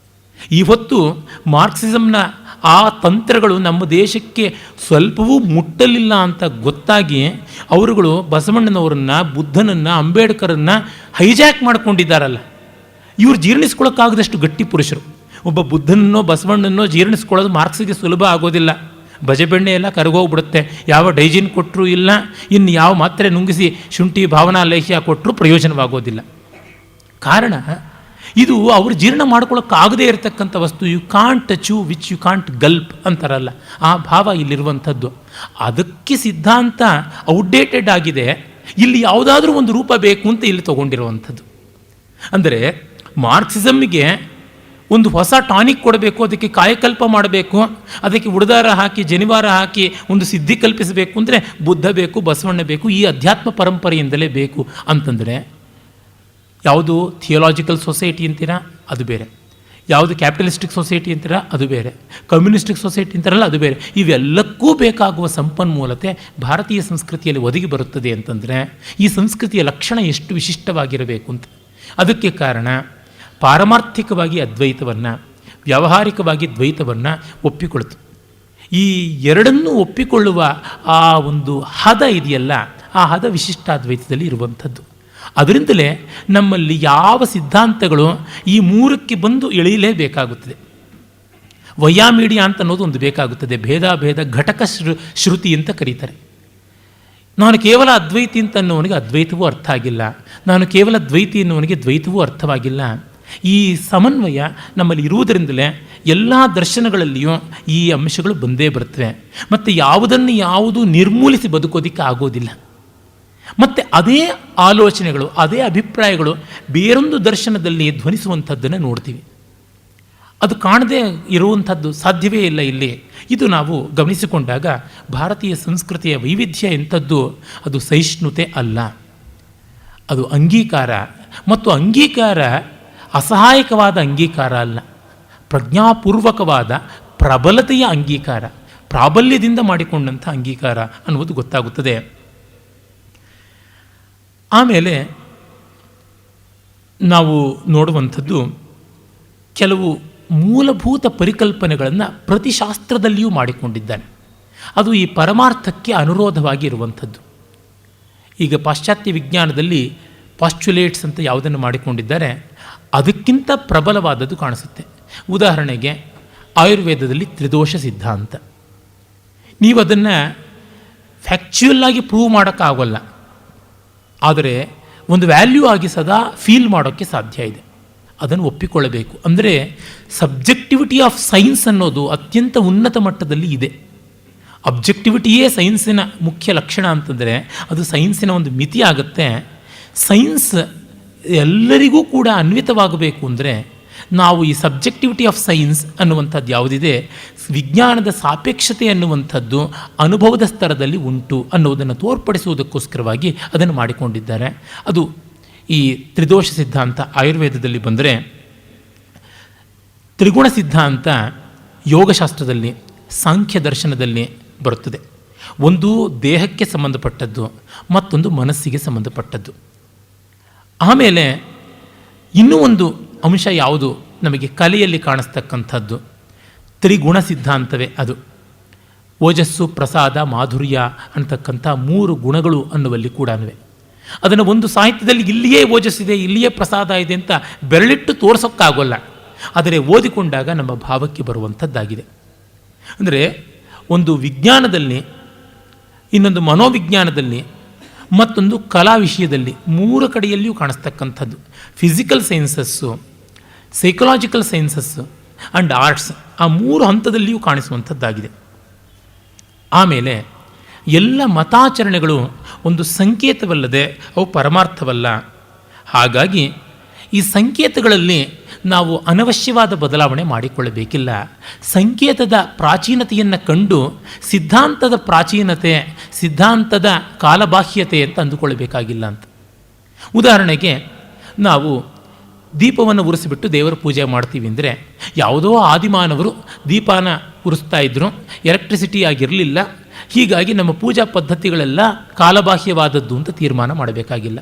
A: ಇವತ್ತು ಮಾರ್ಕ್ಸಿಸಮ್ನ ಆ ತಂತ್ರಗಳು ನಮ್ಮ ದೇಶಕ್ಕೆ ಸ್ವಲ್ಪವೂ ಮುಟ್ಟಲಿಲ್ಲ ಅಂತ ಗೊತ್ತಾಗಿ ಅವರುಗಳು ಬಸವಣ್ಣನವರನ್ನು, ಬುದ್ಧನನ್ನು, ಅಂಬೇಡ್ಕರನ್ನು ಹೈಜಾಕ್ ಮಾಡ್ಕೊಂಡಿದ್ದಾರಲ್ಲ. ಇವರು ಜೀರ್ಣಿಸ್ಕೊಳ್ಳೋಕ್ಕಾಗದಷ್ಟು ಗಟ್ಟಿ ಪುರುಷರು. ಒಬ್ಬ ಬುದ್ಧನನ್ನೋ ಬಸವಣ್ಣನೋ ಜೀರ್ಣಿಸ್ಕೊಳ್ಳೋದು ಮಾರ್ಕ್ಸಿಗೆ ಸುಲಭ ಆಗೋದಿಲ್ಲ. ಬಜೆಬೆಣ್ಣೆ ಎಲ್ಲ ಕರಗೋಗ್ಬಿಡುತ್ತೆ. ಯಾವ ಡೈಜಿನ್ ಕೊಟ್ಟರೂ ಇಲ್ಲ, ಇನ್ನು ಯಾವ ಮಾತ್ರೆ ನುಂಗಿಸಿ ಶುಂಠಿ ಭಾವನಾ ಲೇಹ್ಯ ಕೊಟ್ಟರೂ ಪ್ರಯೋಜನವಾಗೋದಿಲ್ಲ. ಕಾರಣ ಇದು ಅವರು ಜೀರ್ಣ ಮಾಡ್ಕೊಳ್ಳೋಕ್ಕಾಗದೇ ಇರತಕ್ಕಂಥ ವಸ್ತು. You can't chew which you can't gulp ಅಂತಾರಲ್ಲ, ಆ ಭಾವ ಇಲ್ಲಿರುವಂಥದ್ದು. ಅದಕ್ಕೆ ಸಿದ್ಧಾಂತ ಔಟ್ಡೇಟೆಡ್ ಆಗಿದೆ. ಇಲ್ಲಿ ಯಾವುದಾದ್ರೂ ಒಂದು ರೂಪ ಬೇಕು ಅಂತ ಇಲ್ಲಿ ತೊಗೊಂಡಿರುವಂಥದ್ದು. ಅಂದರೆ ಮಾರ್ಕ್ಸಿಸಮ್ಗೆ ಒಂದು ಹೊಸ ಟಾನಿಕ್ ಕೊಡಬೇಕು, ಅದಕ್ಕೆ ಕಾಯಕಲ್ಪ ಮಾಡಬೇಕು, ಅದಕ್ಕೆ ಉಡದಾರ ಹಾಕಿ ಜನಿವಾರ ಹಾಕಿ ಒಂದು ಸಿದ್ಧಿ ಕಲ್ಪಿಸಬೇಕು ಅಂದರೆ ಬುದ್ಧ ಬೇಕು, ಬಸವಣ್ಣ ಬೇಕು, ಈ ಅಧ್ಯಾತ್ಮ ಪರಂಪರೆಯಿಂದಲೇ ಬೇಕು ಅಂತಂದರೆ ಯಾವುದು ಥಿಯೋಲಾಜಿಕಲ್ ಸೊಸೈಟಿ ಅಂತೀರಾ ಅದು ಬೇರೆ, ಯಾವುದು ಕ್ಯಾಪಿಟಲಿಸ್ಟಿಕ್ ಸೊಸೈಟಿ ಅಂತೀರಾ ಅದು ಬೇರೆ, ಕಮ್ಯುನಿಸ್ಟಿಕ್ ಸೊಸೈಟಿ ಅಂತಾರಲ್ಲ ಅದು ಬೇರೆ. ಇವೆಲ್ಲಕ್ಕೂ ಬೇಕಾಗುವ ಸಂಪನ್ಮೂಲತೆ ಭಾರತೀಯ ಸಂಸ್ಕೃತಿಯಲ್ಲಿ ಒದಗಿ ಬರುತ್ತದೆ ಅಂತಂದರೆ ಈ ಸಂಸ್ಕೃತಿಯ ಲಕ್ಷಣ ಎಷ್ಟು ವಿಶಿಷ್ಟವಾಗಿರಬೇಕು ಅಂತ. ಅದಕ್ಕೆ ಕಾರಣ ಪಾರಮಾರ್ಥಿಕವಾಗಿ ಅದ್ವೈತವನ್ನು, ವ್ಯಾವಹಾರಿಕವಾಗಿ ದ್ವೈತವನ್ನು ಒಪ್ಪಿಕೊಳ್ತು. ಈ ಎರಡನ್ನೂ ಒಪ್ಪಿಕೊಳ್ಳುವ ಆ ಒಂದು ಹದ ಇದೆಯಲ್ಲ, ಆ ಹದ ವಿಶಿಷ್ಟಾದ್ವೈತದಲ್ಲಿ ಇರುವಂಥದ್ದು. ಅದರಿಂದಲೇ ನಮ್ಮಲ್ಲಿ ಯಾವ ಸಿದ್ಧಾಂತಗಳು ಈ ಮೂರಕ್ಕೆ ಬಂದು ಎಳೆಯಲೇಬೇಕಾಗುತ್ತದೆ. ವೈಯಾಮೀಡಿಯಾ ಅಂತ ಅನ್ನೋದು ಒಂದು ಬೇಕಾಗುತ್ತದೆ. ಭೇದ ಘಟಕ ಶ್ರುತಿ ಅಂತ ಕರೀತಾರೆ. ನಾನು ಕೇವಲ ಅದ್ವೈತಿ ಅಂತ ಅನ್ನೋವನಿಗೆ ಅದ್ವೈತವೂ ಅರ್ಥ ಆಗಿಲ್ಲ, ನಾನು ಕೇವಲ ದ್ವೈತಿ ಅನ್ನೋವನಿಗೆ ದ್ವೈತವೂ ಅರ್ಥವಾಗಿಲ್ಲ. ಈ ಸಮನ್ವಯ ನಮ್ಮಲ್ಲಿ ಇರುವುದರಿಂದಲೇ ಎಲ್ಲ ದರ್ಶನಗಳಲ್ಲಿಯೂ ಈ ಅಂಶಗಳು ಬಂದೇ ಬರ್ತವೆ. ಮತ್ತು ಯಾವುದನ್ನು ಯಾವುದು ನಿರ್ಮೂಲಿಸಿ ಬದುಕೋದಕ್ಕೆ ಆಗೋದಿಲ್ಲ. ಮತ್ತು ಅದೇ ಆಲೋಚನೆಗಳು, ಅದೇ ಅಭಿಪ್ರಾಯಗಳು ಬೇರೊಂದು ದರ್ಶನದಲ್ಲಿ ಧ್ವನಿಸುವಂಥದ್ದನ್ನು ನೋಡ್ತೀವಿ. ಅದು ಕಾಣದೇ ಇರುವಂಥದ್ದು ಸಾಧ್ಯವೇ ಇಲ್ಲ ಇಲ್ಲಿ. ಇದು ನಾವು ಗಮನಿಸಿಕೊಂಡಾಗ ಭಾರತೀಯ ಸಂಸ್ಕೃತಿಯ ವೈವಿಧ್ಯ ಎಂಥದ್ದು, ಅದು ಸಹಿಷ್ಣುತೆ ಅಲ್ಲ, ಅದು ಅಂಗೀಕಾರ. ಮತ್ತು ಅಂಗೀಕಾರ ಅಸಹಾಯಕವಾದ ಅಂಗೀಕಾರ ಅಲ್ಲ, ಪ್ರಜ್ಞಾಪೂರ್ವಕವಾದ ಪ್ರಬಲತೆಯ ಅಂಗೀಕಾರ, ಪ್ರಾಬಲ್ಯದಿಂದ ಮಾಡಿಕೊಂಡಂಥ ಅಂಗೀಕಾರ ಅನ್ನುವುದು ಗೊತ್ತಾಗುತ್ತದೆ. ಆಮೇಲೆ ನಾವು ನೋಡುವಂಥದ್ದು ಕೆಲವು ಮೂಲಭೂತ ಪರಿಕಲ್ಪನೆಗಳನ್ನು ಪ್ರತಿಶಾಸ್ತ್ರದಲ್ಲಿಯೂ ಮಾಡಿಕೊಂಡಿದ್ದಾನೆ. ಅದು ಈ ಪರಮಾರ್ಥಕ್ಕೆ ಅನುರೋಧವಾಗಿ ಇರುವಂಥದ್ದು. ಈಗ ಪಾಶ್ಚಾತ್ಯ ವಿಜ್ಞಾನದಲ್ಲಿ ಪಾಸ್ಚುಲೇಟ್ಸ್ ಅಂತ ಯಾವುದನ್ನು ಮಾಡಿಕೊಂಡಿದ್ದಾರೆ ಅದಕ್ಕಿಂತ ಪ್ರಬಲವಾದದ್ದು ಕಾಣಿಸುತ್ತೆ. ಉದಾಹರಣೆಗೆ ಆಯುರ್ವೇದದಲ್ಲಿ ತ್ರಿದೋಷ ಸಿದ್ಧಾಂತ. ನೀವು ಅದನ್ನು ಫ್ಯಾಕ್ಚುಯಲ್ಲಾಗಿ ಪ್ರೂವ್ ಮಾಡೋಕ್ಕಾಗೋಲ್ಲ, ಆದರೆ ಒಂದು ವ್ಯಾಲ್ಯೂ ಆಗಿ ಸದಾ ಫೀಲ್ ಮಾಡೋಕ್ಕೆ ಸಾಧ್ಯ ಇದೆ. ಅದನ್ನು ಒಪ್ಪಿಕೊಳ್ಳಬೇಕು. ಅಂದರೆ ಸಬ್ಜೆಕ್ಟಿವಿಟಿ ಆಫ್ ಸೈನ್ಸ್ ಅನ್ನೋದು ಅತ್ಯಂತ ಉನ್ನತ ಮಟ್ಟದಲ್ಲಿ ಇದೆ. ಅಬ್ಜೆಕ್ಟಿವಿಟಿಯೇ ಸೈನ್ಸಿನ ಮುಖ್ಯ ಲಕ್ಷಣ ಅಂತಂದರೆ ಅದು ಸೈನ್ಸಿನ ಒಂದು ಮಿತಿ ಆಗುತ್ತೆ. ಸೈನ್ಸ್ ಎಲ್ಲರಿಗೂ ಕೂಡ ಅನ್ವಿತವಾಗಬೇಕು ಅಂದರೆ ನಾವು ಈ ಸಬ್ಜೆಕ್ಟಿವಿಟಿ ಆಫ್ ಸೈನ್ಸ್ ಅನ್ನುವಂಥದ್ದು ಯಾವುದಿದೆ, ವಿಜ್ಞಾನದ ಸಾಪೇಕ್ಷತೆ ಅನ್ನುವಂಥದ್ದು ಅನುಭವದ ಸ್ತರದಲ್ಲಿ ಉಂಟು ಅನ್ನೋದನ್ನು ತೋರ್ಪಡಿಸುವುದಕ್ಕೋಸ್ಕರವಾಗಿ ಅದನ್ನು ಮಾಡಿಕೊಂಡಿದ್ದಾರೆ. ಅದು ಈ ತ್ರಿದೋಷ ಸಿದ್ಧಾಂತ ಆಯುರ್ವೇದದಲ್ಲಿ ಬಂದರೆ, ತ್ರಿಗುಣ ಸಿದ್ಧಾಂತ ಯೋಗಶಾಸ್ತ್ರದಲ್ಲಿ, ಸಾಂಖ್ಯ ದರ್ಶನದಲ್ಲಿ ಬರುತ್ತದೆ. ಒಂದು ದೇಹಕ್ಕೆ ಸಂಬಂಧಪಟ್ಟದ್ದು, ಮತ್ತೊಂದು ಮನಸ್ಸಿಗೆ ಸಂಬಂಧಪಟ್ಟದ್ದು. ಆಮೇಲೆ ಇನ್ನೂ ಒಂದು ಅಂಶ ಯಾವುದು ನಮಗೆ ಕಲೆಯಲ್ಲಿ ಕಾಣಿಸ್ತಕ್ಕಂಥದ್ದು, ತ್ರಿಗುಣ ಸಿದ್ಧಾಂತವೇ ಅದು. ಓಜಸ್ಸು, ಪ್ರಸಾದ, ಮಾಧುರ್ಯ ಅಂತಕ್ಕಂಥ 3 ಗುಣಗಳು ಅನ್ನುವಲ್ಲಿ ಕೂಡ ಅದನ್ನು ಒಂದು ಸಾಹಿತ್ಯದಲ್ಲಿ ಇಲ್ಲಿಯೇ ಓಜಸ್ಸಿದೆ, ಇಲ್ಲಿಯೇ ಪ್ರಸಾದ ಇದೆ ಅಂತ ಬೆರಳಿಟ್ಟು ತೋರಿಸೋಕ್ಕಾಗೋಲ್ಲ. ಆದರೆ ಓದಿಕೊಂಡಾಗ ನಮ್ಮ ಭಾವಕ್ಕೆ ಬರುವಂಥದ್ದಾಗಿದೆ. ಅಂದರೆ ಒಂದು ವಿಜ್ಞಾನದಲ್ಲಿ, ಇನ್ನೊಂದು ಮನೋವಿಜ್ಞಾನದಲ್ಲಿ, ಮತ್ತೊಂದು ಕಲಾ ವಿಷಯದಲ್ಲಿ 3 ಕಡೆಯಲ್ಲಿಯೂ ಕಾಣಿಸ್ತಕ್ಕಂಥದ್ದು. Physical sciences, psychological sciences and arts, ಆ 3 ಹಂತದಲ್ಲಿಯೂ ಕಾಣಿಸುವಂಥದ್ದಾಗಿದೆ. ಆಮೇಲೆ ಎಲ್ಲ ಮತಾಚರಣೆಗಳು ಒಂದು ಸಂಕೇತವಲ್ಲದೆ ಅವು ಪರಮಾರ್ಥವಲ್ಲ. ಹಾಗಾಗಿ ಈ ಸಂಕೇತಗಳಲ್ಲಿ ನಾವು ಅನವಶ್ಯವಾದ ಬದಲಾವಣೆ ಮಾಡಿಕೊಳ್ಳಬೇಕಿಲ್ಲ. ಸಂಕೇತದ ಪ್ರಾಚೀನತೆಯನ್ನು ಕಂಡು ಸಿದ್ಧಾಂತದ ಪ್ರಾಚೀನತೆ, ಸಿದ್ಧಾಂತದ ಕಾಲಬಾಹ್ಯತೆ ಅಂತ ಅಂದುಕೊಳ್ಳಬೇಕಾಗಿಲ್ಲ ಅಂತ. ಉದಾಹರಣೆಗೆ ನಾವು ದೀಪವನ್ನು ಉರಿಸಿಬಿಟ್ಟು ದೇವರ ಪೂಜೆ ಮಾಡ್ತೀವಿ ಅಂದರೆ, ಯಾವುದೋ ಆದಿಮಾನವರು ದೀಪಾನ ಉರಿಸ್ತಾ ಇದ್ದರು, ಎಲೆಕ್ಟ್ರಿಸಿಟಿ ಆಗಿರಲಿಲ್ಲ, ಹೀಗಾಗಿ ನಮ್ಮ ಪೂಜಾ ಪದ್ಧತಿಗಳೆಲ್ಲ ಕಾಲಬಾಹ್ಯವಾದದ್ದು ಅಂತ ತೀರ್ಮಾನ ಮಾಡಬೇಕಾಗಿಲ್ಲ.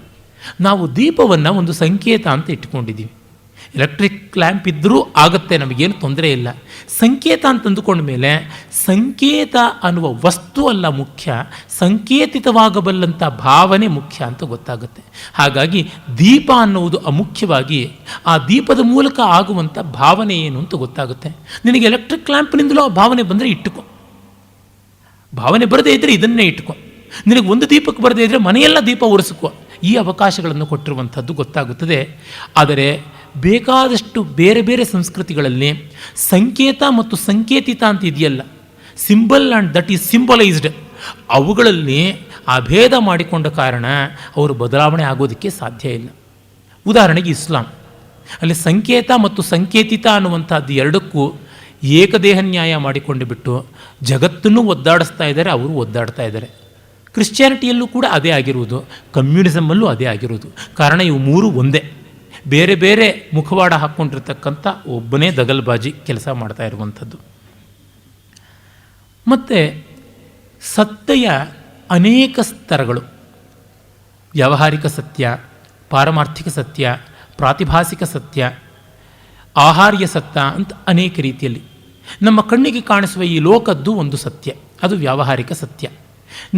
A: ನಾವು ದೀಪವನ್ನು ಒಂದು ಸಂಕೇತ ಅಂತ ಇಟ್ಕೊಂಡಿದ್ದೀವಿ. ಎಲೆಕ್ಟ್ರಿಕ್ ಲ್ಯಾಂಪ್ ಇದ್ದರೂ ಆಗುತ್ತೆ, ನಮಗೇನು ತೊಂದರೆ ಇಲ್ಲ. ಸಂಕೇತ ಅಂತಂದುಕೊಂಡ ಮೇಲೆ ಸಂಕೇತ ಅನ್ನುವ ವಸ್ತು ಅಲ್ಲ ಮುಖ್ಯ, ಸಂಕೇತಿತವಾಗಬಲ್ಲಂಥ ಭಾವನೆ ಮುಖ್ಯ ಅಂತ ಗೊತ್ತಾಗುತ್ತೆ. ಹಾಗಾಗಿ ದೀಪ ಅನ್ನುವುದು ಅಮುಖ್ಯವಾಗಿ ಆ ದೀಪದ ಮೂಲಕ ಆಗುವಂಥ ಭಾವನೆ ಏನು ಅಂತ ಗೊತ್ತಾಗುತ್ತೆ. ನಿನಗೆ ಎಲೆಕ್ಟ್ರಿಕ್ ಲ್ಯಾಂಪ್ನಿಂದಲೂ ಆ ಭಾವನೆ ಬಂದರೆ ಇಟ್ಟುಕೋ, ಭಾವನೆ ಬರದೇ ಇದ್ದರೆ ಇದನ್ನೇ ಇಟ್ಕೊ. ನಿನಗೆ ಒಂದು ದೀಪಕ್ಕೆ ಬರದೇ ಇದ್ದರೆ ಮನೆಯೆಲ್ಲ ದೀಪ ಉರಿಸ್ಕೋ. ಈ ಅವಕಾಶಗಳನ್ನು ಕೊಟ್ಟಿರುವಂಥದ್ದು ಗೊತ್ತಾಗುತ್ತದೆ. ಆದರೆ ಬೇಕಾದಷ್ಟು ಬೇರೆ ಬೇರೆ ಸಂಸ್ಕೃತಿಗಳಲ್ಲಿ ಸಂಕೇತ ಮತ್ತು ಸಂಕೇತಿತ ಅಂತ ಇದೆಯಲ್ಲ, symbol and that is symbolised, ಅವುಗಳಲ್ಲಿ ಆ ಭೇದ ಮಾಡಿಕೊಂಡ ಕಾರಣ ಅವರು ಬದಲಾವಣೆ ಆಗೋದಕ್ಕೆ ಸಾಧ್ಯ ಇಲ್ಲ. ಉದಾಹರಣೆಗೆ ಇಸ್ಲಾಂ, ಅಲ್ಲಿ ಸಂಕೇತ ಮತ್ತು ಸಂಕೇತಿತ ಅನ್ನುವಂಥದ್ದು ಎರಡಕ್ಕೂ ಏಕದೇಹ ನ್ಯಾಯ ಮಾಡಿಕೊಂಡು ಬಿಟ್ಟು ಜಗತ್ತನ್ನು ಒದ್ದಾಡಿಸ್ತಾ ಇದ್ದಾರೆ, ಅವರು ಒದ್ದಾಡ್ತಾ ಇದ್ದಾರೆ. ಕ್ರಿಶ್ಚಿಯಾನಿಟಿಯಲ್ಲೂ ಕೂಡ ಅದೇ ಆಗಿರುವುದು, ಕಮ್ಯುನಿಸಮಲ್ಲೂ ಅದೇ ಆಗಿರುವುದು. ಕಾರಣ ಇವು ಮೂರು ಒಂದೇ, ಬೇರೆ ಬೇರೆ ಮುಖವಾಡ ಹಾಕ್ಕೊಂಡಿರ್ತಕ್ಕಂಥ ಒಬ್ಬನೇ ದಗಲ್ಬಾಜಿ ಕೆಲಸ ಮಾಡ್ತಾ ಇರುವಂಥದ್ದು. ಮತ್ತು ಸತ್ಯಯ ಅನೇಕ ಸ್ತರಗಳು, ವ್ಯಾವಹಾರಿಕ ಸತ್ಯ, ಪಾರಮಾರ್ಥಿಕ ಸತ್ಯ, ಪ್ರಾತಿಭಾಸಿಕ ಸತ್ಯ, ಆಹಾರ್ಯ ಸತ್ಯ ಅಂತ ಅನೇಕ ರೀತಿಯಲ್ಲಿ. ನಮ್ಮ ಕಣ್ಣಿಗೆ ಕಾಣಿಸುವ ಈ ಲೋಕದ್ದು ಒಂದು ಸತ್ಯ, ಅದು ವ್ಯಾವಹಾರಿಕ ಸತ್ಯ.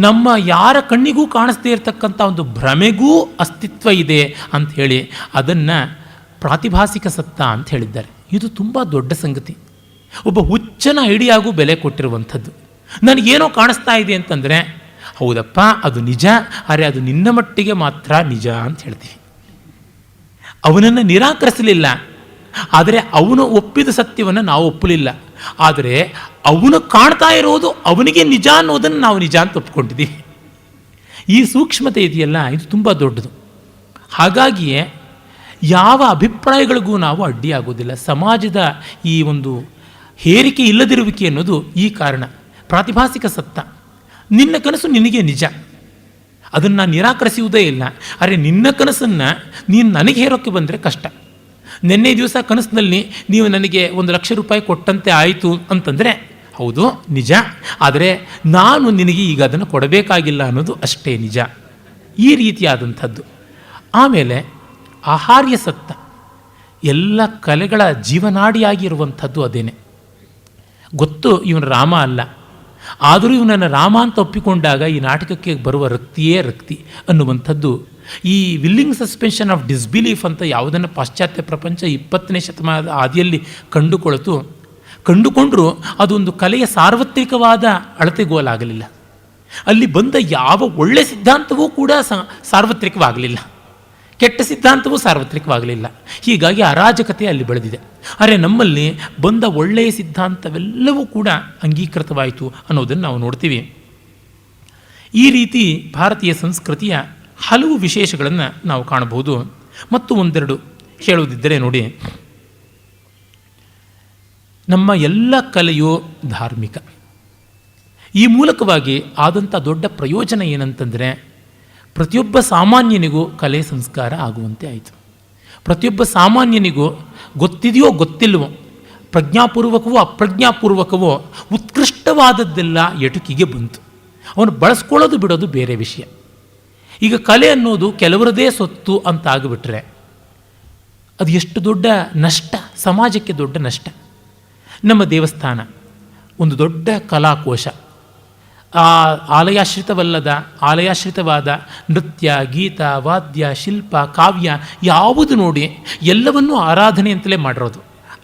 A: ನಮ್ಮ ಯಾರ ಕಣ್ಣಿಗೂ ಕಾಣಿಸ್ದೇ ಇರತಕ್ಕಂಥ ಒಂದು ಭ್ರಮೆಗೂ ಅಸ್ತಿತ್ವ ಇದೆ ಅಂಥೇಳಿ ಅದನ್ನು ಪ್ರಾತಿಭಾಸಿಕ ಸತ್ಯ ಅಂತ ಹೇಳಿದ್ದಾರೆ. ಇದು ತುಂಬ ದೊಡ್ಡ ಸಂಗತಿ. ಒಬ್ಬ ಹುಚ್ಚನ ಐಡಿಯಾಗೂ ಬೆಲೆ ಕೊಟ್ಟಿರುವಂಥದ್ದು. ನನಗೇನೋ ಕಾಣಿಸ್ತಾ ಇದೆ ಅಂತಂದರೆ ಹೌದಪ್ಪ ಅದು ನಿಜ, ಆದರೆ ಅದು ನಿನ್ನ ಮಟ್ಟಿಗೆ ಮಾತ್ರ ನಿಜ ಅಂತ ಹೇಳ್ತೀವಿ. ಅವನನ್ನು ನಿರಾಕರಿಸಲಿಲ್ಲ, ಆದರೆ ಅವನು ಒಪ್ಪಿದ ಸತ್ಯವನ್ನು ನಾವು ಒಪ್ಪಲಿಲ್ಲ. ಆದರೆ ಅವನು ಕಾಣ್ತಾ ಇರೋದು ಅವನಿಗೆ ನಿಜ ಅನ್ನೋದನ್ನು ನಾವು ನಿಜ ಅಂತ ಒಪ್ಕೊಂಡಿದ್ದೀವಿ. ಈ ಸೂಕ್ಷ್ಮತೆ ಇದೆಯಲ್ಲ, ಇದು ತುಂಬ ದೊಡ್ಡದು. ಹಾಗಾಗಿಯೇ ಯಾವ ಅಭಿಪ್ರಾಯಗಳಿಗೂ ನಾವು ಅಡ್ಡಿಯಾಗೋದಿಲ್ಲ. ಸಮಾಜದ ಈ ಒಂದು ಹೇರಿಕೆ ಇಲ್ಲದಿರುವಿಕೆ ಅನ್ನೋದು ಈ ಕಾರಣ. ಪ್ರಾತಿಭಾಸಿಕ ಸತ್ಯ, ನಿನ್ನ ಕನಸು ನಿನಗೆ ನಿಜ, ಅದನ್ನು ನಾನು ನಿರಾಕರಿಸುವುದೇ ಇಲ್ಲ. ಆದರೆ ನಿನ್ನ ಕನಸನ್ನು ನೀನು ನನಗೆ ಹೇರೋಕ್ಕೆ ಬಂದರೆ ಕಷ್ಟ. ನಿನ್ನೆ ದಿವಸ ಕನಸಿನಲ್ಲಿ ನೀವು ನನಗೆ 1,00,000 ರೂಪಾಯಿ ಕೊಟ್ಟಂತೆ ಆಯಿತು ಅಂತಂದರೆ ಹೌದು ನಿಜ, ಆದರೆ ನಾನು ನಿನಗೆ ಈಗ ಅದನ್ನು ಕೊಡಬೇಕಾಗಿಲ್ಲ ಅನ್ನೋದು ಅಷ್ಟೇ ನಿಜ. ಈ ರೀತಿಯಾದಂಥದ್ದು. ಆಮೇಲೆ ಆಹಾರ್ಯ ಸತ್ಯ, ಎಲ್ಲ ಕಲೆಗಳ ಜೀವನಾಡಿಯಾಗಿರುವಂಥದ್ದು ಅದೇನೆ. ಗೊತ್ತು ಇವನು ರಾಮ ಅಲ್ಲ, ಆದರೂ ಇವನನ್ನು ರಾಮ ಅಂತ ಒಪ್ಪಿಕೊಂಡಾಗ ಈ ನಾಟಕಕ್ಕೆ ಬರುವ ರಕ್ತಿಯೇ ರಕ್ತಿ ಅನ್ನುವಂಥದ್ದು. ಈ ವಿಲ್ಲಿಂಗ್ ಸಸ್ಪೆನ್ಷನ್ ಆಫ್ ಡಿಸ್ಬಿಲೀಫ್ ಅಂತ ಯಾವುದನ್ನು ಪಾಶ್ಚಾತ್ಯ ಪ್ರಪಂಚ 20ನೇ ಶತಮಾನದ ಆದಿಯಲ್ಲಿ ಕಂಡುಕೊಂಡರೂ ಅದೊಂದು ಕಲೆಯ ಸಾರ್ವತ್ರಿಕವಾದ ಅಳತೆಗೋಲಾಗಲಿಲ್ಲ. ಅಲ್ಲಿ ಬಂದ ಯಾವ ಒಳ್ಳೆ ಸಿದ್ಧಾಂತವೂ ಕೂಡ ಸಾರ್ವತ್ರಿಕವಾಗಲಿಲ್ಲ, ಕೆಟ್ಟ ಸಿದ್ಧಾಂತವೂ ಸಾರ್ವತ್ರಿಕವಾಗಲಿಲ್ಲ. ಹೀಗಾಗಿ ಅರಾಜಕತೆ ಅಲ್ಲಿ ಬೆಳೆದಿದೆ. ಆದರೆ ನಮ್ಮಲ್ಲಿ ಬಂದ ಒಳ್ಳೆಯ ಸಿದ್ಧಾಂತವೆಲ್ಲವೂ ಕೂಡ ಅಂಗೀಕೃತವಾಯಿತು ಅನ್ನೋದನ್ನು ನಾವು ನೋಡ್ತೀವಿ. ಈ ರೀತಿ ಭಾರತೀಯ ಸಂಸ್ಕೃತಿಯ ಹಲವು ವಿಶೇಷಗಳನ್ನು ನಾವು ಕಾಣಬಹುದು. ಮತ್ತು ಒಂದೆರಡು ಹೇಳುವುದಿದ್ದರೆ ನೋಡಿ, ನಮ್ಮ ಎಲ್ಲ ಕಲೆಯು ಧಾರ್ಮಿಕ. ಈ ಮೂಲಕವಾಗಿ ಆದಂಥ ದೊಡ್ಡ ಪ್ರಯೋಜನ ಏನಂತಂದರೆ, ಪ್ರತಿಯೊಬ್ಬ ಸಾಮಾನ್ಯನಿಗೂ ಕಲೆ ಸಂಸ್ಕಾರ ಆಗುವಂತೆ ಆಯಿತು. ಪ್ರತಿಯೊಬ್ಬ ಸಾಮಾನ್ಯನಿಗೂ ಗೊತ್ತಿದೆಯೋ ಗೊತ್ತಿಲ್ವೋ, ಪ್ರಜ್ಞಾಪೂರ್ವಕವೋ ಅಪ್ರಜ್ಞಾಪೂರ್ವಕವೋ ಉತ್ಕೃಷ್ಟವಾದದ್ದೆಲ್ಲ ಎಟುಕಿಗೆ ಬಂತು. ಅವನು ಬಳಸ್ಕೊಳ್ಳೋದು ಬಿಡೋದು ಬೇರೆ ವಿಷಯ. ಈಗ ಕಲೆ ಅನ್ನೋದು ಕೆಲವರದೇ ಸೊತ್ತು ಅಂತ ಆಗಿಬಿಟ್ರೆ ಅದು ಎಷ್ಟು ದೊಡ್ಡ ನಷ್ಟ, ಸಮಾಜಕ್ಕೆ ದೊಡ್ಡ ನಷ್ಟ. ನಮ್ಮ ದೇವಸ್ಥಾನ ಒಂದು ದೊಡ್ಡ ಕಲಾಕೋಶ. ಆಲಯಾಶ್ರಿತವಾದ ನೃತ್ಯ, ಗೀತ, ವಾದ್ಯ, ಶಿಲ್ಪ, ಕಾವ್ಯ ಯಾವುದು ನೋಡಿ ಎಲ್ಲವನ್ನೂ ಆರಾಧನೆ ಅಂತಲೇ ಮಾಡಿರೋದು.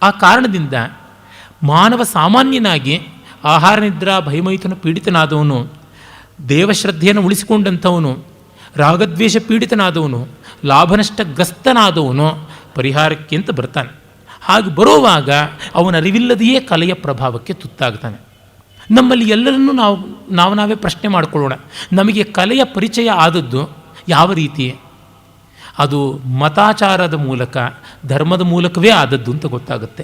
A: ಆ ಕಾರಣದಿಂದ ಮಾನವ ಸಾಮಾನ್ಯನಾಗಿ ಆಹಾರ ನಿದ್ರಾ ಭಯಮೈಥುನ ಪೀಡಿತನಾದವನು, ದೇವಶ್ರದ್ಧೆಯನ್ನು ಉಳಿಸಿಕೊಂಡಂಥವನು, ರಾಗದ್ವೇಷ ಪೀಡಿತನಾದವನು, ಲಾಭನಷ್ಟಗ್ರಸ್ತನಾದವನು ಪರಿಹಾರಕ್ಕೆ ಅಂತ ಬರ್ತಾನೆ. ಹಾಗೆ ಬರುವಾಗ ಅವನ ಅರಿವಿಲ್ಲದೆಯೇ ಕಲೆಯ ಪ್ರಭಾವಕ್ಕೆ ತುತ್ತಾಗ್ತಾನೆ. ನಮ್ಮಲ್ಲಿ ಎಲ್ಲರನ್ನೂ ನಾವೇ ಪ್ರಶ್ನೆ ಮಾಡಿಕೊಳ್ಳೋಣ, ನಮಗೆ ಕಲೆಯ ಪರಿಚಯ ಆದದ್ದು ಯಾವ ರೀತಿ? ಅದು ಮತಾಚಾರದ ಮೂಲಕ, ಧರ್ಮದ ಮೂಲಕವೇ ಆದದ್ದು ಅಂತ ಗೊತ್ತಾಗುತ್ತೆ.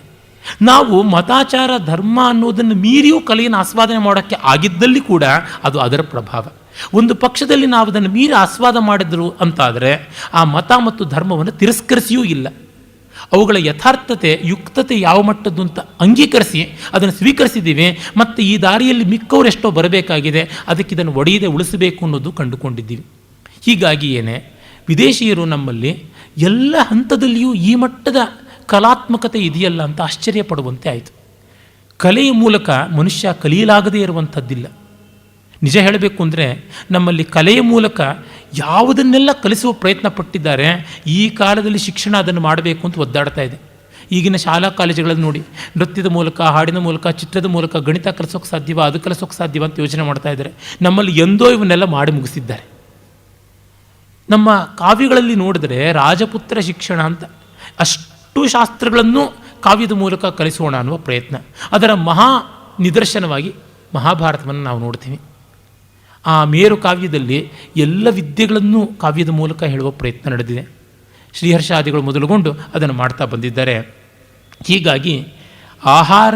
A: ನಾವು ಮತಾಚಾರ ಧರ್ಮ ಅನ್ನೋದನ್ನು ಮೀರಿಯೂ ಕಲೆಯನ್ನು ಆಸ್ವಾದನೆ ಮಾಡೋಕ್ಕೆ ಆಗಿದ್ದಲ್ಲಿ ಕೂಡ ಅದು ಅದರ ಪ್ರಭಾವ. ಒಂದು ಪಕ್ಷದಲ್ಲಿ ನಾವು ಅದನ್ನು ಮೀರಿ ಆಸ್ವಾದ ಮಾಡಿದ್ರು ಅಂತಾದರೆ ಆ ಮತ ಮತ್ತು ಧರ್ಮವನ್ನು ತಿರಸ್ಕರಿಸಿಯೂ ಇಲ್ಲ. ಅವುಗಳ ಯಥಾರ್ಥತೆ, ಯುಕ್ತತೆ ಯಾವ ಮಟ್ಟದ್ದು ಅಂತ ಅಂಗೀಕರಿಸಿ ಅದನ್ನು ಸ್ವೀಕರಿಸಿದ್ದೀವಿ. ಮತ್ತು ಈ ದಾರಿಯಲ್ಲಿ ಮಿಕ್ಕವರು ಎಷ್ಟೋ ಬರಬೇಕಾಗಿದೆ, ಅದಕ್ಕೆ ಇದನ್ನು ಒಡೆಯದೆ ಉಳಿಸಬೇಕು ಅನ್ನೋದು ಕಂಡುಕೊಂಡಿದ್ದೀವಿ. ಹೀಗಾಗಿ ವಿದೇಶಿಯರು ನಮ್ಮಲ್ಲಿ ಎಲ್ಲ ಹಂತದಲ್ಲಿಯೂ ಈ ಮಟ್ಟದ ಕಲಾತ್ಮಕತೆ ಇದೆಯಲ್ಲ ಅಂತ ಆಶ್ಚರ್ಯ ಪಡುವಂತೆ ಆಯಿತು. ಕಲೆಯ ಮೂಲಕ ಮನುಷ್ಯ ಕಲಿಯಲಾಗದೇ ಇರುವಂಥದ್ದಿಲ್ಲ. ನಿಜ ಹೇಳಬೇಕು ಅಂದರೆ ನಮ್ಮಲ್ಲಿ ಕಲೆಯ ಮೂಲಕ ಯಾವುದನ್ನೆಲ್ಲ ಕಲಿಸುವ ಪ್ರಯತ್ನ ಪಟ್ಟಿದ್ದಾರೆ. ಈ ಕಾಲದಲ್ಲಿ ಶಿಕ್ಷಣ ಅದನ್ನು ಮಾಡಬೇಕು ಅಂತ ಒದ್ದಾಡ್ತಾ ಇದೆ. ಈಗಿನ ಶಾಲಾ ಕಾಲೇಜುಗಳನ್ನು ನೋಡಿ, ನೃತ್ಯದ ಮೂಲಕ, ಹಾಡಿನ ಮೂಲಕ, ಚಿತ್ರದ ಮೂಲಕ ಗಣಿತ ಕಲಿಸೋಕ್ಕೆ ಸಾಧ್ಯವ, ಅದು ಕಲಿಸೋಕ್ಕೆ ಸಾಧ್ಯವ ಅಂತ ಯೋಚನೆ ಮಾಡ್ತಾ ಇದ್ದಾರೆ. ನಮ್ಮಲ್ಲಿ ಎಂದೋ ಇವನ್ನೆಲ್ಲ ಮಾಡಿ ಮುಗಿಸಿದ್ದಾರೆ. ನಮ್ಮ ಕಾವ್ಯಗಳಲ್ಲಿ ನೋಡಿದ್ರೆ ರಾಜಪುತ್ರ ಶಿಕ್ಷಣ ಅಂತ ಅಷ್ಟು ಶಾಸ್ತ್ರಗಳನ್ನು ಕಾವ್ಯದ ಮೂಲಕ ಕಲಿಸೋಣ ಅನ್ನುವ ಪ್ರಯತ್ನ. ಅದರ ಮಹಾ ನಿದರ್ಶನವಾಗಿ ಮಹಾಭಾರತವನ್ನು ನಾವು ನೋಡ್ತೀವಿ. ಆ ಮೇರು ಕಾವ್ಯದಲ್ಲಿ ಎಲ್ಲ ವಿದ್ಯೆಗಳನ್ನು ಕಾವ್ಯದ ಮೂಲಕ ಹೇಳುವ ಪ್ರಯತ್ನ ನಡೆದಿದೆ. ಶ್ರೀಹರ್ಷಾದಿಗಳು ಮೊದಲುಗೊಂಡು ಅದನ್ನು ಮಾಡ್ತಾ ಬಂದಿದ್ದಾರೆ. ಹೀಗಾಗಿ ಆಹಾರ,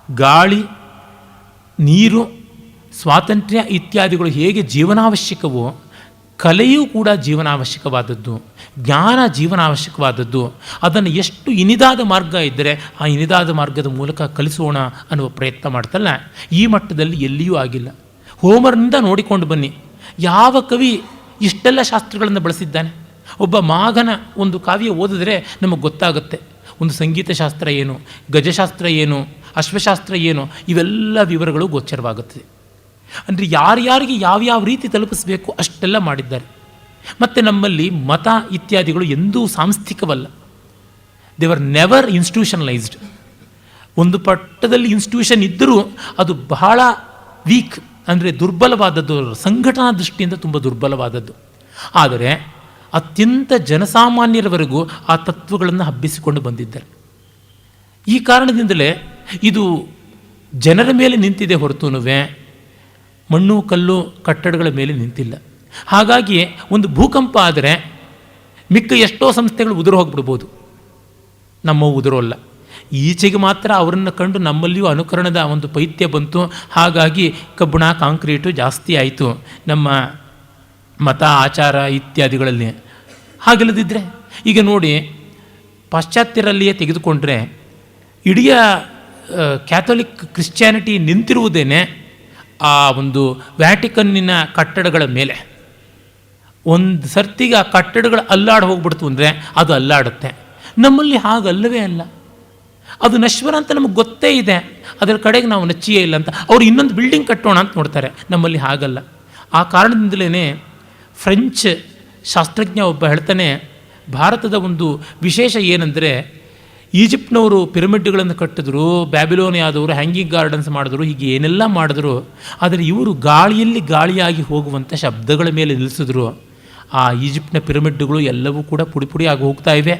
A: ಗಾಳಿ, ನೀರು, ಸ್ವಾತಂತ್ರ್ಯ ಇತ್ಯಾದಿಗಳು ಹೇಗೆ ಜೀವನಾವಶ್ಯಕವೋ, ಕಲೆಯೂ ಕೂಡ ಜೀವನಾವಶ್ಯಕವಾದದ್ದು, ಜ್ಞಾನ ಜೀವನಾವಶ್ಯಕವಾದದ್ದು. ಅದನ್ನು ಎಷ್ಟು ಇನಿದಾದ ಮಾರ್ಗ ಇದ್ದರೆ ಆ ಇನಿದಾದ ಮಾರ್ಗದ ಮೂಲಕ ಕಲಿಸೋಣ ಅನ್ನುವ ಪ್ರಯತ್ನ ಮಾಡ್ತಲ್ಲ, ಈ ಮಟ್ಟದಲ್ಲಿ ಎಲ್ಲಿಯೂ ಆಗಿಲ್ಲ. ಹೋಮರ್ನಿಂದ ನೋಡಿಕೊಂಡು ಬನ್ನಿ, ಯಾವ ಕವಿ ಇಷ್ಟೆಲ್ಲ ಶಾಸ್ತ್ರಗಳನ್ನು ಬಳಸಿದ್ದಾನೆ. ಒಬ್ಬ ಮಾಘನ ಒಂದು ಕಾವ್ಯ ಓದಿದ್ರೆ ನಮಗೆ ಗೊತ್ತಾಗುತ್ತೆ ಒಂದು ಸಂಗೀತ ಶಾಸ್ತ್ರ ಏನು, ಗಜಶಾಸ್ತ್ರ ಏನು, ಅಶ್ವಶಾಸ್ತ್ರ ಏನು, ಇವೆಲ್ಲ ವಿವರಗಳು ಗೋಚರವಾಗುತ್ತದೆ. ಅಂದರೆ ಯಾರ್ಯಾರಿಗೆ ಯಾವ್ಯಾವ ರೀತಿ ತಲುಪಿಸಬೇಕು ಅಷ್ಟೆಲ್ಲ ಮಾಡಿದ್ದಾರೆ. ಮತ್ತು ನಮ್ಮಲ್ಲಿ ಮತ ಇತ್ಯಾದಿಗಳು ಎಂದೂ ಸಾಂಸ್ಥಿಕವಲ್ಲ. They were never institutionalised. ಒಂದು ಪಟ್ಟದಲ್ಲಿ ಇನ್ಸ್ಟಿಟ್ಯೂಷನ್ ಇದ್ದರೂ ಅದು ಬಹಳ ವೀಕ್, ಅಂದರೆ ದುರ್ಬಲವಾದದ್ದು, ಸಂಘಟನಾ ದೃಷ್ಟಿಯಿಂದ ತುಂಬ ದುರ್ಬಲವಾದದ್ದು. ಆದರೆ ಅತ್ಯಂತ ಜನಸಾಮಾನ್ಯರವರೆಗೂ ಆ ತತ್ವಗಳನ್ನು ಹಬ್ಬಿಸಿಕೊಂಡು ಬಂದಿದ್ದಾರೆ. ಈ ಕಾರಣದಿಂದಲೇ ಇದು ಜನರ ಮೇಲೆ ನಿಂತಿದೆ ಹೊರತುನುವೆ ಮಣ್ಣು ಕಲ್ಲು ಕಟ್ಟಡಗಳ ಮೇಲೆ ನಿಂತಿಲ್ಲ. ಹಾಗಾಗಿ ಒಂದು ಭೂಕಂಪ ಆದರೆ ಮಿಕ್ಕ ಎಷ್ಟೋ ಸಂಸ್ಥೆಗಳು ಉದುರು ಹೋಗ್ಬಿಡ್ಬೋದು, ನಮ್ಮ ಉದುರೋಲ್ಲ. ಈಚೆಗೆ ಮಾತ್ರ ಅವರನ್ನು ಕಂಡು ನಮ್ಮಲ್ಲಿಯೂ ಅನುಕರಣದ ಒಂದು ಪೈತ್ಯ ಬಂತು. ಹಾಗಾಗಿ ಕಬ್ಬಣ, ಕಾಂಕ್ರೀಟು ಜಾಸ್ತಿ ಆಯಿತು ನಮ್ಮ ಮತ, ಆಚಾರ ಇತ್ಯಾದಿಗಳಲ್ಲಿ. ಹಾಗಿಲ್ಲದಿದ್ದರೆ ಈಗ ನೋಡಿ, ಪಾಶ್ಚಾತ್ಯರಲ್ಲಿಯೇ ತೆಗೆದುಕೊಂಡ್ರೆ ಇಡೀ ಕ್ಯಾಥೋಲಿಕ್ ಕ್ರಿಶ್ಚಿಯಾನಿಟಿ ನಿಂತಿರುವುದೇನೆ ಆ ಒಂದು ವ್ಯಾಟಿಕನ್ನಿನ ಕಟ್ಟಡಗಳ ಮೇಲೆ. ಒಂದು ಸರ್ತಿಗೆ ಆ ಕಟ್ಟಡಗಳು ಅಲ್ಲಾಡಿ ಹೋಗ್ಬಿಡ್ತು ಅಂದರೆ ಅದು ಅಲ್ಲಾಡುತ್ತೆ. ನಮ್ಮಲ್ಲಿ ಹಾಗಲ್ಲವೇ ಅಲ್ಲ, ಅದು ನಶ್ವರ ಅಂತ ನಮಗೆ ಗೊತ್ತೇ ಇದೆ, ಅದರ ಕಡೆಗೆ ನಾವು ನಚ್ಚಿಯೇ ಇಲ್ಲ ಅಂತ. ಅವರು ಇನ್ನೊಂದು ಬಿಲ್ಡಿಂಗ್ ಕಟ್ಟೋಣ ಅಂತ ನೋಡ್ತಾರೆ. ನಮ್ಮಲ್ಲಿ ಹಾಗಲ್ಲ. ಆ ಕಾರಣದಿಂದಲೇ ಫ್ರೆಂಚ್ ಶಾಸ್ತ್ರಜ್ಞ ಒಬ್ಬ ಹೇಳ್ತಾನೆ, ಭಾರತದ ಒಂದು ವಿಶೇಷ ಏನಂದರೆ, ಈಜಿಪ್ಟ್ನವರು ಪಿರಮಿಡ್ಗಳನ್ನು ಕಟ್ಟಿದ್ರು, ಬ್ಯಾಬಿಲೋನಿಯಾದವರು ಹ್ಯಾಂಗಿಂಗ್ ಗಾರ್ಡನ್ಸ್ ಮಾಡಿದ್ರು, ಹೀಗೆ ಏನೆಲ್ಲ ಮಾಡಿದ್ರು. ಆದರೆ ಇವರು ಗಾಳಿಯಲ್ಲಿ ಗಾಳಿಯಾಗಿ ಹೋಗುವಂಥ ಶಬ್ದಗಳ ಮೇಲೆ ನಿಲ್ಲಿಸಿದ್ರು. ಆ ಈಜಿಪ್ಟ್ನ ಪಿರಮಿಡ್ಗಳು ಎಲ್ಲವೂ ಕೂಡ ಪುಡಿ ಪುಡಿಯಾಗಿ ಹೋಗ್ತಾ ಇವೆ.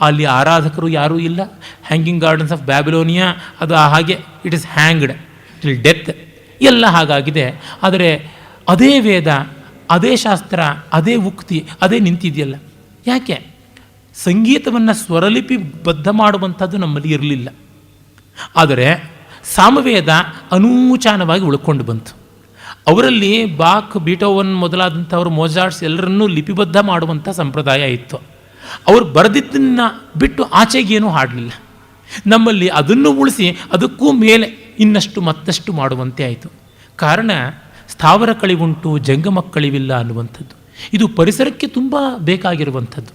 A: ಅಲ್ಲಿ ಆರಾಧಕರು ಯಾರೂ ಇಲ್ಲ. ಹ್ಯಾಂಗಿಂಗ್ ಗಾರ್ಡನ್ಸ್ ಆಫ್ ಬ್ಯಾಬಿಲೋನಿಯಾ ಅದು ಹಾಗೆ it is hanged till death, ಎಲ್ಲ ಹಾಗಾಗಿದೆ. ಆದರೆ ಅದೇ ವೇದ, ಅದೇ ಶಾಸ್ತ್ರ, ಅದೇ ಉಕ್ತಿ, ಅದೇ ನಿಂತಿದೆಯಲ್ಲ. ಯಾಕೆ? ಸಂಗೀತವನ್ನು ಸ್ವರಲಿಪಿಬದ್ಧ ಮಾಡುವಂಥದ್ದು ನಮ್ಮಲ್ಲಿ ಇರಲಿಲ್ಲ. ಆದರೆ ಸಾಮವೇದ ಅನೂಚಾನವಾಗಿ ಉಳ್ಕೊಂಡು ಬಂತು. ಅವರಲ್ಲಿ ಬಾಕ್, ಬೀಟೋವನ್ ಮೊದಲಾದಂಥವರು, ಮೊಜಾರ್ಟ್ಸ್ ಎಲ್ಲರನ್ನೂ ಲಿಪಿಬದ್ಧ ಮಾಡುವಂಥ ಸಂಪ್ರದಾಯ ಇತ್ತು. ಅವರು ಬರೆದಿದ್ದನ್ನು ಬಿಟ್ಟು ಆಚೆಗೇನೂ ಹಾಡಲಿಲ್ಲ. ನಮ್ಮಲ್ಲಿ ಅದನ್ನು ಉಳಿಸಿ ಅದಕ್ಕೂ ಮೇಲೆ ಇನ್ನಷ್ಟು ಮತ್ತಷ್ಟು ಮಾಡುವಂತೆ ಆಯಿತು. ಕಾರಣ ಸ್ಥಾವರ ಕಳಿವುಂಟು, ಜಂಗಮ ಕಳಿವಿಲ್ಲ ಅನ್ನುವಂಥದ್ದು. ಇದು ಪರಿಸರಕ್ಕೆ ತುಂಬ ಬೇಕಾಗಿರುವಂಥದ್ದು.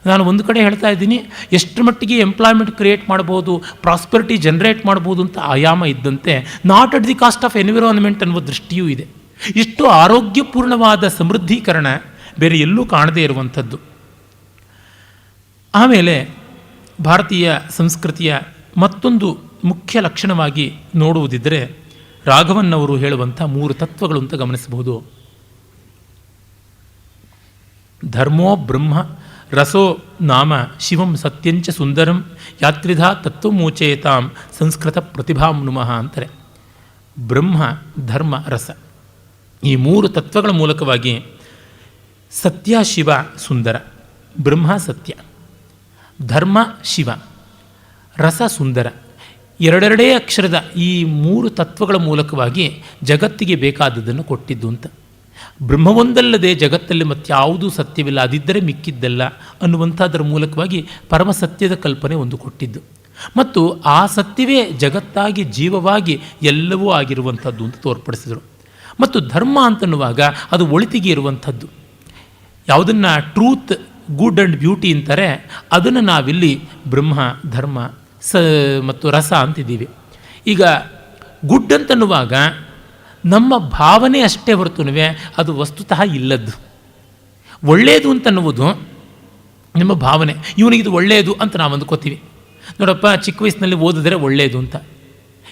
A: ನಾನು ಒಂದು ಕಡೆ ಹೇಳ್ತಾ ಇದ್ದೀನಿ, ಎಷ್ಟರ ಮಟ್ಟಿಗೆ ಎಂಪ್ಲಾಯ್ಮೆಂಟ್ ಕ್ರಿಯೇಟ್ ಮಾಡ್ಬೋದು, ಪ್ರಾಸ್ಪರಿಟಿ ಜನ್ರೇಟ್ ಮಾಡ್ಬೋದು ಅಂತ ಆಯಾಮ ಇದ್ದಂತೆ not at the cost of environment ಅನ್ನುವ ದೃಷ್ಟಿಯೂ ಇದೆ. ಇಷ್ಟು ಆರೋಗ್ಯಪೂರ್ಣವಾದ ಸಮೃದ್ಧೀಕರಣ ಬೇರೆ ಎಲ್ಲೂ ಕಾಣದೇ ಇರುವಂಥದ್ದು. ಆಮೇಲೆ ಭಾರತೀಯ ಸಂಸ್ಕೃತಿಯ ಮತ್ತೊಂದು ಮುಖ್ಯ ಲಕ್ಷಣವಾಗಿ ನೋಡುವುದಿದ್ದರೆ ರಾಘವನ್ನವರು ಹೇಳುವಂಥ 3 ತತ್ವಗಳು ಅಂತ ಗಮನಿಸಬಹುದು. ಧರ್ಮೋ ಬ್ರಹ್ಮ ರಸೋ ನಾಮ ಶಿವಂ ಸತ್ಯಂಚ ಸುಂದರಂ ಯಾತ್ರಿಧಾ ತತ್ವಮೋಚೇತಾಂ ಸಂಸ್ಕೃತ ಪ್ರತಿಭಾಂ ನುಮಃ ಅಂತಾರೆ. ಬ್ರಹ್ಮ, ಧರ್ಮ, ರಸ, ಈ 3 ತತ್ವಗಳ ಮೂಲಕವಾಗಿ ಸತ್ಯ, ಶಿವ, ಸುಂದರ. ಬ್ರಹ್ಮ ಸತ್ಯ, ಧರ್ಮ ಶಿವ, ರಸ ಸುಂದರ. ಎರಡೆರಡೇ ಅಕ್ಷರದ ಈ 3 ತತ್ವಗಳ ಮೂಲಕವಾಗಿ ಜಗತ್ತಿಗೆ ಬೇಕಾದದ್ದನ್ನು ಕೊಟ್ಟಿದ್ದು ಅಂತ. ಬ್ರಹ್ಮವೊಂದಲ್ಲದೆ ಜಗತ್ತಲ್ಲಿ ಮತ್ಯಾವುದೂ ಸತ್ಯವಿಲ್ಲ, ಅದಿದ್ದರೆ ಮಿಕ್ಕಿದ್ದಲ್ಲ ಅನ್ನುವಂಥದ್ರ ಮೂಲಕವಾಗಿ ಪರಮ ಸತ್ಯದ ಕಲ್ಪನೆ ಒಂದು ಕೊಟ್ಟಿದ್ದು. ಮತ್ತು ಆ ಸತ್ಯವೇ ಜಗತ್ತಾಗಿ, ಜೀವವಾಗಿ ಎಲ್ಲವೂ ಆಗಿರುವಂಥದ್ದು ಅಂತ ತೋರ್ಪಡಿಸಿದರು. ಮತ್ತು ಧರ್ಮ ಅಂತನ್ನುವಾಗ ಅದು ಒಳಿತಿಗೆ ಇರುವಂಥದ್ದು. ಯಾವುದನ್ನು ಟ್ರೂತ್ ಗುಡ್ ಆ್ಯಂಡ್ ಬ್ಯೂಟಿ ಅಂತಾರೆ, ಅದನ್ನು ನಾವಿಲ್ಲಿ ಬ್ರಹ್ಮ, ಧರ್ಮ, ಮತ್ತು ರಸ ಅಂತಿದ್ದೀವಿ. ಈಗ ಗುಡ್ ಅಂತನ್ನುವಾಗ ನಮ್ಮ ಭಾವನೆ ಅಷ್ಟೇ ಹೊರತುನುವೆ ಅದು ವಸ್ತುತಃ ಇಲ್ಲದ್ದು. ಒಳ್ಳೆಯದು ಅಂತನ್ನುವುದು ನಿಮ್ಮ ಭಾವನೆ, ಇವನಿಗಿದು ಒಳ್ಳೆಯದು ಅಂತ ನಾವು ಅಂದ್ಕೋತೀವಿ. ನೋಡಪ್ಪ, ಚಿಕ್ಕ ವಯಸ್ಸಿನಲ್ಲಿ ಓದಿದ್ರೆ ಒಳ್ಳೆಯದು ಅಂತ,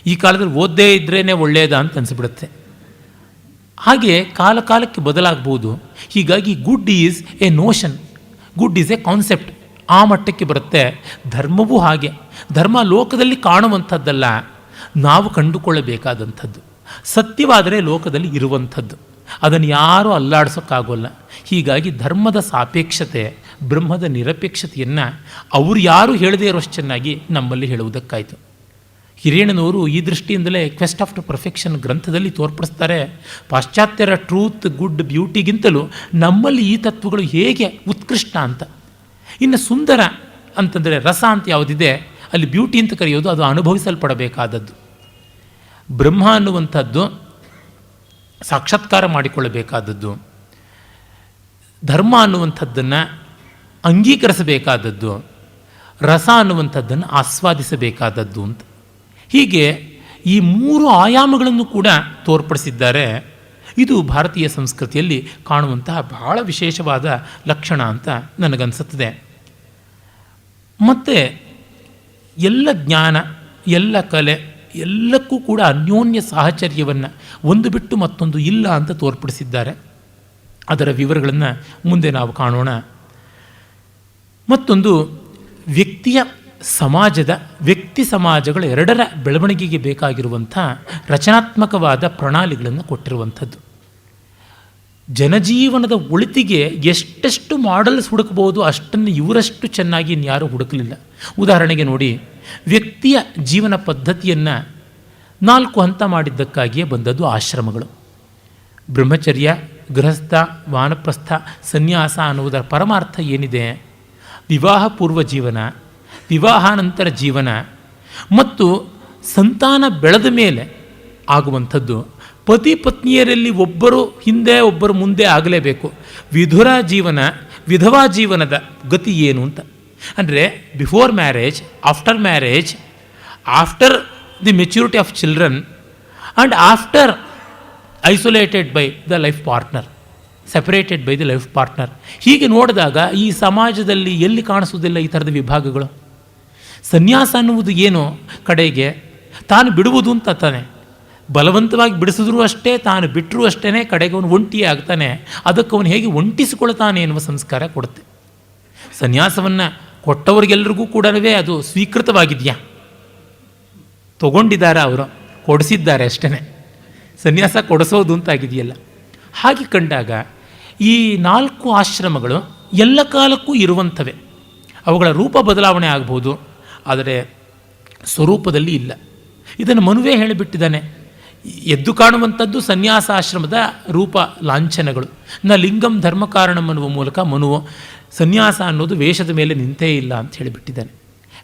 A: ಈ ಕಾಲದಲ್ಲಿ ಓದದೇ ಇದ್ರೇ ಒಳ್ಳೆಯದ ಅಂತ ಅನಿಸ್ಬಿಡುತ್ತೆ. ಹಾಗೆ ಕಾಲ ಕಾಲಕ್ಕೆ ಬದಲಾಗ್ಬೋದು. ಹೀಗಾಗಿ good is A notion, good is A concept, ಆ ಮಟ್ಟಕ್ಕೆ ಬರುತ್ತೆ. ಧರ್ಮವೂ ಹಾಗೆ. ಧರ್ಮ ಲೋಕದಲ್ಲಿ ಕಾಣುವಂಥದ್ದಲ್ಲ, ನಾವು ಕಂಡುಕೊಳ್ಳಬೇಕಾದಂಥದ್ದು. ಸತ್ಯವಾದರೆ ಲೋಕದಲ್ಲಿ ಇರುವಂಥದ್ದು, ಅದನ್ನು ಯಾರೂ ಅಲ್ಲಾಡಿಸೋಕ್ಕಾಗೋಲ್ಲ. ಹೀಗಾಗಿ ಧರ್ಮದ ಸಾಪೇಕ್ಷತೆ, ಬ್ರಹ್ಮದ ನಿರಪೇಕ್ಷತೆಯನ್ನು ಅವರು ಯಾರೂ ಹೇಳದೇ ಇರೋಷ್ಟು ಚೆನ್ನಾಗಿ ನಮ್ಮಲ್ಲಿ ಹೇಳುವುದಕ್ಕಾಯಿತು. ಹಿರಿಯಣ್ಣನವರು ಈ ದೃಷ್ಟಿಯಿಂದಲೇ ಕ್ವೆಸ್ಟ್ ಆಫ್ಟರ್ ಪರ್ಫೆಕ್ಷನ್ ಗ್ರಂಥದಲ್ಲಿ ತೋರ್ಪಡಿಸ್ತಾರೆ. ಪಾಶ್ಚಾತ್ಯರ ಟ್ರೂತ್, ಗುಡ್, ಬ್ಯೂಟಿಗಿಂತಲೂ ನಮ್ಮಲ್ಲಿ ಈ ತತ್ವಗಳು ಹೇಗೆ ಉತ್ಕೃಷ್ಟ ಅಂತ. ಇನ್ನು ಸುಂದರ ಅಂತಂದರೆ ರಸ ಅಂತ ಯಾವುದಿದೆ, ಅಲ್ಲಿ ಬ್ಯೂಟಿ ಅಂತ ಕರೆಯೋದು ಅದು ಅನುಭವಿಸಲ್ಪಡಬೇಕಾದದ್ದು. ಬ್ರಹ್ಮ ಅನ್ನುವಂಥದ್ದು ಸಾಕ್ಷಾತ್ಕಾರ ಮಾಡಿಕೊಳ್ಳಬೇಕಾದದ್ದು, ಧರ್ಮ ಅನ್ನುವಂಥದ್ದನ್ನು ಅಂಗೀಕರಿಸಬೇಕಾದದ್ದು, ರಸ ಅನ್ನುವಂಥದ್ದನ್ನು ಆಸ್ವಾದಿಸಬೇಕಾದದ್ದು ಅಂತ. ಹೀಗೆ ಈ 3 ಆಯಾಮಗಳನ್ನು ಕೂಡ ತೋರ್ಪಡಿಸಿದ್ದಾರೆ. ಇದು ಭಾರತೀಯ ಸಂಸ್ಕೃತಿಯಲ್ಲಿ ಕಾಣುವಂತಹ ಬಹಳ ವಿಶೇಷವಾದ ಲಕ್ಷಣ ಅಂತ ನನಗನ್ನಿಸುತ್ತದೆ. ಮತ್ತು ಎಲ್ಲ ಜ್ಞಾನ, ಎಲ್ಲ ಕಲೆ, ಎಲ್ಲಕ್ಕೂ ಕೂಡ ಅನ್ಯೋನ್ಯ ಸಾಹಚರ್ಯವನ್ನು ಒಂದು ಬಿಟ್ಟು ಮತ್ತೊಂದು ಇಲ್ಲ ಅಂತ ತೋರ್ಪಡಿಸಿದ್ದಾರೆ. ಅದರ ವಿವರಗಳನ್ನು ಮುಂದೆ ನಾವು ಕಾಣೋಣ. ಮತ್ತೊಂದು ವ್ಯಕ್ತಿಯ ಸಮಾಜದ, ವ್ಯಕ್ತಿ ಸಮಾಜಗಳ ಎರಡರ ಬೆಳವಣಿಗೆಗೆ ಬೇಕಾಗಿರುವಂಥ ರಚನಾತ್ಮಕವಾದ ಪ್ರಣಾಳಿಗಳನ್ನು ಕೊಟ್ಟಿರುವಂಥದ್ದು. ಜನಜೀವನದ ಒಳಿತಿಗೆ ಎಷ್ಟೆಷ್ಟು ಮಾಡೆಲ್ಸ್ ಹುಡುಕಬಹುದು ಅಷ್ಟನ್ನು ಇವರಷ್ಟು ಚೆನ್ನಾಗಿ ಇನ್ಯಾರೂ ಹುಡುಕಲಿಲ್ಲ. ಉದಾಹರಣೆಗೆ ನೋಡಿ, ವ್ಯಕ್ತಿಯ ಜೀವನ ಪದ್ಧತಿಯನ್ನು 4 ಹಂತ ಮಾಡಿದ್ದಕ್ಕಾಗಿಯೇ ಬಂದದ್ದು ಆಶ್ರಮಗಳು. ಬ್ರಹ್ಮಚರ್ಯ, ಗೃಹಸ್ಥ, ವಾನಪ್ರಸ್ಥ, ಸನ್ಯಾಸ ಅನ್ನುವುದರ ಪರಮಾರ್ಥ ಏನಿದೆ? ವಿವಾಹ ಪೂರ್ವ ಜೀವನ, ವಿವಾಹಾನಂತರ ಜೀವನ ಮತ್ತು ಸಂತಾನ ಬೆಳೆದ ಮೇಲೆ ಆಗುವಂಥದ್ದು. ಪತಿ ಪತ್ನಿಯರಲ್ಲಿ ಒಬ್ಬರು ಹಿಂದೆ ಒಬ್ಬರು ಮುಂದೆ ಆಗಲೇಬೇಕು. ವಿಧುರ ಜೀವನ, ವಿಧವಾ ಜೀವನದ ಗತಿ ಏನು ಅಂತ ಅಂದರೆ before marriage, after marriage, after the maturity of children and after isolated by the life partner, separated by the life partner. ಹೀಗೆ ನೋಡಿದಾಗ ಈ ಸಮಾಜದಲ್ಲಿ ಎಲ್ಲಿ ಕಾಣಿಸೋದಿಲ್ಲ ಈ ಥರದ ವಿಭಾಗಗಳು. ಸನ್ಯಾಸ ಅನ್ನುವುದು ಏನು? ಕಡೆಗೆ ತಾನು ಬಿಡುವುದು ಅಂತ ತಾನೆ, ಬಲವಂತವಾಗಿ ಬಿಡಿಸಿದ್ರೂ ಅಷ್ಟೇ, ತಾನು ಬಿಟ್ಟರೂ ಅಷ್ಟೇ, ಕಡೆಗೆ ಅವನು ಒಂಟಿಯೇ ಆಗ್ತಾನೆ. ಅದಕ್ಕೆ ಅವನು ಹೇಗೆ ಒಂಟಿಸಿಕೊಳ್ತಾನೆ ಎನ್ನುವ ಸಂಸ್ಕಾರ ಕೊಡುತ್ತೆ. ಸನ್ಯಾಸವನ್ನು ಕೊಟ್ಟವರಿಗೆಲ್ಲರಿಗೂ ಕೂಡ ಅದು ಸ್ವೀಕೃತವಾಗಿದೆಯಾ? ತಗೊಂಡಿದ್ದಾರೆ, ಅವರು ಕೊಡಿಸಿದ್ದಾರೆ ಅಷ್ಟೇ. ಸನ್ಯಾಸ ಕೊಡಿಸೋದು ಅಂತಾಗಿದೆಯಲ್ಲ. ಹಾಗೆ ಕಂಡಾಗ ಈ 4 ಆಶ್ರಮಗಳು ಎಲ್ಲ ಕಾಲಕ್ಕೂ ಇರುವಂಥವೇ. ಅವುಗಳ ರೂಪ ಬದಲಾವಣೆ ಆಗ್ಬೋದು, ಆದರೆ ಸ್ವರೂಪದಲ್ಲಿ ಇಲ್ಲ. ಇದನ್ನು ಮನುವೇ ಹೇಳಿಬಿಟ್ಟಿದ್ದಾನೆ. ಎದ್ದು ಕಾಣುವಂಥದ್ದು ಸನ್ಯಾಸಾಶ್ರಮದ ರೂಪ ಲಾಂಛನಗಳು. ನ ಲಿಂಗಂ ಧರ್ಮ ಕಾರಣಂ ಅನ್ನುವ ಮೂಲಕ ಮನುವು ಸನ್ಯಾಸ ಅನ್ನೋದು ವೇಷದ ಮೇಲೆ ನಿಂತೇ ಇಲ್ಲ ಅಂತ ಹೇಳಿಬಿಟ್ಟಿದ್ದಾನೆ.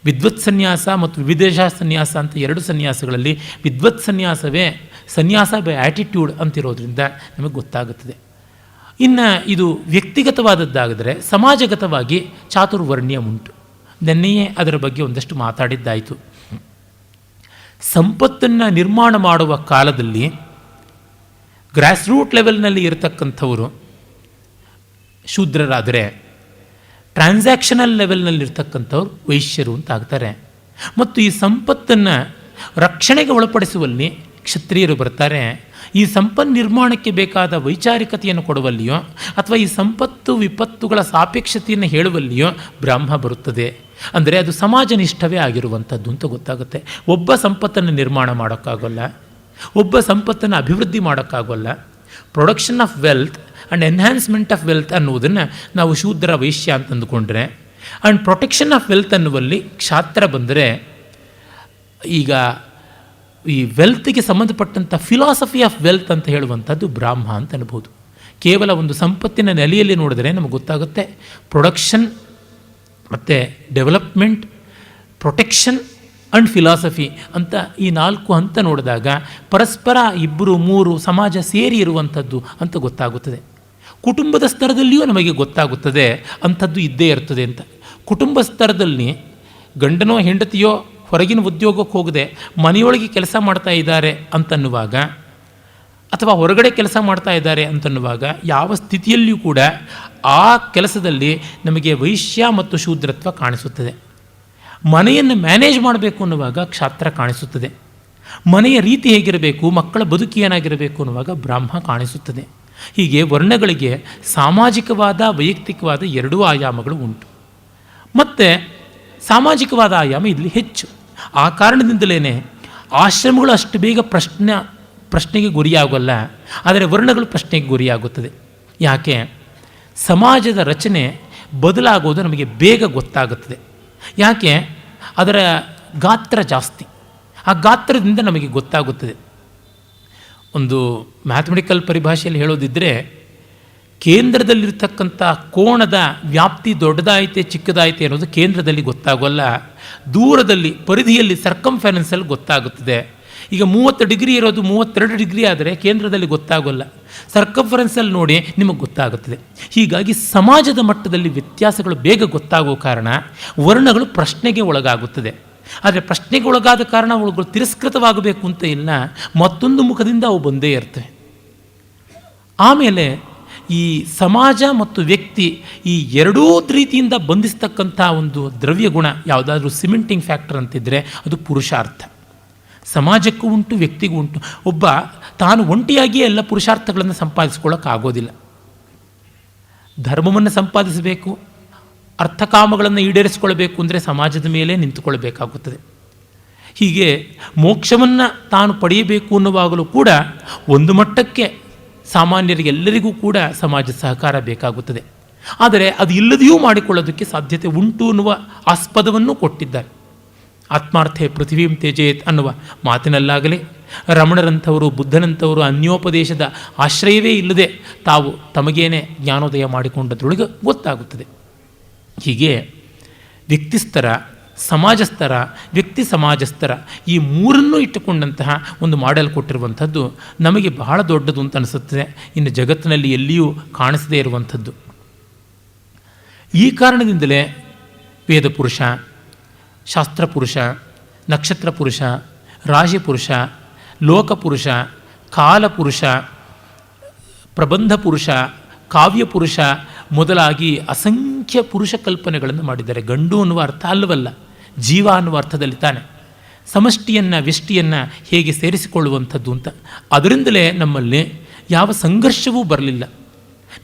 A: ವಿದ್ವತ್ ಸನ್ಯಾಸ ಮತ್ತು ವಿವಿಧೇಶ ಸನ್ಯಾಸ ಅಂತ 2 ಸನ್ಯಾಸಗಳಲ್ಲಿ ವಿದ್ವತ್ ಸನ್ಯಾಸವೇ ಸನ್ಯಾಸ ಬೈ ಆ್ಯಟಿಟ್ಯೂಡ್ ಅಂತಿರೋದ್ರಿಂದ ನಮಗೆ ಗೊತ್ತಾಗುತ್ತದೆ. ಇನ್ನು ಇದು ವ್ಯಕ್ತಿಗತವಾದದ್ದಾದರೆ ಸಮಾಜಗತವಾಗಿ ಚಾತುರ್ವರ್ಣ್ಯ ಉಂಟು. ನೆನ್ನೆಯೇ ಅದರ ಬಗ್ಗೆ ಒಂದಷ್ಟು ಮಾತಾಡಿದ್ದಾಯಿತು. ಸಂಪತ್ತನ್ನು ನಿರ್ಮಾಣ ಮಾಡುವ ಕಾಲದಲ್ಲಿ ಗ್ರಾಸ್ ರೂಟ್ ಲೆವೆಲ್ನಲ್ಲಿ ಇರತಕ್ಕಂಥವರು ಶೂದ್ರರಾದರೆ, ಟ್ರಾನ್ಸಾಕ್ಷನಲ್ ಲೆವೆಲ್ನಲ್ಲಿರ್ತಕ್ಕಂಥವ್ರು ವೈಶ್ಯರು ಅಂತ ಆಗ್ತಾರೆ. ಮತ್ತು ಈ ಸಂಪತ್ತನ್ನು ರಕ್ಷಣೆಗೆ ಒಳಪಡಿಸುವಲ್ಲಿ ಕ್ಷತ್ರಿಯರು ಬರ್ತಾರೆ. ಈ ಸಂಪತ್ತು ನಿರ್ಮಾಣಕ್ಕೆ ಬೇಕಾದ ವೈಚಾರಿಕತೆಯನ್ನು ಕೊಡುವಲ್ಲಿಯೋ ಅಥವಾ ಈ ಸಂಪತ್ತು ವಿಪತ್ತುಗಳ ಸಾಪೇಕ್ಷತೆಯನ್ನು ಹೇಳುವಲ್ಲಿಯೋ ಬ್ರಾಹ್ಮ ಬರುತ್ತದೆ. ಅಂದರೆ ಅದು ಸಮಾಜನಿಷ್ಠವೇ ಆಗಿರುವಂಥದ್ದು ಅಂತ ಗೊತ್ತಾಗುತ್ತೆ. ಒಬ್ಬ ಸಂಪತ್ತನ್ನು ನಿರ್ಮಾಣ ಮಾಡೋಕ್ಕಾಗೋಲ್ಲ, ಒಬ್ಬ ಸಂಪತ್ತನ್ನು ಅಭಿವೃದ್ಧಿ ಮಾಡೋಕ್ಕಾಗೋಲ್ಲ. Production of wealth and enhancement of wealth ಅನ್ನುವುದನ್ನು ನಾವು ಶೂದ್ರ ವೈಶ್ಯ ಅಂತ ಅಂದುಕೊಂಡ್ರೆ, ಆ್ಯಂಡ್ ಪ್ರೊಟೆಕ್ಷನ್ ಆಫ್ ವೆಲ್ತ್ ಅನ್ನುವಲ್ಲಿ ಕ್ಷಾತ್ರ ಬಂದರೆ, ಈಗ ಈ ವೆಲ್ತ್ಗೆ ಸಂಬಂಧಪಟ್ಟಂಥ ಫಿಲಾಸಫಿ ಆಫ್ ವೆಲ್ತ್ ಅಂತ ಹೇಳುವಂಥದ್ದು ಬ್ರಾಹ್ಮ ಅಂತ ಅನ್ಬೋದು. ಕೇವಲ ಒಂದು ಸಂಪತ್ತಿನ ನೆಲೆಯಲ್ಲಿ ನೋಡಿದ್ರೆ ನಮಗೆ ಗೊತ್ತಾಗುತ್ತೆ. ಪ್ರೊಡಕ್ಷನ್ ಮತ್ತು ಡೆವಲಪ್ಮೆಂಟ್, ಪ್ರೊಟೆಕ್ಷನ್ ಆ್ಯಂಡ್ ಫಿಲಾಸಫಿ ಅಂತ ಈ 4 ಹಂತ ನೋಡಿದಾಗ ಪರಸ್ಪರ 2-3 ಸಮಾಜ ಸೇರಿ ಇರುವಂಥದ್ದು ಅಂತ ಗೊತ್ತಾಗುತ್ತದೆ. ಕುಟುಂಬದ ಸ್ತರದಲ್ಲಿಯೂ ನಮಗೆ ಗೊತ್ತಾಗುತ್ತದೆ ಅಂಥದ್ದು ಇದ್ದೇ ಇರ್ತದೆ ಅಂತ. ಕುಟುಂಬ ಸ್ತರದಲ್ಲಿ ಗಂಡನೋ ಹೆಂಡತಿಯೋ ಹೊರಗಿನ ಉದ್ಯೋಗಕ್ಕೆ ಹೋಗದೆ ಮನೆಯೊಳಗೆ ಕೆಲಸ ಮಾಡ್ತಾ ಇದ್ದಾರೆ ಅಂತನ್ನುವಾಗ, ಅಥವಾ ಹೊರಗಡೆ ಕೆಲಸ ಮಾಡ್ತಾ ಇದ್ದಾರೆ ಅಂತನ್ನುವಾಗ, ಯಾವ ಸ್ಥಿತಿಯಲ್ಲಿಯೂ ಕೂಡ ಆ ಕೆಲಸದಲ್ಲಿ ನಮಗೆ ವೈಶ್ಯ ಮತ್ತು ಶೂದ್ರತ್ವ ಕಾಣಿಸುತ್ತದೆ. ಮನೆಯನ್ನು ಮ್ಯಾನೇಜ್ ಮಾಡಬೇಕು ಅನ್ನುವಾಗ ಕ್ಷಾತ್ರ ಕಾಣಿಸುತ್ತದೆ. ಮನೆಯ ರೀತಿ ಹೇಗಿರಬೇಕು, ಮಕ್ಕಳ ಬದುಕು ಏನಾಗಿರಬೇಕು ಅನ್ನುವಾಗ ಬ್ರಾಹ್ಮ ಕಾಣಿಸುತ್ತದೆ. ಹೀಗೆ ವರ್ಣಗಳಿಗೆ ಸಾಮಾಜಿಕವಾದ ವೈಯಕ್ತಿಕವಾದ ಎರಡೂ ಆಯಾಮಗಳು ಉಂಟು. ಮತ್ತು ಸಾಮಾಜಿಕವಾದ ಆಯಾಮ ಇಲ್ಲಿ ಹೆಚ್ಚು. ಆ ಕಾರಣದಿಂದಲೇ ಆಶ್ರಮಗಳು ಅಷ್ಟು ಬೇಗ ಪ್ರಶ್ನೆಗೆ ಗುರಿಯಾಗಲ್ಲ, ಆದರೆ ವರ್ಣಗಳು ಪ್ರಶ್ನೆಗೆ ಗುರಿಯಾಗುತ್ತದೆ. ಯಾಕೆ? ಸಮಾಜದ ರಚನೆ ಬದಲಾಗೋದು ನಮಗೆ ಬೇಗ ಗೊತ್ತಾಗುತ್ತದೆ. ಯಾಕೆ? ಅದರ ಗಾತ್ರ ಜಾಸ್ತಿ. ಆ ಗಾತ್ರದಿಂದ ನಮಗೆ ಗೊತ್ತಾಗುತ್ತದೆ. ಒಂದು ಮ್ಯಾಥಮೆಟಿಕಲ್ ಪರಿಭಾಷೆಯಲ್ಲಿ ಹೇಳೋದಿದ್ದರೆ, ಕೇಂದ್ರದಲ್ಲಿರ್ತಕ್ಕಂಥ ಕೋಣದ ವ್ಯಾಪ್ತಿ ದೊಡ್ಡದಾಯಿತೆ ಚಿಕ್ಕದಾಯಿತೆ ಅನ್ನೋದು ಕೇಂದ್ರದಲ್ಲಿ ಗೊತ್ತಾಗೋಲ್ಲ, ದೂರದಲ್ಲಿ ಪರಿಧಿಯಲ್ಲಿ ಸರ್ಕಂಫರೆನ್ಸಲ್ಲಿ ಗೊತ್ತಾಗುತ್ತದೆ. ಈಗ 30 ಡಿಗ್ರಿ ಇರೋದು 32 ಡಿಗ್ರಿ ಆದರೆ ಕೇಂದ್ರದಲ್ಲಿ ಗೊತ್ತಾಗೋಲ್ಲ, ಸರ್ಕಂಫರೆನ್ಸಲ್ಲಿ ನೋಡಿ ನಿಮಗೆ ಗೊತ್ತಾಗುತ್ತದೆ. ಹೀಗಾಗಿ ಸಮಾಜದ ಮಟ್ಟದಲ್ಲಿ ವ್ಯತ್ಯಾಸಗಳು ಬೇಗ ಗೊತ್ತಾಗೋ ಕಾರಣ ವರ್ಣಗಳು ಪ್ರಶ್ನೆಗೆ ಒಳಗಾಗುತ್ತದೆ. ಆದರೆ ಪ್ರಶ್ನೆಗೆ ಒಳಗಾದ ಕಾರಣ ಅವುಗಳು ತಿರಸ್ಕೃತವಾಗಬೇಕು ಅಂತ ಇಲ್ಲ, ಮತ್ತೊಂದು ಮುಖದಿಂದ ಅವು ಬಂದೇ ಇರ್ತವೆ. ಆಮೇಲೆ ಈ ಸಮಾಜ ಮತ್ತು ವ್ಯಕ್ತಿ ಈ ಎರಡೂ ರೀತಿಯಿಂದ ಬಂಧಿಸ್ತಕ್ಕಂಥ ಒಂದು ದ್ರವ್ಯ ಗುಣ ಯಾವುದಾದ್ರೂ ಸಿಮೆಂಟಿಂಗ್ ಫ್ಯಾಕ್ಟರ್ ಅಂತಿದ್ದರೆ ಅದು ಪುರುಷಾರ್ಥ. ಸಮಾಜಕ್ಕೂ ಉಂಟು, ವ್ಯಕ್ತಿಗೂ ಉಂಟು. ಒಬ್ಬ ತಾನು ಒಂಟಿಯಾಗಿಯೇ ಎಲ್ಲ ಪುರುಷಾರ್ಥಗಳನ್ನು ಸಂಪಾದಿಸ್ಕೊಳ್ಳೋಕ್ಕಾಗೋದಿಲ್ಲ. ಧರ್ಮವನ್ನು ಸಂಪಾದಿಸಬೇಕು, ಅರ್ಥಕಾಮಗಳನ್ನು ಈಡೇರಿಸಿಕೊಳ್ಬೇಕು ಅಂದರೆ ಸಮಾಜದ ಮೇಲೆ ನಿಂತುಕೊಳ್ಬೇಕಾಗುತ್ತದೆ. ಹೀಗೆ ಮೋಕ್ಷವನ್ನು ತಾನು ಪಡೆಯಬೇಕು ಅನ್ನುವಾಗಲೂ ಕೂಡ ಒಂದು ಮಟ್ಟಕ್ಕೆ ಸಾಮಾನ್ಯರಿಗೆ ಎಲ್ಲರಿಗೂ ಕೂಡ ಸಮಾಜದ ಸಹಕಾರ ಬೇಕಾಗುತ್ತದೆ. ಆದರೆ ಅದು ಇಲ್ಲದೆಯೂ ಮಾಡಿಕೊಳ್ಳೋದಕ್ಕೆ ಸಾಧ್ಯತೆ ಉಂಟು ಅನ್ನುವ ಆಸ್ಪದವನ್ನು ಕೊಟ್ಟಿದ್ದಾರೆ. ಆತ್ಮಾರ್ಥೆ ಪೃಥ್ವೀಂ ತ್ಯಜೇತ್ ಅನ್ನುವ ಮಾತಿನಲ್ಲಾಗಲಿ, ರಮಣರಂಥವರು ಬುದ್ಧನಂಥವರು ಅನ್ಯೋಪದೇಶದ ಆಶ್ರಯವೇ ಇಲ್ಲದೆ ತಾವು ತಮಗೇನೆ ಜ್ಞಾನೋದಯ ಮಾಡಿಕೊಂಡದ್ರೊಳಗೆ ಗೊತ್ತಾಗುತ್ತದೆ. ಹೀಗೆ ವ್ಯಕ್ತಿಸ್ತರ, ಸಮಾಜಸ್ತರ, ವ್ಯಕ್ತಿ ಸಮಾಜಸ್ತರ ಈ ಮೂರನ್ನೂ ಇಟ್ಟುಕೊಂಡಂತಹ ಒಂದು ಮಾಡೆಲ್ ಕೊಟ್ಟಿರುವಂಥದ್ದು ನಮಗೆ ಬಹಳ ದೊಡ್ಡದು ಅಂತ ಅನಿಸುತ್ತದೆ. ಇನ್ನು ಜಗತ್ತಿನಲ್ಲಿ ಎಲ್ಲಿಯೂ ಕಾಣಿಸದೇ ಇರುವಂಥದ್ದು. ಈ ಕಾರಣದಿಂದಲೇ ವೇದಪುರುಷ, ಶಾಸ್ತ್ರಪುರುಷ, ನಕ್ಷತ್ರ ಪುರುಷ, ರಾಶಿಪುರುಷ, ಲೋಕಪುರುಷ, ಕಾಲಪುರುಷ, ಪ್ರಬಂಧ ಪುರುಷ, ಕಾವ್ಯಪುರುಷ ಮೊದಲಾಗಿ ಅಸಂಖ್ಯ ಪುರುಷ ಕಲ್ಪನೆಗಳನ್ನು ಮಾಡಿದ್ದಾರೆ. ಗಂಡು ಅನ್ನುವ ಅರ್ಥ ಅಲ್ಲವಲ್ಲ, ಜೀವ ಅನ್ನುವ ಅರ್ಥದಲ್ಲಿ ತಾನೆ. ಸಮಷ್ಟಿಯನ್ನು ವ್ಯಷ್ಟಿಯನ್ನು ಹೇಗೆ ಸೇರಿಸಿಕೊಳ್ಳುವಂಥದ್ದು ಅಂತ. ಅದರಿಂದಲೇ ನಮ್ಮಲ್ಲಿ ಯಾವ ಸಂಘರ್ಷವೂ ಬರಲಿಲ್ಲ.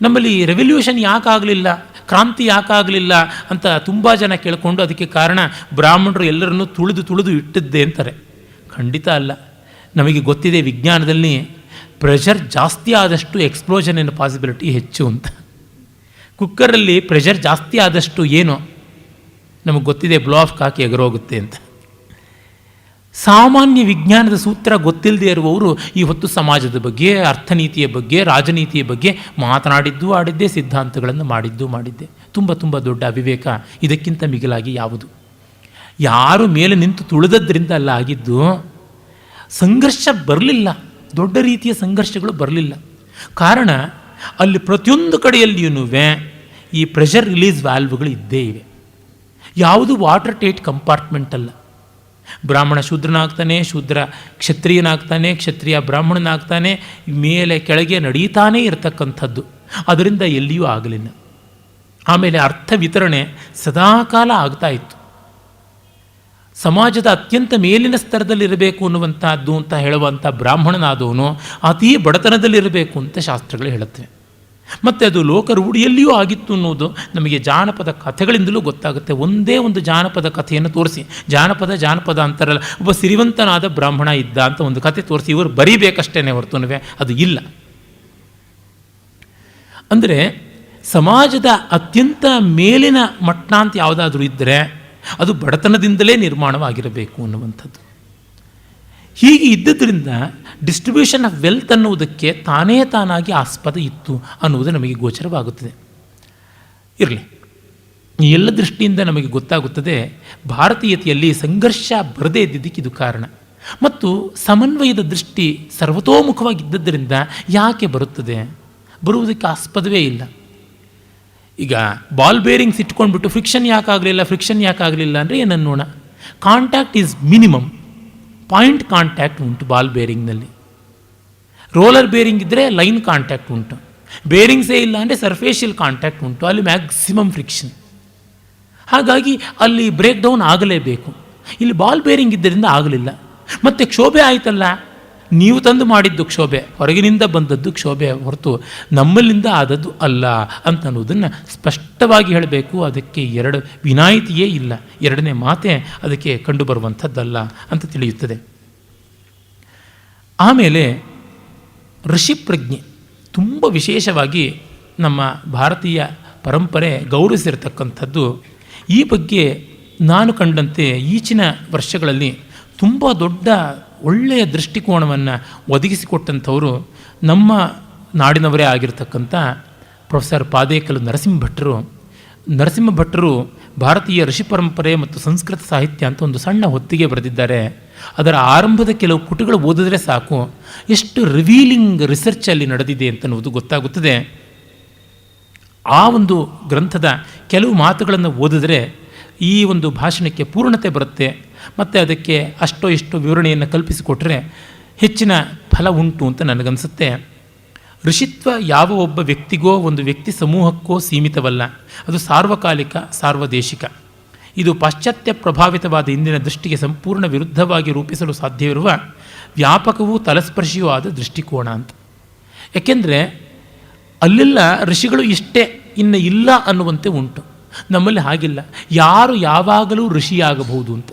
A: ನಮ್ಮಲ್ಲಿ ರೆವಲ್ಯೂಷನ್ ಯಾಕಾಗಲಿಲ್ಲ, ಕ್ರಾಂತಿ ಯಾಕಾಗಲಿಲ್ಲ ಅಂತ ತುಂಬ ಜನ ಕೇಳಿಕೊಂಡು ಅದಕ್ಕೆ ಕಾರಣ ಬ್ರಾಹ್ಮಣರು ಎಲ್ಲರನ್ನೂ ತುಳಿದು ಇಟ್ಟಿದ್ದೆ ಅಂತಾರೆ. ಖಂಡಿತ ಅಲ್ಲ. ನಮಗೆ ಗೊತ್ತಿದೆ ವಿಜ್ಞಾನದಲ್ಲಿ ಪ್ರೆಷರ್ ಜಾಸ್ತಿ ಆದಷ್ಟು ಎಕ್ಸ್ಪ್ಲೋಷನ್ ಎನ್ನೋ ಪಾಸಿಬಿಲಿಟಿ ಹೆಚ್ಚು ಅಂತ. ಕುಕ್ಕರಲ್ಲಿ ಪ್ರೆಷರ್ ಜಾಸ್ತಿ ಆದಷ್ಟು ಏನು ನಮಗೆ ಗೊತ್ತಿದೆ, ಬ್ಲೋ ಆಫ್ ಹಾಕಿ ಎಗರೋಗುತ್ತೆ ಅಂತ. ಸಾಮಾನ್ಯ ವಿಜ್ಞಾನದ ಸೂತ್ರ ಗೊತ್ತಿಲ್ಲದೆ ಇರುವವರು ಈ ಹೊತ್ತು ಸಮಾಜದ ಬಗ್ಗೆ, ಅರ್ಥನೀತಿಯ ಬಗ್ಗೆ, ರಾಜನೀತಿಯ ಬಗ್ಗೆ ಮಾತನಾಡಿದ್ದು ಆಡಿದ್ದೇ, ಸಿದ್ಧಾಂತಗಳನ್ನು ಮಾಡಿದ್ದೆ. ತುಂಬ ದೊಡ್ಡ ಅವಿವೇಕ ಇದಕ್ಕಿಂತ ಮಿಗಿಲಾಗಿ ಯಾವುದು? ಯಾರು ಮೇಲೆ ನಿಂತು ತುಳಿದದ್ರಿಂದ ಅಲ್ಲ ಆಗಿದ್ದು. ಸಂಘರ್ಷ ಬರಲಿಲ್ಲ, ದೊಡ್ಡ ರೀತಿಯ ಸಂಘರ್ಷಗಳು ಬರಲಿಲ್ಲ. ಕಾರಣ ಅಲ್ಲಿ ಪ್ರತಿಯೊಂದು ಕಡೆಯಲ್ಲಿಯೂ ಈ ಪ್ರೆಷರ್ ರಿಲೀಸ್ ವ್ಯಾಲ್ವ್ಗಳು ಇದ್ದೇ ಇವೆ. ಯಾವುದು ವಾಟರ್ ಟೈಟ್ ಕಂಪಾರ್ಟ್ಮೆಂಟ್ ಅಲ್ಲ. ಬ್ರಾಹ್ಮಣ ಶೂದ್ರನಾಗ್ತಾನೆ, ಶೂದ್ರ ಕ್ಷತ್ರಿಯನಾಗ್ತಾನೆ, ಕ್ಷತ್ರಿಯ ಬ್ರಾಹ್ಮಣನಾಗ್ತಾನೆ, ಮೇಲೆ ಕೆಳಗೆ ನಡೀತಾನೇ ಇರತಕ್ಕಂಥದ್ದು. ಅದರಿಂದ ಎಲ್ಲಿಯೂ ಆಗಲಿಲ್ಲ. ಆಮೇಲೆ ಅರ್ಥ ವಿತರಣೆ ಸದಾಕಾಲ ಆಗ್ತಾ ಇತ್ತು. ಸಮಾಜದ ಅತ್ಯಂತ ಮೇಲಿನ ಸ್ತರದಲ್ಲಿರಬೇಕು ಅನ್ನುವಂಥದ್ದು ಅಂತ ಹೇಳುವಂಥ ಬ್ರಾಹ್ಮಣನಾದವನು ಅತೀ ಬಡತನದಲ್ಲಿರಬೇಕು ಅಂತ ಶಾಸ್ತ್ರಗಳು ಹೇಳುತ್ತವೆ. ಮತ್ತು ಅದು ಲೋಕರೂಢಿಯಲ್ಲಿಯೂ ಆಗಿತ್ತು ಅನ್ನೋದು ನಮಗೆ ಜಾನಪದ ಕಥೆಗಳಿಂದಲೂ ಗೊತ್ತಾಗುತ್ತೆ. ಒಂದೇ ಒಂದು ಜಾನಪದ ಕಥೆಯನ್ನು ತೋರಿಸಿ, ಜಾನಪದ ಅಂತಾರಲ್ಲ, ಒಬ್ಬ ಸಿರಿವಂತನಾದ ಬ್ರಾಹ್ಮಣ ಇದ್ದ ಅಂತ ಒಂದು ಕಥೆ ತೋರಿಸಿ ಇವರು ಬರೀಬೇಕಷ್ಟೇ ಹೊರತುನುವೆ ಅದು ಇಲ್ಲ. ಅಂದರೆ ಸಮಾಜದ ಅತ್ಯಂತ ಮೇಲಿನ ಮಟ್ಟ ಅಂತ ಯಾವುದಾದ್ರೂ ಇದ್ದರೆ ಅದು ಬಡತನದಿಂದಲೇ ನಿರ್ಮಾಣವಾಗಿರಬೇಕು ಅನ್ನುವಂಥದ್ದು. ಹೀಗೆ ಇದ್ದದ್ರಿಂದ ಡಿಸ್ಟ್ರಿಬ್ಯೂಷನ್ ಆಫ್ ವೆಲ್ತ್ ಅನ್ನುವುದಕ್ಕೆ ತಾನಾಗಿ ಆಸ್ಪದ ಇತ್ತು ಅನ್ನುವುದು ನಮಗೆ ಗೋಚರವಾಗುತ್ತದೆ. ಇರಲಿ, ಈ ಎಲ್ಲ ದೃಷ್ಟಿಯಿಂದ ನಮಗೆ ಗೊತ್ತಾಗುತ್ತದೆ ಭಾರತೀಯತೆಯಲ್ಲಿ ಸಂಘರ್ಷ ಬರದೇ ಇದ್ದಿದ್ದಕ್ಕೆ ಇದು ಕಾರಣ. ಮತ್ತು ಸಮನ್ವಯದ ದೃಷ್ಟಿ ಸರ್ವತೋಮುಖವಾಗಿದ್ದದ್ದರಿಂದ ಯಾಕೆ ಬರುತ್ತದೆ? ಬರುವುದಕ್ಕೆ ಆಸ್ಪದವೇ ಇಲ್ಲ. ಈಗ ಬಾಲ್ ಬೇರಿಂಗ್ಸ್ ಇಟ್ಕೊಂಡ್ಬಿಟ್ಟು ಫ್ರಿಕ್ಷನ್ ಯಾಕಾಗಲಿಲ್ಲ ಅಂದರೆ ಏನನ್ನೋಣ. Contact is minimum. Point contact ಉಂಟು ಬಾಲ್ ಬೇರಿಂಗ್ನಲ್ಲಿ. ರೋಲರ್ ಬೇರಿಂಗ್ ಇದ್ದರೆ ಲೈನ್ ಕಾಂಟ್ಯಾಕ್ಟ್ ಉಂಟು. ಬೇರಿಂಗ್ಸೇ ಇಲ್ಲ ಅಂದರೆ ಸರ್ಫೇಷಿಯಲ್ ಕಾಂಟ್ಯಾಕ್ಟ್ ಉಂಟು, ಅಲ್ಲಿ ಮ್ಯಾಕ್ಸಿಮಮ್ ಫ್ರಿಕ್ಷನ್. ಹಾಗಾಗಿ ಅಲ್ಲಿ ಬ್ರೇಕ್ ಡೌನ್ ಆಗಲೇಬೇಕು. ಇಲ್ಲಿ ಬಾಲ್ ಬೇರಿಂಗ್ ಇದ್ದರಿಂದ ಆಗಲಿಲ್ಲ. ಮತ್ತು ಕ್ಷೋಭೆ ಆಯಿತಲ್ಲ, ನೀವು ತಂದು ಮಾಡಿದ್ದು ಕ್ಷೋಭೆ, ಹೊರಗಿನಿಂದ ಬಂದದ್ದು ಕ್ಷೋಭೆ ಹೊರತು ನಮ್ಮಲ್ಲಿಂದ ಆದದ್ದು ಅಲ್ಲ ಅಂತ ಅನ್ನೋದನ್ನು ಸ್ಪಷ್ಟವಾಗಿ ಹೇಳಬೇಕು. ಅದಕ್ಕೆ ಎರಡು ವಿನಾಯಿತಿಯೇ ಇಲ್ಲ, ಎರಡನೇ ಮಾತೆ ಅದಕ್ಕೆ ಕಂಡುಬರುವಂಥದ್ದಲ್ಲ ಅಂತ ತಿಳಿಯುತ್ತದೆ. ಆಮೇಲೆ ಋಷಿಪ್ರಜ್ಞೆ ತುಂಬ ವಿಶೇಷವಾಗಿ ನಮ್ಮ ಭಾರತೀಯ ಪರಂಪರೆ ಗೌರವಿಸಿರತಕ್ಕಂಥದ್ದು. ಈ ಬಗ್ಗೆ ನಾನು ಕಂಡಂತೆ ಈಚಿನ ವರ್ಷಗಳಲ್ಲಿ ತುಂಬ ದೊಡ್ಡ ಒಳ್ಳೆಯ ದೃಷ್ಟಿಕೋನವನ್ನು ಒದಗಿಸಿಕೊಟ್ಟಂಥವರು ನಮ್ಮ ನಾಡಿನವರೇ ಆಗಿರತಕ್ಕಂಥ ಪ್ರೊಫೆಸರ್ ಪಾದೇಕಲ್ ನರಸಿಂಹ ಭಟ್ಟರು ಭಾರತೀಯ ಋಷಿ ಪರಂಪರೆ ಮತ್ತು ಸಂಸ್ಕೃತ ಸಾಹಿತ್ಯ ಅಂತ ಒಂದು ಸಣ್ಣ ಹೊತ್ತಿಗೆ ಬರೆದಿದ್ದಾರೆ. ಅದರ ಆರಂಭದ ಕೆಲವು ಪುಟಗಳು ಓದಿದ್ರೆ ಸಾಕು ಎಷ್ಟು ರಿವೀಲಿಂಗ್ ರಿಸರ್ಚ್ ಅಲ್ಲಿ ನಡೆದಿದೆ ಅಂತನ್ನುವುದು ಗೊತ್ತಾಗುತ್ತದೆ. ಆ ಒಂದು ಗ್ರಂಥದ ಕೆಲವು ಮಾತುಗಳನ್ನು ಓದಿದ್ರೆ ಈ ಒಂದು ಭಾಷಣಕ್ಕೆ ಪೂರ್ಣತೆ ಬರುತ್ತೆ. ಮತ್ತು ಅದಕ್ಕೆ ಅಷ್ಟೋ ಇಷ್ಟೋ ವಿವರಣೆಯನ್ನು ಕಲ್ಪಿಸಿಕೊಟ್ರೆ ಹೆಚ್ಚಿನ ಫಲ ಉಂಟು ಅಂತ ನನಗನ್ಸುತ್ತೆ. ಋಷಿತ್ವ ಯಾವ ಒಬ್ಬ ವ್ಯಕ್ತಿಗೋ ಒಂದು ವ್ಯಕ್ತಿ ಸಮೂಹಕ್ಕೋ ಸೀಮಿತವಲ್ಲ, ಅದು ಸಾರ್ವಕಾಲಿಕ, ಸಾರ್ವದೇಶಿಕ. ಇದು ಪಾಶ್ಚಾತ್ಯ ಪ್ರಭಾವಿತವಾದ ಇಂದಿನ ದೃಷ್ಟಿಗೆ ಸಂಪೂರ್ಣ ವಿರುದ್ಧವಾಗಿ ರೂಪಿಸಲು ಸಾಧ್ಯವಿರುವ ವ್ಯಾಪಕವೂ ತಲಸ್ಪರ್ಶಿಯೂ ಆದ ದೃಷ್ಟಿಕೋನ ಅಂತ. ಯಾಕೆಂದರೆ ಅಲ್ಲೆಲ್ಲ ಋಷಿಗಳು ಇಷ್ಟೇ, ಇನ್ನು ಇಲ್ಲ ಅನ್ನುವಂತೆ ಉಂಟು. ನಮ್ಮಲ್ಲಿ ಹಾಗಿಲ್ಲ, ಯಾರು ಯಾವಾಗಲೂ ಋಷಿಯಾಗಬಹುದು ಅಂತ.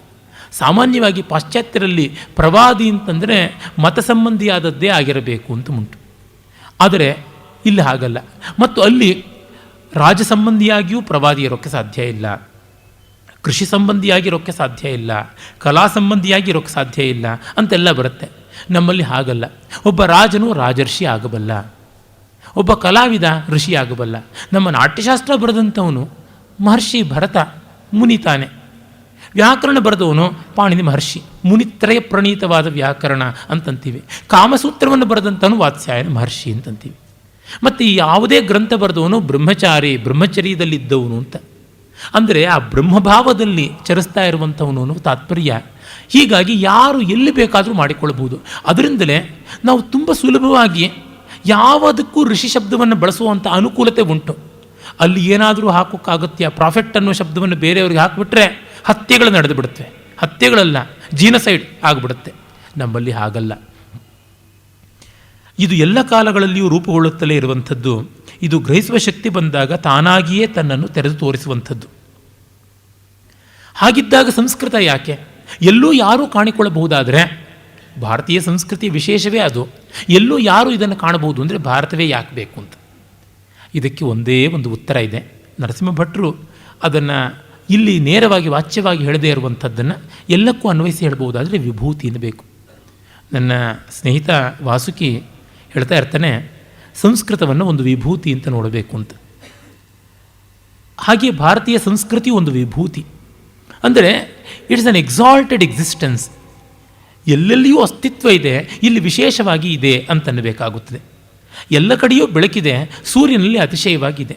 A: ಸಾಮಾನ್ಯವಾಗಿ ಪಾಶ್ಚಾತ್ಯರಲ್ಲಿ ಪ್ರವಾದಿ ಅಂತಂದರೆ ಮತ ಸಂಬಂಧಿಯಾದದ್ದೇ ಆಗಿರಬೇಕು ಅಂತ ಉಂಟು. ಆದರೆ ಇಲ್ಲಿ ಹಾಗಲ್ಲ. ಮತ್ತು ಅಲ್ಲಿ ರಾಜ ಸಂಬಂಧಿಯಾಗಿಯೂ ಪ್ರವಾದಿ ಇರೋಕ್ಕೆ ಸಾಧ್ಯ ಇಲ್ಲ, ಕೃಷಿ ಸಂಬಂಧಿಯಾಗಿರೋಕ್ಕೆ ಸಾಧ್ಯ ಇಲ್ಲ, ಕಲಾ ಸಂಬಂಧಿಯಾಗಿ ಇರೋಕ್ಕೆ ಸಾಧ್ಯ ಇಲ್ಲ ಅಂತೆಲ್ಲ ಬರುತ್ತೆ. ನಮ್ಮಲ್ಲಿ ಹಾಗಲ್ಲ. ಒಬ್ಬ ರಾಜನು ರಾಜರ್ಷಿ ಆಗಬಲ್ಲ, ಒಬ್ಬ ಕಲಾವಿದ ಋಷಿ ಆಗಬಲ್ಲ. ನಮ್ಮ ನಾಟ್ಯಶಾಸ್ತ್ರ ಬರೆದಂಥವನು ಮಹರ್ಷಿ ಭರತ ಮುನಿ ತಾನೆ. ವ್ಯಾಕರಣ ಬರೆದವನು ಪಾಣಿನಿ ಮಹರ್ಷಿ, ಮುನಿತ್ರಯ ಪ್ರಣೀತವಾದ ವ್ಯಾಕರಣ ಅಂತಂತೀವಿ. ಕಾಮಸೂತ್ರವನ್ನು ಬರೆದಂಥವನು ವಾತ್ಸ್ಯಾಯನ ಮಹರ್ಷಿ ಅಂತಂತೀವಿ. ಮತ್ತು ಯಾವುದೇ ಗ್ರಂಥ ಬರೆದವನು ಬ್ರಹ್ಮಚರ್ಯದಲ್ಲಿದ್ದವನು ಅಂತ. ಅಂದರೆ ಆ ಬ್ರಹ್ಮಭಾವದಲ್ಲಿ ಚರಿಸ್ತಾ ಇರುವಂಥವನು ಅನ್ನೋ ತಾತ್ಪರ್ಯ. ಹೀಗಾಗಿ ಯಾರು ಎಲ್ಲಿ ಬೇಕಾದರೂ ಮಾಡಿಕೊಳ್ಳಬಹುದು. ಅದರಿಂದಲೇ ನಾವು ತುಂಬ ಸುಲಭವಾಗಿ ಯಾವುದಕ್ಕೂ ಋಷಿ ಶಬ್ದವನ್ನು ಬಳಸುವಂಥ ಅನುಕೂಲತೆ ಉಂಟು. ಅಲ್ಲಿ ಏನಾದರೂ ಹಾಕೋಕ್ಕಾಗತ್ಯ, ಪ್ರಾಫಿಟ್ ಅನ್ನೋ ಶಬ್ದವನ್ನು ಬೇರೆಯವ್ರಿಗೆ ಹಾಕಿಬಿಟ್ರೆ ಹತ್ಯೆಗಳು ನಡೆದು ಬಿಡುತ್ತವೆ. ಹತ್ಯೆಗಳಲ್ಲ, ಜೀನಸೈಡ್ ಆಗಿಬಿಡುತ್ತೆ. ನಮ್ಮಲ್ಲಿ ಹಾಗಲ್ಲ. ಇದು ಎಲ್ಲ ಕಾಲಗಳಲ್ಲಿಯೂ ರೂಪುಗೊಳ್ಳುತ್ತಲೇ ಇರುವಂಥದ್ದು. ಇದು ಗ್ರಹಿಸುವ ಶಕ್ತಿ ಬಂದಾಗ ತಾನಾಗಿಯೇ ತನ್ನನ್ನು ತೆರೆದು ತೋರಿಸುವಂಥದ್ದು. ಹಾಗಿದ್ದಾಗ ಸಂಸ್ಕೃತ ಯಾಕೆ? ಎಲ್ಲೂ ಯಾರೂ ಕಾಣಿಕೊಳ್ಳಬಹುದಾದರೆ ಭಾರತೀಯ ಸಂಸ್ಕೃತಿಯ ವಿಶೇಷವೇ ಅದು. ಎಲ್ಲೂ ಯಾರು ಇದನ್ನು ಕಾಣಬಹುದು ಅಂದರೆ ಭಾರತವೇ ಯಾಕೆ ಬೇಕು ಅಂತ. ಇದಕ್ಕೆ ಒಂದೇ ಒಂದು ಉತ್ತರ ಇದೆ. ನರಸಿಂಹ ಭಟ್ರು ಅದನ್ನು ಇಲ್ಲಿ ನೇರವಾಗಿ ವಾಚ್ಯವಾಗಿ ಹೇಳದೇ ಇರುವಂಥದ್ದನ್ನು ಎಲ್ಲಕ್ಕೂ ಅನ್ವಯಿಸಿ ಹೇಳ್ಬೋದಾದರೆ ವಿಭೂತಿ ಬೇಕು. ನನ್ನ ಸ್ನೇಹಿತ ವಾಸುಕಿ ಹೇಳ್ತಾ ಇರ್ತಾನೆ, ಸಂಸ್ಕೃತವನ್ನು ಒಂದು ವಿಭೂತಿ ಅಂತ ನೋಡಬೇಕು ಅಂತ. ಹಾಗೆ ಭಾರತೀಯ ಸಂಸ್ಕೃತಿ ಒಂದು ವಿಭೂತಿ. ಅಂದರೆ ಇಟ್ಸ್ ಅನ್ ಎಕ್ಸಾಲ್ಟೆಡ್ ಎಕ್ಸಿಸ್ಟೆನ್ಸ್. ಎಲ್ಲೆಲ್ಲಿಯೂ ಅಸ್ತಿತ್ವ ಇದೆ, ಇಲ್ಲಿ ವಿಶೇಷವಾಗಿ ಇದೆ ಅಂತನ್ನಬೇಕಾಗುತ್ತದೆ. ಎಲ್ಲ ಕಡೆಯೂ ಬೆಳಕಿದೆ, ಸೂರ್ಯನಲ್ಲಿ ಅತಿಶಯವಾಗಿದೆ.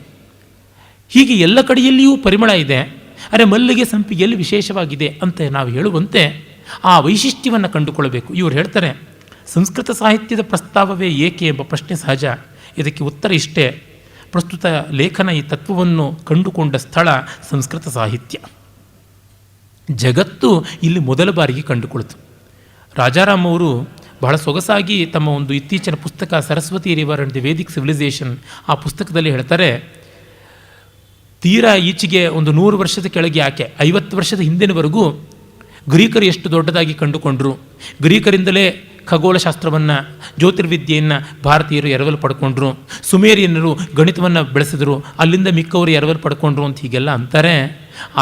A: ಹೀಗೆ ಎಲ್ಲ ಕಡೆಯಲ್ಲಿಯೂ ಪರಿಮಳ ಇದೆ, ಅರೆ ಮಲ್ಲಿಗೆ ಸಂಪಿಗೆಯಲ್ಲಿ ವಿಶೇಷವಾಗಿದೆ ಅಂತ ನಾವು ಹೇಳುವಂತೆ ಆ ವೈಶಿಷ್ಟ್ಯವನ್ನು ಕಂಡುಕೊಳ್ಳಬೇಕು. ಇವರು ಹೇಳ್ತಾರೆ, ಸಂಸ್ಕೃತ ಸಾಹಿತ್ಯದ ಪ್ರಸ್ತಾವವೇ ಏಕೆ ಎಂಬ ಪ್ರಶ್ನೆ ಸಹಜ. ಇದಕ್ಕೆ ಉತ್ತರ ಇಷ್ಟೇ: ಪ್ರಸ್ತುತ ಲೇಖನ ಈ ತತ್ವವನ್ನು ಕಂಡುಕೊಂಡ ಸ್ಥಳ ಸಂಸ್ಕೃತ ಸಾಹಿತ್ಯ. ಜಗತ್ತು ಇಲ್ಲಿ ಮೊದಲ ಬಾರಿಗೆ ಕಂಡುಕೊಳ್ತು. ರಾಜಾರಾಮ್ ಅವರು ಬಹಳ ಸೊಗಸಾಗಿ ತಮ್ಮ ಒಂದು ಇತ್ತೀಚಿನ ಪುಸ್ತಕ Saraswati river and the Vedic civilisation, ಆ ಪುಸ್ತಕದಲ್ಲಿ ಹೇಳ್ತಾರೆ, ತೀರಾ ಈಚೆಗೆ ಒಂದು 100 ವರ್ಷದ ಕೆಳಗೆ ಯಾಕೆ 50 ವರ್ಷದ ಹಿಂದಿನವರೆಗೂ ಗ್ರೀಕರು ಎಷ್ಟು ದೊಡ್ಡದಾಗಿ ಕಂಡುಕೊಂಡರು, ಗ್ರೀಕರಿಂದಲೇ ಖಗೋಳಶಾಸ್ತ್ರವನ್ನು, ಜ್ಯೋತಿರ್ವಿದ್ಯೆಯನ್ನು ಭಾರತೀಯರು ಎರವಲು ಪಡ್ಕೊಂಡ್ರು, ಸುಮೇರಿಯನ್ನರು ಗಣಿತವನ್ನು ಬೆಳೆಸಿದ್ರು, ಅಲ್ಲಿಂದ ಮಿಕ್ಕವರು ಎರವಲು ಪಡ್ಕೊಂಡ್ರು ಅಂತ ಹೀಗೆಲ್ಲ ಅಂತಾರೆ.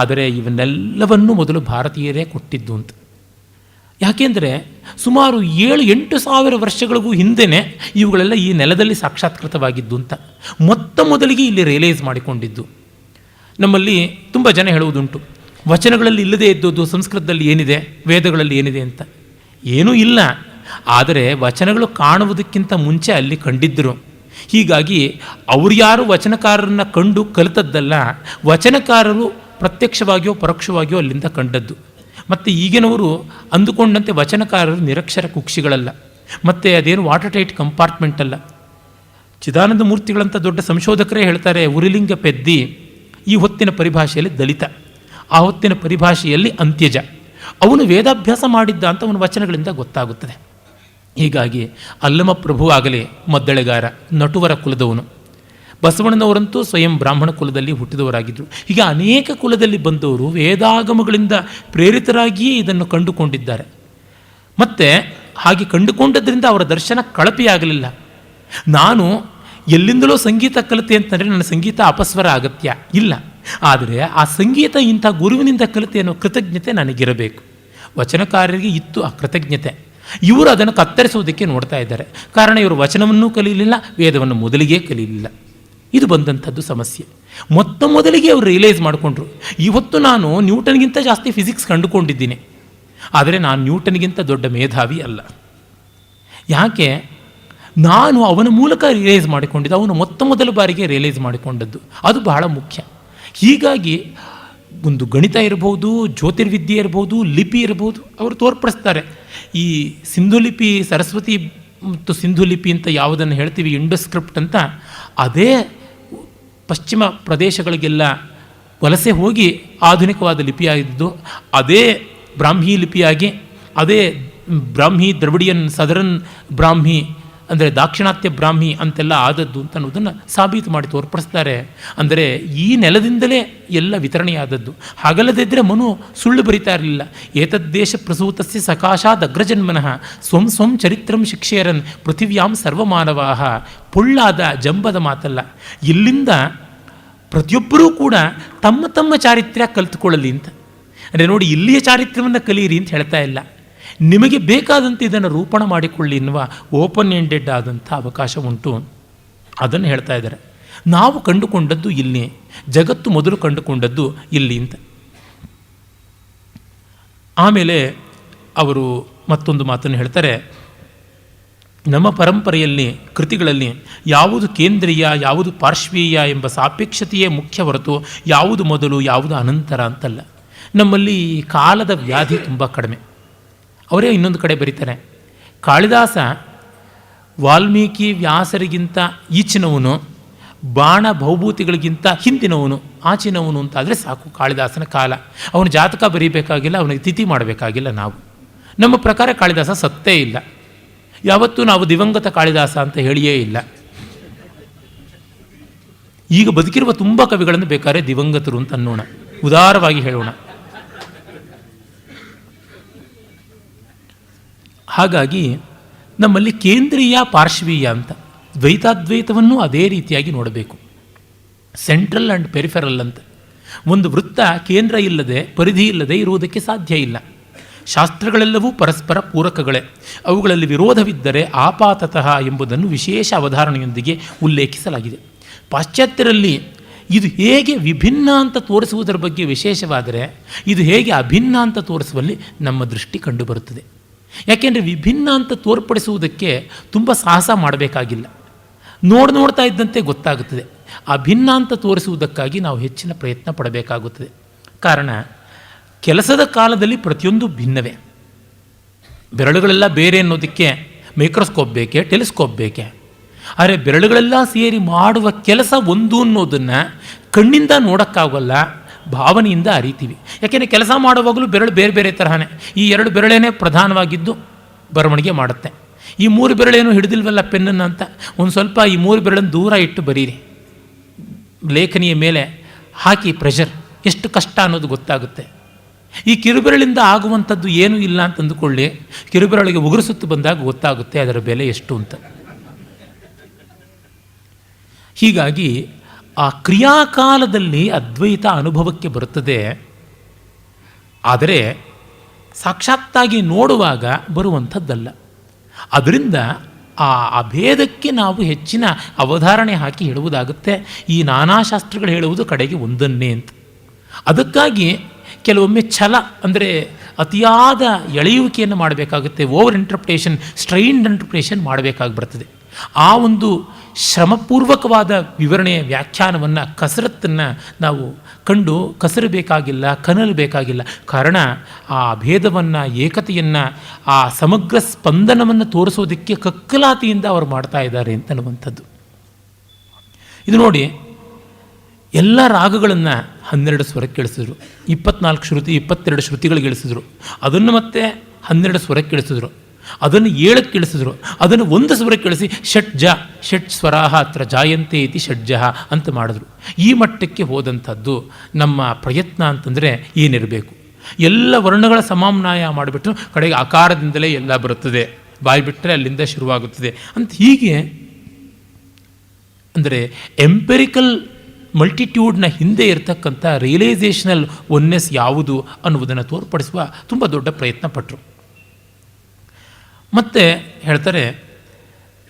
A: ಆದರೆ ಇವನ್ನೆಲ್ಲವನ್ನೂ ಮೊದಲು ಭಾರತೀಯರೇ ಕೊಟ್ಟಿದ್ದು ಅಂತ. ಯಾಕೆಂದರೆ ಸುಮಾರು 7-8 ಸಾವಿರ ವರ್ಷಗಳಿಗೂ ಹಿಂದೆಯೇ ಇವುಗಳೆಲ್ಲ ಈ ನೆಲದಲ್ಲಿ ಸಾಕ್ಷಾತ್ಕೃತವಾಗಿದ್ದು ಅಂತ ಮೊದಲಿಗೆ ಇಲ್ಲಿ ರಿಯಲೈಸ್ ಮಾಡಿಕೊಂಡಿದ್ದು. ನಮ್ಮಲ್ಲಿ ತುಂಬ ಜನ ಹೇಳುವುದುಂಟು, ವಚನಗಳಲ್ಲಿ ಇಲ್ಲದೇ ಇದ್ದದ್ದು ಸಂಸ್ಕೃತದಲ್ಲಿ ಏನಿದೆ, ವೇದಗಳಲ್ಲಿ ಏನಿದೆ ಅಂತ. ಏನೂ ಇಲ್ಲ. ಆದರೆ ವಚನಗಳು ಕಾಣುವುದಕ್ಕಿಂತ ಮುಂಚೆ ಅಲ್ಲಿ ಕಂಡಿದ್ದರು. ಹೀಗಾಗಿ ಅವ್ರು ಯಾರು ವಚನಕಾರರನ್ನು ಕಂಡು ಕಲಿತದ್ದಲ್ಲ, ವಚನಕಾರರು ಪ್ರತ್ಯಕ್ಷವಾಗಿಯೋ ಪರೋಕ್ಷವಾಗಿಯೋ ಅಲ್ಲಿಂದ ಕಂಡದ್ದು. ಮತ್ತು ಈಗಿನವರು ಅಂದುಕೊಂಡಂತೆ ವಚನಕಾರರು ನಿರಕ್ಷರ ಕುಕ್ಷಿಗಳಲ್ಲ, ಮತ್ತು ಅದೇನು ವಾಟರ್ ಟೈಟ್ ಕಂಪಾರ್ಟ್ಮೆಂಟ್ ಅಲ್ಲ. ಚಿದಾನಂದ ಮೂರ್ತಿಗಳಂಥ ದೊಡ್ಡ ಸಂಶೋಧಕರೇ ಹೇಳ್ತಾರೆ, ಉರಿಲಿಂಗ ಪೆದ್ದಿ ಈ ಹೊತ್ತಿನ ಪರಿಭಾಷೆಯಲ್ಲಿ ದಲಿತ, ಆ ಹೊತ್ತಿನ ಪರಿಭಾಷೆಯಲ್ಲಿ ಅಂತ್ಯಜ. ಅವನು ವೇದಾಭ್ಯಾಸ ಮಾಡಿದ್ದ ಅಂತ ಅವನ ವಚನಗಳಿಂದ ಗೊತ್ತಾಗುತ್ತದೆ. ಹೀಗಾಗಿ ಅಲ್ಲಮ ಪ್ರಭು ಆಗಲಿ ಮದ್ದಳೆಗಾರ, ನಟುವರ ಕುಲದವನು. ಬಸವಣ್ಣನವರಂತೂ ಸ್ವಯಂ ಬ್ರಾಹ್ಮಣ ಕುಲದಲ್ಲಿ ಹುಟ್ಟಿದವರಾಗಿದ್ದರು. ಹೀಗೆ ಅನೇಕ ಕುಲದಲ್ಲಿ ಬಂದವರು ವೇದಾಗಮಗಳಿಂದ ಪ್ರೇರಿತರಾಗಿಯೇ ಇದನ್ನು ಕಂಡುಕೊಂಡಿದ್ದಾರೆ. ಮತ್ತು ಹಾಗೆ ಕಂಡುಕೊಂಡದ್ರಿಂದ ಅವರ ದರ್ಶನ ಕಳಪೆಯಾಗಲಿಲ್ಲ. ನಾನು ಎಲ್ಲಿಂದಲೋ ಸಂಗೀತ ಕಲಿತೆ ಅಂತಂದರೆ ನನ್ನ ಸಂಗೀತ ಅಪಸ್ವರ ಅಗತ್ಯ ಇಲ್ಲ, ಆದರೆ ಆ ಸಂಗೀತ ಇಂಥ ಗುರುವಿನಿಂದ ಕಲಿತೆ ಅನ್ನೋ ಕೃತಜ್ಞತೆ ನನಗಿರಬೇಕು. ವಚನಕಾರರಿಗೆ ಇತ್ತು ಆ ಕೃತಜ್ಞತೆ. ಇವರು ಅದನ್ನು ಕತ್ತರಿಸುವುದಕ್ಕೆ ನೋಡ್ತಾ ಇದ್ದಾರೆ. ಕಾರಣ ಇವರು ವಚನವನ್ನೂ ಕಲಿಯಲಿಲ್ಲ, ವೇದವನ್ನು ಮೊದಲಿಗೆ ಕಲಿಯಲಿಲ್ಲ. ಇದು ಬಂದಂಥದ್ದು ಸಮಸ್ಯೆ. ಮೊದಲಿಗೆ ಅವರು ರಿಯಲೈಸ್ ಮಾಡಿಕೊಂಡ್ರು, ಇವತ್ತು ನಾನು ನ್ಯೂಟನ್ಗಿಂತ ಜಾಸ್ತಿ ಫಿಸಿಕ್ಸ್ ಕಂಡುಕೊಂಡಿದ್ದೀನಿ, ಆದರೆ ನಾನು ನ್ಯೂಟನ್ಗಿಂತ ದೊಡ್ಡ ಮೇಧಾವಿ ಅಲ್ಲ. ಯಾಕೆ? ನಾನು ಅವನ ಮೂಲಕ ರಿಯಲೈಸ್ ಮಾಡಿಕೊಂಡಿದ್ದು, ಅವನು ಮೊದಲ ಬಾರಿಗೆ ರಿಯಲೈಸ್ ಮಾಡಿಕೊಂಡದ್ದು. ಅದು ಬಹಳ ಮುಖ್ಯ. ಹೀಗಾಗಿ ಒಂದು ಗಣಿತ ಇರ್ಬೋದು, ಜ್ಯೋತಿರ್ವಿದ್ಯೆ ಇರ್ಬೋದು, ಲಿಪಿ ಇರ್ಬೋದು, ಅವರು ತೋರ್ಪಡಿಸ್ತಾರೆ. ಈ ಸಿಂಧು ಲಿಪಿ, ಸರಸ್ವತಿ ಮತ್ತು ಸಿಂಧು ಲಿಪಿ ಅಂತ ಯಾವುದನ್ನು ಹೇಳ್ತೀವಿ, ಇಂಡೋಸ್ಕ್ರಿಪ್ಟ್ ಅಂತ, ಅದೇ ಪಶ್ಚಿಮ ಪ್ರದೇಶಗಳಿಗೆಲ್ಲ ವಲಸೆ ಹೋಗಿ ಆಧುನಿಕವಾದ ಲಿಪಿಯಾಗಿದ್ದು, ಅದೇ ಬ್ರಾಹ್ಮಿ ಲಿಪಿಯಾಗಿ, ಅದೇ ಬ್ರಾಹ್ಮಿ ದ್ರವಿಡಿಯನ್ ಸದರನ್ ಬ್ರಾಹ್ಮಿ ಅಂದರೆ ದಾಕ್ಷಿಣಾತ್ಯ ಬ್ರಾಹ್ಮಿ ಅಂತೆಲ್ಲ ಆದದ್ದು ಅಂತ ಅನ್ನೋದನ್ನು ಸಾಬೀತು ಮಾಡಿ ತೋರ್ಪಡಿಸ್ತಾರೆ. ಅಂದರೆ ಈ ನೆಲದಿಂದಲೇ ಎಲ್ಲ ವಿತರಣೆಯಾದದ್ದು. ಹಾಗಲ್ಲದಿದ್ದರೆ ಮನು ಸುಳ್ಳು ಬರಿತಾ ಇರಲಿಲ್ಲ. ಏತದ್ದೇಶ ಪ್ರಸೂತಸ್ಯ ಸಕಾಶಾದ್ ಅಗ್ರಜನ್ಮನಃ ಸ್ವಂ ಸ್ವಂ ಚರಿತ್ರಂ ಶಿಕ್ಷೇರನ್ ಪೃಥಿವ್ಯಾಂ ಸರ್ವಮಾನವಾಹ. ಪೊಳ್ಳಾದ ಜಂಬದ ಮಾತಲ್ಲ. ಇಲ್ಲಿಂದ ಪ್ರತಿಯೊಬ್ಬರೂ ಕೂಡ ತಮ್ಮ ತಮ್ಮ ಚಾರಿತ್ರ್ಯ ಕಲಿತುಕೊಳ್ಳಲಿ ಅಂತ. ಅಂದರೆ ನೋಡಿ, ಇಲ್ಲಿಯ ಚಾರಿತ್ರ್ಯವನ್ನು ಕಲಿಯಿರಿ ಅಂತ ಹೇಳ್ತಾ ಇಲ್ಲ, ನಿಮಗೆ ಬೇಕಾದಂತೆ ಇದನ್ನು ರೂಪಣ ಮಾಡಿಕೊಳ್ಳಿ ಎನ್ನುವ ಓಪನ್ ಎಂಡೆಡ್ ಆದಂಥ ಅವಕಾಶ ಉಂಟು. ಅದನ್ನು ಹೇಳ್ತಾ ಇದ್ದಾರೆ. ನಾವು ಕಂಡುಕೊಂಡದ್ದು ಇಲ್ಲಿ, ಜಗತ್ತು ಮೊದಲು ಕಂಡುಕೊಂಡದ್ದು ಇಲ್ಲಿ ಅಂತ. ಆಮೇಲೆ ಅವರು ಮತ್ತೊಂದು ಮಾತನ್ನು ಹೇಳ್ತಾರೆ, ನಮ್ಮ ಪರಂಪರೆಯಲ್ಲಿ ಕೃತಿಗಳಲ್ಲಿ ಯಾವುದು ಕೇಂದ್ರೀಯ, ಯಾವುದು ಪಾರ್ಶ್ವೀಯ ಎಂಬ ಸಾಪೇಕ್ಷತೆಯೇ ಮುಖ್ಯ ಹೊರತು ಯಾವುದು ಮೊದಲು ಯಾವುದು ಅನಂತರ ಅಂತಲ್ಲ. ನಮ್ಮಲ್ಲಿ ಕಾಲದ ವ್ಯಾಧಿ ತುಂಬ ಕಡಿಮೆ. ಅವರೇ ಇನ್ನೊಂದು ಕಡೆ ಬರೀತಾರೆ, ಕಾಳಿದಾಸ ವಾಲ್ಮೀಕಿ ವ್ಯಾಸರಿಗಿಂತ ಈಚಿನವನು, ಬಾಣ ಭೌಭೂತಿಗಳಿಗಿಂತ ಹಿಂದಿನವನು, ಆಚಿನವನು ಅಂತಾದರೆ ಸಾಕು ಕಾಳಿದಾಸನ ಕಾಲ. ಅವನು ಜಾತಕ ಬರೀಬೇಕಾಗಿಲ್ಲ, ಅವನಿಗೆ ತಿಥಿ ಮಾಡಬೇಕಾಗಿಲ್ಲ. ನಮ್ಮ ಪ್ರಕಾರ ಕಾಳಿದಾಸ ಸತ್ತೇ ಇಲ್ಲ. ಯಾವತ್ತೂ ನಾವು ದಿವಂಗತ ಕಾಳಿದಾಸ ಅಂತ ಹೇಳಿಯೇ ಇಲ್ಲ. ಈಗ ಬದುಕಿರುವ ತುಂಬ ಕವಿಗಳನ್ನು ಬೇಕಾದ್ರೆ ದಿವಂಗತರು ಅಂತ ಅನ್ನೋಣ, ಉದಾರವಾಗಿ ಹೇಳೋಣ. ಹಾಗಾಗಿ ನಮ್ಮಲ್ಲಿ ಕೇಂದ್ರೀಯ ಪಾರ್ಶ್ವೀಯ ಅಂತ, ದ್ವೈತಾದ್ವೈತವನ್ನು ಅದೇ ರೀತಿಯಾಗಿ ನೋಡಬೇಕು. ಸೆಂಟ್ರಲ್ ಆ್ಯಂಡ್ ಪೆರಿಫೆರಲ್ ಅಂತ. ಒಂದು ವೃತ್ತ ಕೇಂದ್ರ ಇಲ್ಲದೆ, ಪರಿಧಿ ಇಲ್ಲದೆ ಇರುವುದಕ್ಕೆ ಸಾಧ್ಯ ಇಲ್ಲ. ಶಾಸ್ತ್ರಗಳೆಲ್ಲವೂ ಪರಸ್ಪರ ಪೂರಕಗಳೇ. ಅವುಗಳಲ್ಲಿ ವಿರೋಧವಿದ್ದರೆ ಆಪಾತತಃ ಎಂಬುದನ್ನು ವಿಶೇಷ ಅವಧಾರಣೆಯೊಂದಿಗೆ ಉಲ್ಲೇಖಿಸಲಾಗಿದೆ. ಪಾಶ್ಚಾತ್ಯರಲ್ಲಿ ಇದು ಹೇಗೆ ವಿಭಿನ್ನ ಅಂತ ತೋರಿಸುವುದರ ಬಗ್ಗೆ ವಿಶೇಷವಾದರೆ, ಇದು ಹೇಗೆ ಅಭಿನ್ನ ಅಂತ ತೋರಿಸುವಲ್ಲಿ ನಮ್ಮ ದೃಷ್ಟಿ ಕಂಡುಬರುತ್ತದೆ. ಯಾಕೆಂದರೆ ವಿಭಿನ್ನ ಅಂತ ತೋರ್ಪಡಿಸುವುದಕ್ಕೆ ತುಂಬ ಸಾಹಸ ಮಾಡಬೇಕಾಗಿಲ್ಲ, ನೋಡ್ತಾ ಇದ್ದಂತೆ ಗೊತ್ತಾಗುತ್ತದೆ. ಅಭಿನ್ನ ಅಂತ ತೋರಿಸುವುದಕ್ಕಾಗಿ ನಾವು ಹೆಚ್ಚಿನ ಪ್ರಯತ್ನ ಪಡಬೇಕಾಗುತ್ತದೆ. ಕಾರಣ, ಕೆಲಸದ ಕಾಲದಲ್ಲಿ ಪ್ರತಿಯೊಂದು ಭಿನ್ನವೇ. ಬೆರಳುಗಳೆಲ್ಲ ಬೇರೆ ಅನ್ನೋದಕ್ಕೆ ಮೈಕ್ರೋಸ್ಕೋಪ್ ಬೇಕೆ, ಟೆಲಿಸ್ಕೋಪ್ ಬೇಕೆ? ಆದರೆ ಬೆರಳುಗಳೆಲ್ಲ ಸೇರಿ ಮಾಡುವ ಕೆಲಸ ಒಂದು ಅನ್ನೋದನ್ನು ಕಣ್ಣಿಂದ ನೋಡೋಕ್ಕಾಗಲ್ಲ, ಭಾವನೆಯಿಂದ ಅರಿತೀವಿ. ಯಾಕೆಂದರೆ ಕೆಲಸ ಮಾಡುವಾಗಲೂ ಬೆರಳು ಬೇರೆ ಬೇರೆ ತರಹನೇ. ಈ 2 ಬೆರಳೇನೇ ಪ್ರಧಾನವಾಗಿದ್ದು ಬರವಣಿಗೆ ಮಾಡುತ್ತೆ. ಈ 3 ಬೆರಳೇನು ಹಿಡಿದಿಲ್ವಲ್ಲ ಪೆನ್ನನ್ನು ಅಂತ ಒಂದು ಸ್ವಲ್ಪ ಈ 3 ಬೆರಳನ್ನು ದೂರ ಇಟ್ಟು ಬರೀರಿ, ಲೇಖನಿಯ ಮೇಲೆ ಹಾಕಿ ಪ್ರೆಷರ್, ಎಷ್ಟು ಕಷ್ಟ ಅನ್ನೋದು ಗೊತ್ತಾಗುತ್ತೆ. ಈ ಕಿರುಬೆರಳಿಂದ ಆಗುವಂಥದ್ದು ಏನೂ ಇಲ್ಲ ಅಂತ ಅಂದುಕೊಳ್ಳಿ, ಕಿರುಬೆರಳಿಗೆ ಉಗುರು ಸುತ್ತು ಬಂದಾಗ ಗೊತ್ತಾಗುತ್ತೆ ಅದರ ಬೆಲೆ ಎಷ್ಟು ಅಂತ. ಹೀಗಾಗಿ ಆ ಕ್ರಿಯಾಕಾಲದಲ್ಲಿ ಅದ್ವೈತ ಅನುಭವಕ್ಕೆ ಬರುತ್ತದೆ. ಆದರೆ ಸಾಕ್ಷಾತ್ತಾಗಿ ನೋಡುವಾಗ ಬರುವಂಥದ್ದಲ್ಲ. ಅದರಿಂದ ಆ ಅಭೇದಕ್ಕೆ ನಾವು ಹೆಚ್ಚಿನ ಅವಧಾರಣೆ ಹಾಕಿ ಹೇಳುವುದಾಗುತ್ತೆ. ಈ ನಾನಾ ಶಾಸ್ತ್ರಗಳು ಹೇಳುವುದು ಕಡೆಗೆ ಒಂದನ್ನೇ ಅಂತ. ಅದಕ್ಕಾಗಿ ಕೆಲವೊಮ್ಮೆ ಛಲ ಅಂದರೆ ಅತಿಯಾದ ಎಳೆಯುವಿಕೆಯನ್ನು ಮಾಡಬೇಕಾಗುತ್ತೆ. ಓವರ್ ಇಂಟರ್ಪ್ರಿಟೇಷನ್, ಸ್ಟ್ರೈನ್ಡ್ ಇಂಟರ್ಪ್ರಿಟೇಷನ್ ಮಾಡಬೇಕಾಗಿ ಬರ್ತದೆ. ಆ ಒಂದು ಶ್ರಮಪೂರ್ವಕವಾದ ವಿವರಣೆಯ ವ್ಯಾಖ್ಯಾನವನ್ನು, ಕಸರತ್ತನ್ನು ನಾವು ಕಂಡು ಕಸರಬೇಕಾಗಿಲ್ಲ, ಕನಲಬೇಕಾಗಿಲ್ಲ. ಕಾರಣ ಆ ಭೇದವನ್ನು, ಏಕತೆಯನ್ನು, ಆ ಸಮಗ್ರ ಸ್ಪಂದನವನ್ನು ತೋರಿಸೋದಕ್ಕೆ ಕಕ್ಕಲಾತಿಯಿಂದ ಅವರು ಮಾಡ್ತಾ ಇದ್ದಾರೆ ಅಂತನ್ನುವಂಥದ್ದು. ಇದು ನೋಡಿ, ಎಲ್ಲ ರಾಗಗಳನ್ನು 12 ಸ್ವರಕ್ಕೆ ಇಳಿಸಿದ್ರು, 24 ಶ್ರುತಿ 22 ಶ್ರುತಿಗಳಿಗೆ ಇಳಿಸಿದ್ರು, ಅದನ್ನು ಮತ್ತೆ 12 ಸ್ವರಕ್ಕೆ ಇಳಿಸಿದ್ರು, ಅದನ್ನು 7ಕ್ಕೆ ಇಳಿಸಿದ್ರು, ಅದನ್ನು 1 ಸ್ವರಕ್ಕೆ ಇಳಿಸಿ ಷಟ್ ಸ್ವರಾಹ ಅತ್ರ ಜಾಯಂತೆ ಇತಿ ಷಡ್ಜಃ ಅಂತ ಮಾಡಿದ್ರು. ಈ ಮಟ್ಟಕ್ಕೆ ಹೋದಂಥದ್ದು ನಮ್ಮ ಪ್ರಯತ್ನ ಅಂತಂದರೆ ಏನಿರಬೇಕು? ಎಲ್ಲ ವರ್ಣಗಳ ಸಮಾಮ್ನಾಯ ಮಾಡಿಬಿಟ್ಟು ಕಡೆಗೆ ಆಕಾರದಿಂದಲೇ ಎಲ್ಲ ಬರುತ್ತದೆ, ಬಾಯಿ ಬಿಟ್ಟರೆ ಅಲ್ಲಿಂದ ಶುರುವಾಗುತ್ತದೆ ಅಂತ. ಹೀಗೆ ಅಂದರೆ ಎಂಪೆರಿಕಲ್ ಮಲ್ಟಿಟ್ಯೂಡ್ನ ಹಿಂದೆ ಇರತಕ್ಕಂಥ ರಿಯಲೈಸೇಷನಲ್ ಒನ್ನೆಸ್ ಯಾವುದು ಅನ್ನುವುದನ್ನು ತೋರ್ಪಡಿಸುವ ತುಂಬ ದೊಡ್ಡ ಪ್ರಯತ್ನ ಪಟ್ಟರು. ಮತ್ತು ಹೇಳ್ತಾರೆ,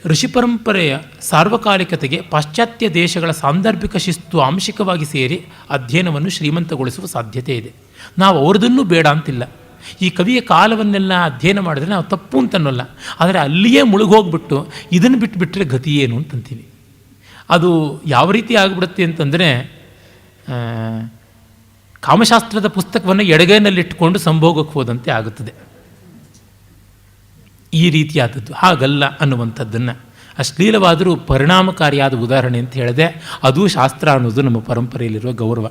A: ಋಷಿ ಪರಂಪರೆಯ ಸಾರ್ವಕಾಲಿಕತೆಗೆ ಪಾಶ್ಚಾತ್ಯ ದೇಶಗಳ ಸಾಂದರ್ಭಿಕ ಶಿಸ್ತು ಆಂಶಿಕವಾಗಿ ಸೇರಿ ಅಧ್ಯಯನವನ್ನು ಶ್ರೀಮಂತಗೊಳಿಸುವ ಸಾಧ್ಯತೆ ಇದೆ. ನಾವು ಅವ್ರದನ್ನೂ ಬೇಡ ಅಂತಿಲ್ಲ. ಈ ಕವಿಯ ಕಾಲವನ್ನೆಲ್ಲ ಅಧ್ಯಯನ ಮಾಡಿದ್ರೆ ನಾವು ತಪ್ಪು ಅಂತನ್ನೋಲ್ಲ, ಆದರೆ ಅಲ್ಲಿಯೇ ಮುಳುಗೋಗ್ಬಿಟ್ಟು ಇದನ್ನು ಬಿಟ್ಟುಬಿಟ್ರೆ ಗತಿ ಏನು ಅಂತಂತೀವಿ. ಅದು ಯಾವ ರೀತಿ ಆಗಿಬಿಡುತ್ತೆ ಅಂತಂದರೆ, ಕಾಮಶಾಸ್ತ್ರದ ಪುಸ್ತಕವನ್ನು ಎಡಗೈನಲ್ಲಿಟ್ಟುಕೊಂಡು ಸಂಭೋಗಕ್ಕೆ ಹೋದಂತೆ ಆಗುತ್ತದೆ. ಈ ರೀತಿಯಾದದ್ದು ಹಾಗಲ್ಲ ಅನ್ನುವಂಥದ್ದನ್ನು ಅಶ್ಲೀಲವಾದರೂ ಪರಿಣಾಮಕಾರಿಯಾದ ಉದಾಹರಣೆ ಅಂತ ಹೇಳಿದೆ. ಅದು ಶಾಸ್ತ್ರ ಅನ್ನೋದು ನಮ್ಮ ಪರಂಪರೆಯಲ್ಲಿರುವ ಗೌರವ.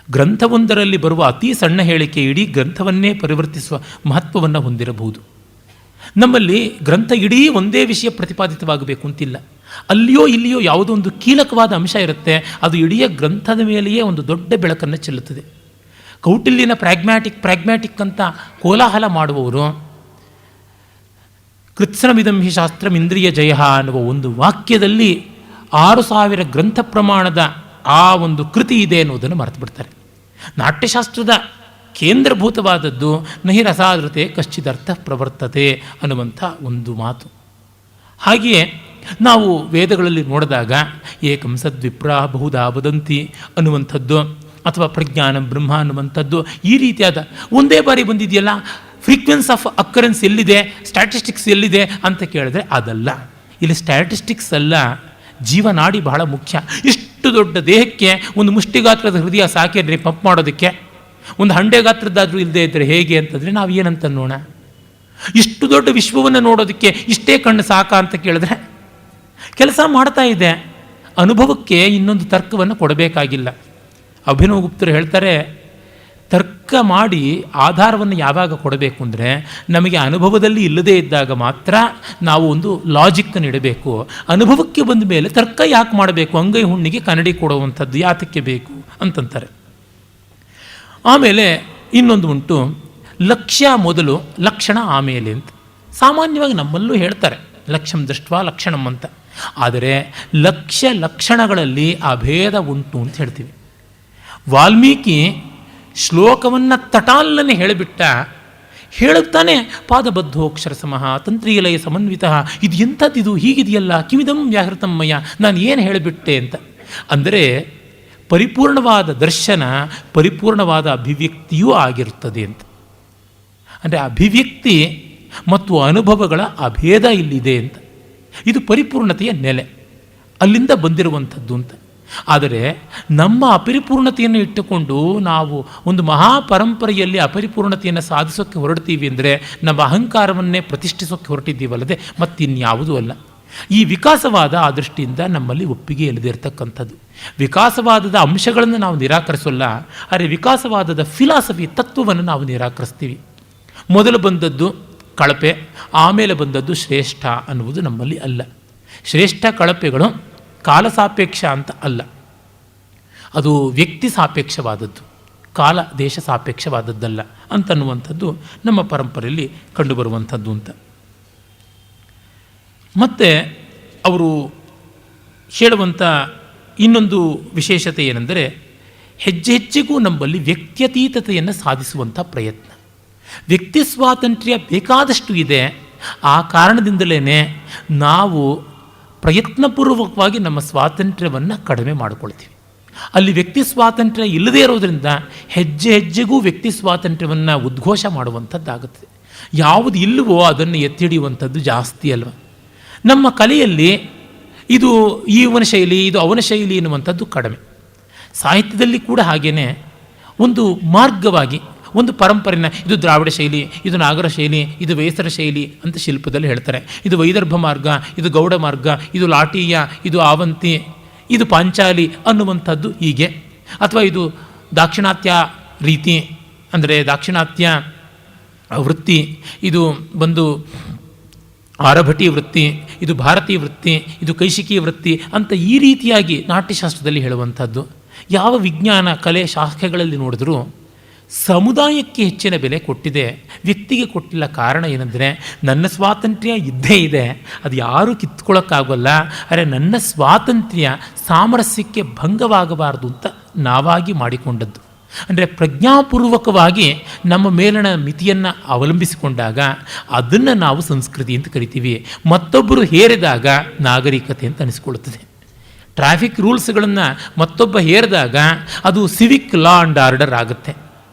A: ಗ್ರಂಥವೊಂದರಲ್ಲಿ ಬರುವ ಅತಿ ಸಣ್ಣ ಹೇಳಿಕೆ ಇಡೀ ಗ್ರಂಥವನ್ನೇ ಪರಿವರ್ತಿಸುವ ಮಹತ್ವವನ್ನು ಹೊಂದಿರಬಹುದು. ನಮ್ಮಲ್ಲಿ ಗ್ರಂಥ ಇಡೀ ಒಂದೇ ವಿಷಯ ಪ್ರತಿಪಾದಿತವಾಗಬೇಕು ಅಂತಿಲ್ಲ. ಅಲ್ಲಿಯೋ ಇಲ್ಲಿಯೋ ಯಾವುದೋ ಒಂದು ಕೀಲಕವಾದ ಅಂಶ ಇರುತ್ತೆ, ಅದು ಇಡೀ ಗ್ರಂಥದ ಮೇಲೆಯೇ ಒಂದು ದೊಡ್ಡ ಬೆಳಕನ್ನು ಚೆಲ್ಲುತ್ತದೆ. ಕೌಟಿಲ್ಯನ ಪ್ರಾಗ್ಮ್ಯಾಟಿಕ್ ಅಂತ ಕೋಲಾಹಲ ಮಾಡುವವರು ಕೃತ್ಸನಮಿದಂ ಹಿ ಶಾಸ್ತ್ರಂ ಇಂದ್ರಿಯ ಜಯ ಅನ್ನುವ ಒಂದು ವಾಕ್ಯದಲ್ಲಿ 6000 ಗ್ರಂಥ ಪ್ರಮಾಣದ ಆ ಒಂದು ಕೃತಿ ಇದೆ ಅನ್ನೋದನ್ನು ಮರೆತು ಬಿಡ್ತಾರೆ. ನಾಟ್ಯಶಾಸ್ತ್ರದ ಕೇಂದ್ರಭೂತವಾದದ್ದು ನಹಿ ರಸಾದೃತೆ ಕಶ್ಚಿದರ್ಥ ಪ್ರವರ್ತತೆ ಅನ್ನುವಂಥ ಒಂದು ಮಾತು. ಹಾಗೆಯೇ ನಾವು ವೇದಗಳಲ್ಲಿ ನೋಡಿದಾಗ ಏಕಂ ಸದ್ವಿಪ್ರಾ ಬಹುಧಾ ವದಂತಿ ಅನ್ನುವಂಥದ್ದು, ಅಥವಾ ಪ್ರಜ್ಞಾನ ಬ್ರಹ್ಮ ಅನ್ನುವಂಥದ್ದು, ಈ ರೀತಿಯಾದ ಒಂದೇ ಬಾರಿ ಬಂದಿದೆಯಲ್ಲ, ಫ್ರೀಕ್ವೆನ್ಸ್ ಆಫ್ ಅಕ್ಕರೆನ್ಸ್ ಎಲ್ಲಿದೆ, ಸ್ಟ್ಯಾಟಿಸ್ಟಿಕ್ಸ್ ಎಲ್ಲಿದೆ ಅಂತ ಕೇಳಿದ್ರೆ ಅದಲ್ಲ. ಇಲ್ಲಿ ಸ್ಟ್ಯಾಟಿಸ್ಟಿಕ್ಸ್ ಅಲ್ಲ, ಜೀವನಾಡಿ ಬಹಳ ಮುಖ್ಯ. ಇಷ್ಟು ದೊಡ್ಡ ದೇಹಕ್ಕೆ ಒಂದು ಮುಷ್ಟಿಗಾತ್ರದ ಹೃದಯ ಸಾಕೇನ್ರಿ ಪಂಪ್ ಮಾಡೋದಕ್ಕೆ? ಒಂದು ಹಂಡೆ ಗಾತ್ರದ್ದಾದರೂ ಇಲ್ಲದೆ ಇದ್ದರೆ ಹೇಗೆ ಅಂತಂದರೆ ನಾವು ಏನಂತ ನೋಣ? ಇಷ್ಟು ದೊಡ್ಡ ವಿಶ್ವವನ್ನು ನೋಡೋದಕ್ಕೆ ಇಷ್ಟೇ ಕಣ್ಣು ಸಾಕ ಅಂತ ಕೇಳಿದ್ರೆ ಕೆಲಸ ಮಾಡ್ತಾ ಇದೆ. ಅನುಭವಕ್ಕೆ ಇನ್ನೊಂದು ತರ್ಕವನ್ನು ಕೊಡಬೇಕಾಗಿಲ್ಲ. ಅಭಿನವ್ ಗುಪ್ತರು ಹೇಳ್ತಾರೆ, ತರ್ಕ ಮಾಡಿ ಆಧಾರವನ್ನು ಯಾವಾಗ ಕೊಡಬೇಕು ಅಂದರೆ ನಮಗೆ ಅನುಭವದಲ್ಲಿ ಇಲ್ಲದೇ ಇದ್ದಾಗ ಮಾತ್ರ ನಾವು ಒಂದು ಲಾಜಿಕ್ಕನ್ನು ಇಡಬೇಕು. ಅನುಭವಕ್ಕೆ ಬಂದ ಮೇಲೆ ತರ್ಕ ಯಾಕೆ ಮಾಡಬೇಕು? ಅಂಗೈ ಹುಣ್ಣಿಗೆ ಕನ್ನಡಿ ಕೊಡುವಂಥದ್ದು ಯಾತಕ್ಕೆ ಬೇಕು ಅಂತಂತಾರೆ. ಆಮೇಲೆ ಇನ್ನೊಂದು ಉಂಟು, ಲಕ್ಷ್ಯ ಮೊದಲು ಲಕ್ಷಣ ಆಮೇಲೆ ಅಂತ. ಸಾಮಾನ್ಯವಾಗಿ ನಮ್ಮಲ್ಲೂ ಹೇಳ್ತಾರೆ ಲಕ್ಷ್ಯಂ ದೃಷ್ಟ್ವಾ ಲಕ್ಷಣಂ ಅಂತ. ಆದರೆ ಲಕ್ಷ್ಯ ಲಕ್ಷಣಗಳಲ್ಲಿ ಅಭೇದ ಉಂಟು ಅಂತ ಹೇಳ್ತೀವಿ. ವಾಲ್ಮೀಕಿ ಶ್ಲೋಕವನ್ನು ತಟಾಲನೆ ಹೇಳಿಬಿಟ್ಟ, ಹೇಳುತ್ತಾನೆ ಪಾದಬದ್ಧೋಕ್ಷರ ಸಮಃ ತಂತ್ರೀಲಯ ಸಮನ್ವಿತ, ಇದು ಎಂಥದ್ದಿದು, ಹೀಗಿದೆಯಲ್ಲ, ಕಿವಿದಂ ವ್ಯಾಹೃತಮ್ಮಯ್ಯ, ನಾನು ಏನು ಹೇಳಿಬಿಟ್ಟೆ ಅಂತ. ಅಂದರೆ ಪರಿಪೂರ್ಣವಾದ ದರ್ಶನ ಪರಿಪೂರ್ಣವಾದ ಅಭಿವ್ಯಕ್ತಿಯೂ ಆಗಿರುತ್ತದೆ ಅಂತ. ಅಂದರೆ ಅಭಿವ್ಯಕ್ತಿ ಮತ್ತು ಅನುಭವಗಳ ಅಭೇದ ಇಲ್ಲಿದೆ ಅಂತ. ಇದು ಪರಿಪೂರ್ಣತೆಯ ನೆಲೆ, ಅಲ್ಲಿಂದ ಬಂದಿರುವಂಥದ್ದು ಅಂತ. ಆದರೆ ನಮ್ಮ ಅಪರಿಪೂರ್ಣತೆಯನ್ನು ಇಟ್ಟುಕೊಂಡು ನಾವು ಒಂದು ಮಹಾಪರಂಪರೆಯಲ್ಲಿ ಅಪರಿಪೂರ್ಣತೆಯನ್ನು ಸಾಧಿಸೋಕ್ಕೆ ಹೊರಡ್ತೀವಿ ಅಂದರೆ ನಮ್ಮ ಅಹಂಕಾರವನ್ನೇ ಪ್ರತಿಷ್ಠಿಸೋಕ್ಕೆ ಹೊರಟಿದ್ದೀವಲ್ಲದೆ ಮತ್ತಿನ್ಯಾವುದೂ ಅಲ್ಲ. ಈ ವಿಕಾಸವಾದ ಆ ದೃಷ್ಟಿಯಿಂದ ನಮ್ಮಲ್ಲಿ ಒಪ್ಪಿಗೆ ಇಲ್ಲದೆ ಇರತಕ್ಕಂಥದ್ದು. ವಿಕಾಸವಾದದ ಅಂಶಗಳನ್ನು ನಾವು ನಿರಾಕರಿಸೋಲ್ಲ, ಆದರೆ ವಿಕಾಸವಾದದ ಫಿಲಾಸಫಿ ತತ್ವವನ್ನು ನಾವು ನಿರಾಕರಿಸ್ತೀವಿ. ಮೊದಲು ಬಂದದ್ದು ಕಳಪೆ, ಆಮೇಲೆ ಬಂದದ್ದು ಶ್ರೇಷ್ಠ ಅನ್ನುವುದು ನಮ್ಮಲ್ಲಿ ಅಲ್ಲ. ಶ್ರೇಷ್ಠ ಕಳಪೆಗಳು ಕಾಲಸಾಪೇಕ್ಷ ಅಂತ ಅಲ್ಲ, ಅದು ವ್ಯಕ್ತಿ ಸಾಪೇಕ್ಷವಾದದ್ದು, ಕಾಲ ದೇಶ ಸಾಪೇಕ್ಷವಾದದ್ದಲ್ಲ ಅಂತನ್ನುವಂಥದ್ದು ನಮ್ಮ ಪರಂಪರೆಯಲ್ಲಿ ಕಂಡುಬರುವಂಥದ್ದು ಅಂತ. ಮತ್ತು ಅವರು ಹೇಳುವಂಥ ಇನ್ನೊಂದು ವಿಶೇಷತೆ ಏನೆಂದರೆ, ಹೆಜ್ಜೆ ಹೆಜ್ಜೆಗೂ ನಮ್ಮಲ್ಲಿ ವ್ಯಕ್ತ್ಯತೀತತೆಯನ್ನು ಸಾಧಿಸುವಂಥ ಪ್ರಯತ್ನ. ವ್ಯಕ್ತಿ ಸ್ವಾತಂತ್ರ್ಯ ಬೇಕಾದಷ್ಟು ಇದೆ. ಆ ಕಾರಣದಿಂದಲೇ ನಾವು ಪ್ರಯತ್ನಪೂರ್ವಕವಾಗಿ ನಮ್ಮ ಸ್ವಾತಂತ್ರ್ಯವನ್ನು ಕಡಿಮೆ ಮಾಡಿಕೊಳ್ತೀವಿ. ಅಲ್ಲಿ ವ್ಯಕ್ತಿ ಸ್ವಾತಂತ್ರ್ಯ ಇಲ್ಲದೇ ಇರೋದರಿಂದ ಹೆಜ್ಜೆ ಹೆಜ್ಜೆಗೂ ವ್ಯಕ್ತಿ ಸ್ವಾತಂತ್ರ್ಯವನ್ನು ಉದ್ಘೋಷ ಮಾಡುವಂಥದ್ದಾಗುತ್ತದೆ. ಯಾವುದು ಇಲ್ಲವೋ ಅದನ್ನು ಎತ್ತಿಡಿಯುವಂಥದ್ದು ಜಾಸ್ತಿ ಅಲ್ವ. ನಮ್ಮ ಕಲೆಯಲ್ಲಿ ಇದು ಇವನ ಶೈಲಿ, ಇದು ಅವನ ಶೈಲಿ ಎನ್ನುವಂಥದ್ದು ಕಡಿಮೆ. ಸಾಹಿತ್ಯದಲ್ಲಿ ಕೂಡ ಹಾಗೇ ಒಂದು ಮಾರ್ಗವಾಗಿ ಒಂದು ಪರಂಪರೆನ, ಇದು ದ್ರಾವಿಡ ಶೈಲಿ, ಇದು ನಾಗರ ಶೈಲಿ, ಇದು ವೇಸರ ಶೈಲಿ ಅಂತ ಶಿಲ್ಪದಲ್ಲಿ ಹೇಳ್ತಾರೆ. ಇದು ವೈದರ್ಭ ಮಾರ್ಗ, ಇದು ಗೌಡ ಮಾರ್ಗ, ಇದು ಲಾಟೀಯ, ಇದು ಆವಂತಿ, ಇದು ಪಾಂಚಾಲಿ ಅನ್ನುವಂಥದ್ದು ಹೀಗೆ. ಅಥವಾ ಇದು ದಾಕ್ಷಿಣಾತ್ಯ ರೀತಿ, ಅಂದರೆ ದಾಕ್ಷಿಣಾತ್ಯ ವೃತ್ತಿ, ಇದು ಬಂದು ಆರಭಟಿ ವೃತ್ತಿ, ಇದು ಭಾರತೀಯ ವೃತ್ತಿ, ಇದು ಕೈಶಿಕಿ ವೃತ್ತಿ ಅಂತ ಈ ರೀತಿಯಾಗಿ ನಾಟ್ಯಶಾಸ್ತ್ರದಲ್ಲಿ ಹೇಳುವಂಥದ್ದು. ಯಾವ ವಿಜ್ಞಾನ ಕಲೆ ಶಾಖೆಗಳಲ್ಲಿ ನೋಡಿದ್ರೂ ಸಮುದಾಯಕ್ಕೆ ಹೆಚ್ಚಿನ ಬೆಲೆ ಕೊಟ್ಟಿದೆ, ವ್ಯಕ್ತಿಗೆ ಕೊಟ್ಟಿಲ್ಲ. ಕಾರಣ ಏನಂದರೆ ನನ್ನ ಸ್ವಾತಂತ್ರ್ಯ ಇದ್ದೇ ಇದೆ, ಅದು ಯಾರೂ ಕಿತ್ಕೊಳ್ಳೋಕ್ಕಾಗೋಲ್ಲ. ಆದರೆ ನನ್ನ ಸ್ವಾತಂತ್ರ್ಯ ಸಾಮರಸ್ಯಕ್ಕೆ ಭಂಗವಾಗಬಾರದು ಅಂತ ನಾವಾಗಿ ಮಾಡಿಕೊಂಡದ್ದು. ಅಂದರೆ ಪ್ರಜ್ಞಾಪೂರ್ವಕವಾಗಿ ನಮ್ಮ ಮೇಲಿನ ಮಿತಿಯನ್ನು ಅವಲಂಬಿಸಿಕೊಂಡಾಗ ಅದನ್ನು ನಾವು ಸಂಸ್ಕೃತಿ ಅಂತ ಕರಿತೀವಿ. ಮತ್ತೊಬ್ಬರು ಹೇರಿದಾಗ ನಾಗರಿಕತೆ ಅಂತ ಅನಿಸ್ಕೊಳ್ಳುತ್ತದೆ. ಟ್ರಾಫಿಕ್ ರೂಲ್ಸ್ಗಳನ್ನು ಮತ್ತೊಬ್ಬ ಹೇರಿದಾಗ ಅದು ಸಿವಿಕ್ ಲಾ ಆ್ಯಂಡ್ ಆರ್ಡರ್ ಆಗುತ್ತೆ.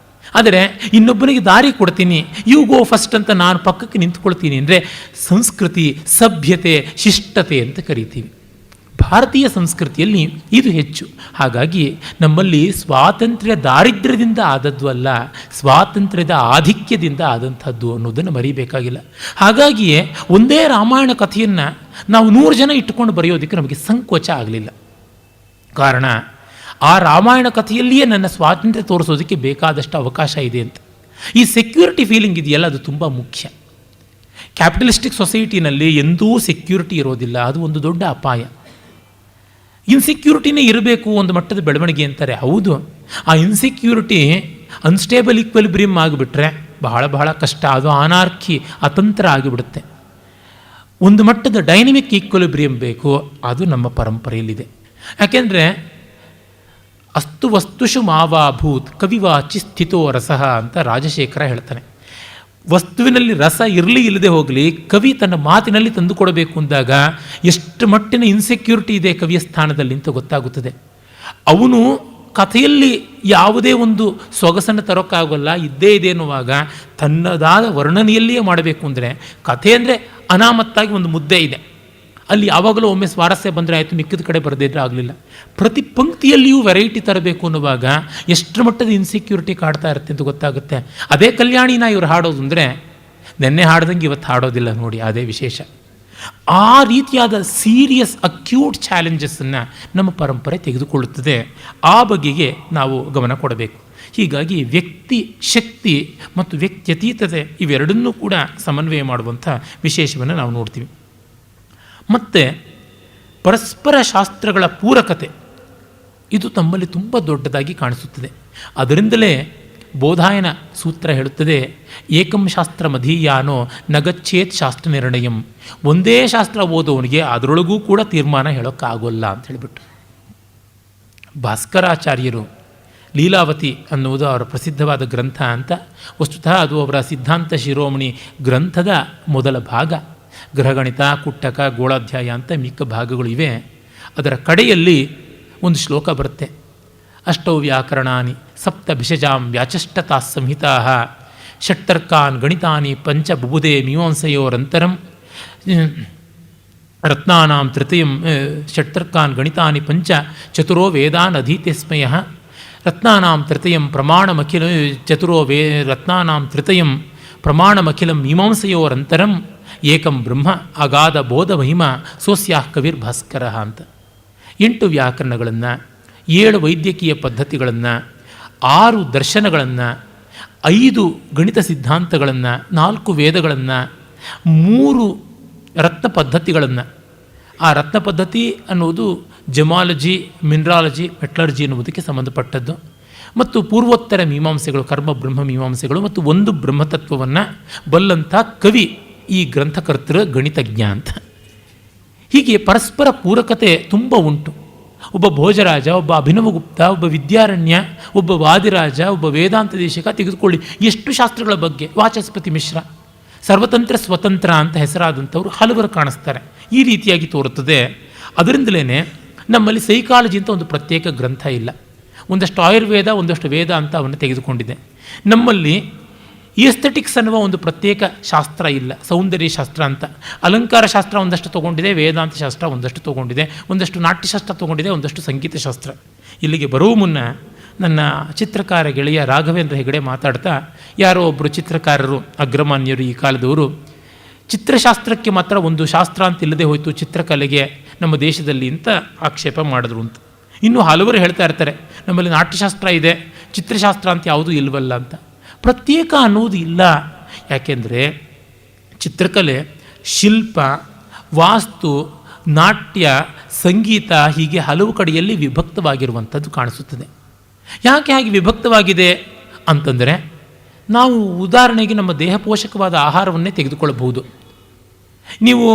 A: ಆದರೆ ಇನ್ನೊಬ್ಬನಿಗೆ ದಾರಿ ಕೊಡ್ತೀನಿ, ಯು ಗೋ ಫಸ್ಟ್ ಅಂತ ನಾನು ಪಕ್ಕಕ್ಕೆ ನಿಂತ್ಕೊಳ್ತೀನಿ ಅಂದರೆ ಸಂಸ್ಕೃತಿ, ಸಭ್ಯತೆ, ಶಿಷ್ಟತೆ ಅಂತ ಕರಿತೀವಿ. ಭಾರತೀಯ ಸಂಸ್ಕೃತಿಯಲ್ಲಿ ಇದು ಹೆಚ್ಚು. ಹಾಗಾಗಿ ನಮ್ಮಲ್ಲಿ ಸ್ವಾತಂತ್ರ್ಯ ದಾರಿದ್ರ್ಯದಿಂದ ಆದದ್ದು ಅಲ್ಲ, ಸ್ವಾತಂತ್ರ್ಯದ ಆಧಿಕ್ಯದಿಂದ ಆದಂಥದ್ದು ಅನ್ನೋದನ್ನು ಮರಿಬೇಕಾಗಿಲ್ಲ. ಹಾಗಾಗಿಯೇ ಒಂದೇ ರಾಮಾಯಣ ಕಥೆಯನ್ನು ನಾವು 100 ಜನ ಇಟ್ಟುಕೊಂಡು ಬರೆಯೋದಕ್ಕೆ ನಮಗೆ ಸಂಕೋಚ ಆಗಲಿಲ್ಲ. ಕಾರಣ ಆ ರಾಮಾಯಣ ಕಥೆಯಲ್ಲಿಯೇ ನನ್ನ ಸ್ವಾತಂತ್ರ್ಯ ತೋರಿಸೋದಕ್ಕೆ ಬೇಕಾದಷ್ಟು ಅವಕಾಶ ಇದೆ ಅಂತ. ಈ ಸೆಕ್ಯೂರಿಟಿ ಫೀಲಿಂಗ್ ಇದೆಯಲ್ಲ, ಅದು ತುಂಬ ಮುಖ್ಯ. ಕ್ಯಾಪಿಟಲಿಸ್ಟಿಕ್ ಸೊಸೈಟಿನಲ್ಲಿ ಎಂದೂ ಸೆಕ್ಯೂರಿಟಿ ಇರೋದಿಲ್ಲ, ಅದು ಒಂದು ದೊಡ್ಡ ಅಪಾಯ. ಇನ್ಸೆಕ್ಯೂರಿಟಿನೇ ಇರಬೇಕು ಒಂದು ಮಟ್ಟದ ಬೆಳವಣಿಗೆ ಅಂತಾರೆ. ಹೌದು, ಆ ಇನ್ಸೆಕ್ಯೂರಿಟಿ ಅನ್ಸ್ಟೇಬಲ್ ಈಕ್ವಲಿಬ್ರಿಯಮ್ ಆಗಿಬಿಟ್ರೆ ಬಹಳ ಬಹಳ ಕಷ್ಟ. ಅದು ಅನಾರ್ಕಿ, ಅತಂತ್ರ ಆಗಿಬಿಡುತ್ತೆ. ಒಂದು ಮಟ್ಟದ ಡೈನಮಿಕ್ ಈಕ್ವಲಿಬ್ರಿಯಮ್ ಬೇಕು, ಅದು ನಮ್ಮ ಪರಂಪರೆಯಲ್ಲಿದೆ. ಯಾಕೆಂದರೆ ಅಸ್ತು ವಸ್ತುಷು ಮಾವಾಭೂತ್ ಕವಿವಾಚಿ ಸ್ಥಿತೋ ರಸಃ ಅಂತ ರಾಜಶೇಖರ ಹೇಳ್ತಾನೆ. ವಸ್ತುವಿನಲ್ಲಿ ರಸ ಇರಲಿ ಇಲ್ಲದೆ ಹೋಗಲಿ, ಕವಿ ತನ್ನ ಮಾತಿನಲ್ಲಿ ತಂದುಕೊಡಬೇಕು ಅಂದಾಗ ಎಷ್ಟು ಮಟ್ಟಿನ ಇನ್ಸೆಕ್ಯೂರಿಟಿ ಇದೆ ಕವಿಯ ಸ್ಥಾನದಲ್ಲಿ ಅಂತ ಗೊತ್ತಾಗುತ್ತದೆ. ಅವನು ಕಥೆಯಲ್ಲಿ ಯಾವುದೇ ಒಂದು ಸೊಗಸನ್ನು ತರೋಕ್ಕಾಗಲ್ಲ, ಇದ್ದೇ ಇದೆ ಎನ್ನುವಾಗ ತನ್ನದಾದ ವರ್ಣನೆಯಲ್ಲಿಯೇ ಮಾಡಬೇಕು. ಅಂದರೆ ಕಥೆ ಅಂದರೆ ಅನಾಮತ್ತಾಗಿ ಒಂದು ಮುದ್ದೆ ಇದೆ, ಅಲ್ಲಿ ಯಾವಾಗಲೂ ಒಮ್ಮೆ ಸ್ವಾರಸ್ಯ ಬಂದರೆ ಆಯಿತು, ಮಿಕ್ಕಿದ ಕಡೆ ಬರದಿದ್ರೆ ಆಗಲಿಲ್ಲ. ಪ್ರತಿ ಪಂಕ್ತಿಯಲ್ಲಿಯೂ ವೆರೈಟಿ ತರಬೇಕು ಅನ್ನುವಾಗ ಎಷ್ಟರ ಮಟ್ಟದ ಇನ್ಸೆಕ್ಯೂರಿಟಿ ಕಾಡ್ತಾ ಇರುತ್ತೆ ಅಂತ ಗೊತ್ತಾಗುತ್ತೆ. ಅದೇ ಕಲ್ಯಾಣಿನ ಇವರು ಹಾಡೋದು ಅಂದರೆ ನೆನ್ನೆ ಹಾಡ್ದಂಗೆ ಇವತ್ತು ಹಾಡೋದಿಲ್ಲ ನೋಡಿ, ಅದೇ ವಿಶೇಷ. ಆ ರೀತಿಯಾದ ಸೀರಿಯಸ್ ಅಕ್ಯೂಟ್ ಚಾಲೆಂಜಸ್ಸನ್ನು ನಮ್ಮ ಪರಂಪರೆ ತೆಗೆದುಕೊಳ್ಳುತ್ತದೆ. ಆ ಬಗೆಗೆ ನಾವು ಗಮನ ಕೊಡಬೇಕು. ಹೀಗಾಗಿ ವ್ಯಕ್ತಿ ಶಕ್ತಿ ಮತ್ತು ವ್ಯಕ್ತ್ಯತೀತತೆ ಇವೆರಡನ್ನೂ ಕೂಡ ಸಮನ್ವಯ ಮಾಡುವಂಥ ವಿಶೇಷವನ್ನು ನಾವು ನೋಡ್ತೀವಿ. ಮತ್ತು ಪರಸ್ಪರ ಶಾಸ್ತ್ರಗಳ ಪೂರಕತೆ ಇದು ತಮ್ಮಲ್ಲಿ ತುಂಬ ದೊಡ್ಡದಾಗಿ ಕಾಣಿಸುತ್ತದೆ. ಅದರಿಂದಲೇ ಬೋಧಾಯನ ಸೂತ್ರ ಹೇಳುತ್ತದೆ, ಏಕಂ ಶಾಸ್ತ್ರ ಮಧೀಯಾನೋ ನಗಚ್ಚೇತ್ ಶಾಸ್ತ್ರ ನಿರ್ಣಯಂ. ಒಂದೇ ಶಾಸ್ತ್ರ ಓದೋವನಿಗೆ ಅದರೊಳಗೂ ಕೂಡ ತೀರ್ಮಾನ ಹೇಳೋಕ್ಕಾಗೋಲ್ಲ ಅಂತ ಹೇಳಿಬಿಟ್ಟು. ಭಾಸ್ಕರಾಚಾರ್ಯರು ಲೀಲಾವತಿ ಅನ್ನುವುದು ಅವರ ಪ್ರಸಿದ್ಧವಾದ ಗ್ರಂಥ ಅಂತ. ವಸ್ತುತಃ ಅದು ಅವರ ಸಿದ್ಧಾಂತ ಶಿರೋಮಣಿ ಗ್ರಂಥದ ಮೊದಲ ಭಾಗ. ಗ್ರಹಗಣಿತ, ಕುಟ್ಟಕ, ಗೋಳಾಧ್ಯಾಯ ಅಂತ ಮಿಕ್ಕ ಭಾಗಗಳು ಇವೆ. ಅದರ ಕಡೆಯಲ್ಲಿ ಒಂದು ಶ್ಲೋಕ ಬರುತ್ತೆ, ಅಷ್ಟೌ ವ್ಯಾಕರಣಾನಿ ಸಪ್ತ ಭಿಷಜಾಂ ವ್ಯಾಚಷ್ಟತಾ ಸಂಹಿತಾ ಷಟ್ಟರ್ಕಾನ್ ಗಣಿತಾನಿ ಪಂಚ ಬುಬುಧೆ ಮೀಮಾಂಸೆಯೋರಂತರಂ ರತ್ನಾನಾಂ ತೃತೀಯಂ ಷಟ್ಟರ್ಕಾನ್ ಗಣಿತಾನಿ ಪಂಚ ಚತುರೋ ವೇದಾನ್ ಅಧೀತೆ ಸ್ಮಯ ರತ್ನಾನಾಂ ತೃತೀಯಂ ಪ್ರಮಾಣಮಖಿಲ ಚತುರೋ ರತ್ನಾನಾಂ ತೃತೀಯಂ ಪ್ರಮಾಣಮಖಿಲಂ ಮೀಮಾಂಸೆಯೋರಂತರಂ ಏಕಂ ಬ್ರಹ್ಮ ಅಗಾಧ ಬೋಧ ಮಹಿಮ ಸೋಸ್ಯಾಃ ಕವಿರ್ಭಾಸ್ಕರ ಅಂತ. 8 ವ್ಯಾಕರಣಗಳನ್ನು, 7 ವೈದ್ಯಕೀಯ ಪದ್ಧತಿಗಳನ್ನು, 6 ದರ್ಶನಗಳನ್ನು, 5 ಗಣಿತ ಸಿದ್ಧಾಂತಗಳನ್ನು, 4 ವೇದಗಳನ್ನು, 3 ರತ್ನ ಪದ್ಧತಿಗಳನ್ನು. ಆ ರತ್ನ ಪದ್ಧತಿ ಅನ್ನುವುದು ಜಮಾಲಜಿ, ಮಿನರಾಲಜಿ, ಮೆಟ್ಲರ್ಜಿ ಎನ್ನುವುದಕ್ಕೆ ಸಂಬಂಧಪಟ್ಟದ್ದು. ಮತ್ತು ಪೂರ್ವೋತ್ತರ ಮೀಮಾಂಸೆಗಳು, ಕರ್ಮ ಬ್ರಹ್ಮ ಮೀಮಾಂಸೆಗಳು ಮತ್ತು ಒಂದು ಬ್ರಹ್ಮತತ್ವವನ್ನು ಬಲ್ಲಂಥ ಕವಿ ಈ ಗ್ರಂಥಕರ್ತೃ ಗಣಿತಜ್ಞ ಅಂತ. ಹೀಗೆ ಪರಸ್ಪರ ಪೂರಕತೆ ತುಂಬ ಉಂಟು. ಒಬ್ಬ ಭೋಜರಾಜ, ಒಬ್ಬ ಅಭಿನವಗುಪ್ತ, ಒಬ್ಬ ವಿದ್ಯಾರಣ್ಯ, ಒಬ್ಬ ವಾದಿರಾಜ, ಒಬ್ಬ ವೇದಾಂತ ದೇಶಿಕ ತೆಗೆದುಕೊಳ್ಳಿ. ಎಷ್ಟು ಶಾಸ್ತ್ರಗಳ ಬಗ್ಗೆ. ವಾಚಸ್ಪತಿ ಮಿಶ್ರ, ಸರ್ವತಂತ್ರ ಸ್ವತಂತ್ರ ಅಂತ ಹೆಸರಾದಂಥವ್ರು ಹಲವರು ಕಾಣಿಸ್ತಾರೆ. ಈ ರೀತಿಯಾಗಿ ತೋರುತ್ತದೆ. ಅದರಿಂದಲೇ ನಮ್ಮಲ್ಲಿ ಸೈಕಾಲಜಿ ಅಂತ ಒಂದು ಪ್ರತ್ಯೇಕ ಗ್ರಂಥ ಇಲ್ಲ. ಒಂದಷ್ಟು ಆಯುರ್ವೇದ, ಒಂದಷ್ಟು ವೇದ ಅಂತ ಅವನ್ನು ತೆಗೆದುಕೊಂಡಿದೆ. ನಮ್ಮಲ್ಲಿ ಈಸ್ಥೆಟಿಕ್ಸ್ ಅನ್ನುವ ಒಂದು ಪ್ರತ್ಯೇಕ ಶಾಸ್ತ್ರ ಇಲ್ಲ. ಸೌಂದರ್ಯ ಶಾಸ್ತ್ರ ಅಂತ ಅಲಂಕಾರ ಶಾಸ್ತ್ರ ಒಂದಷ್ಟು ತೊಗೊಂಡಿದೆ, ವೇದಾಂತ ಶಾಸ್ತ್ರ ಒಂದಷ್ಟು ತೊಗೊಂಡಿದೆ, ಒಂದಷ್ಟು ನಾಟ್ಯಶಾಸ್ತ್ರ ತೊಗೊಂಡಿದೆ, ಒಂದಷ್ಟು ಸಂಗೀತ ಶಾಸ್ತ್ರ. ಇಲ್ಲಿಗೆ ಬರುವ ಮುನ್ನ ನನ್ನ ಚಿತ್ರಕಾರ ಗೆಳೆಯ ರಾಘವೇಂದ್ರ ಹೆಗಡೆ ಮಾತಾಡ್ತಾ, ಯಾರೋ ಒಬ್ಬರು ಚಿತ್ರಕಾರರು ಅಗ್ರಮಾನ್ಯರು ಈ ಕಾಲದವರು ಚಿತ್ರಶಾಸ್ತ್ರಕ್ಕೆ ಮಾತ್ರ ಒಂದು ಶಾಸ್ತ್ರ ಅಂತ ಇಲ್ಲದೆ ಹೋಯಿತು ಚಿತ್ರಕಲೆಗೆ ನಮ್ಮ ದೇಶದಲ್ಲಿ ಅಂತ ಆಕ್ಷೇಪ ಮಾಡಿದ್ರು ಅಂತ. ಇನ್ನೂ ಹಲವರು ಹೇಳ್ತಾ ಇರ್ತಾರೆ, ನಮ್ಮಲ್ಲಿ ನಾಟ್ಯಶಾಸ್ತ್ರ ಇದೆ, ಚಿತ್ರಶಾಸ್ತ್ರ ಅಂತ ಯಾವುದೂ ಇಲ್ವಲ್ಲ ಅಂತ. ಪ್ರತ್ಯೇಕ ಅನ್ನೋದು ಇಲ್ಲ. ಯಾಕೆಂದರೆ ಚಿತ್ರಕಲೆ ಶಿಲ್ಪ, ವಾಸ್ತು, ನಾಟ್ಯ, ಸಂಗೀತ ಹೀಗೆ ಹಲವು ಕಡೆಯಲ್ಲಿ ವಿಭಕ್ತವಾಗಿರುವಂಥದ್ದು ಕಾಣಿಸುತ್ತದೆ. ಯಾಕೆ ಹಾಗೆ ವಿಭಕ್ತವಾಗಿದೆ ಅಂತಂದರೆ, ನಾವು ಉದಾಹರಣೆಗೆ ನಮ್ಮ ದೇಹ ಪೋಷಕವಾದ ಆಹಾರವನ್ನೇ ತೆಗೆದುಕೊಳ್ಳಬಹುದು. ನೀವು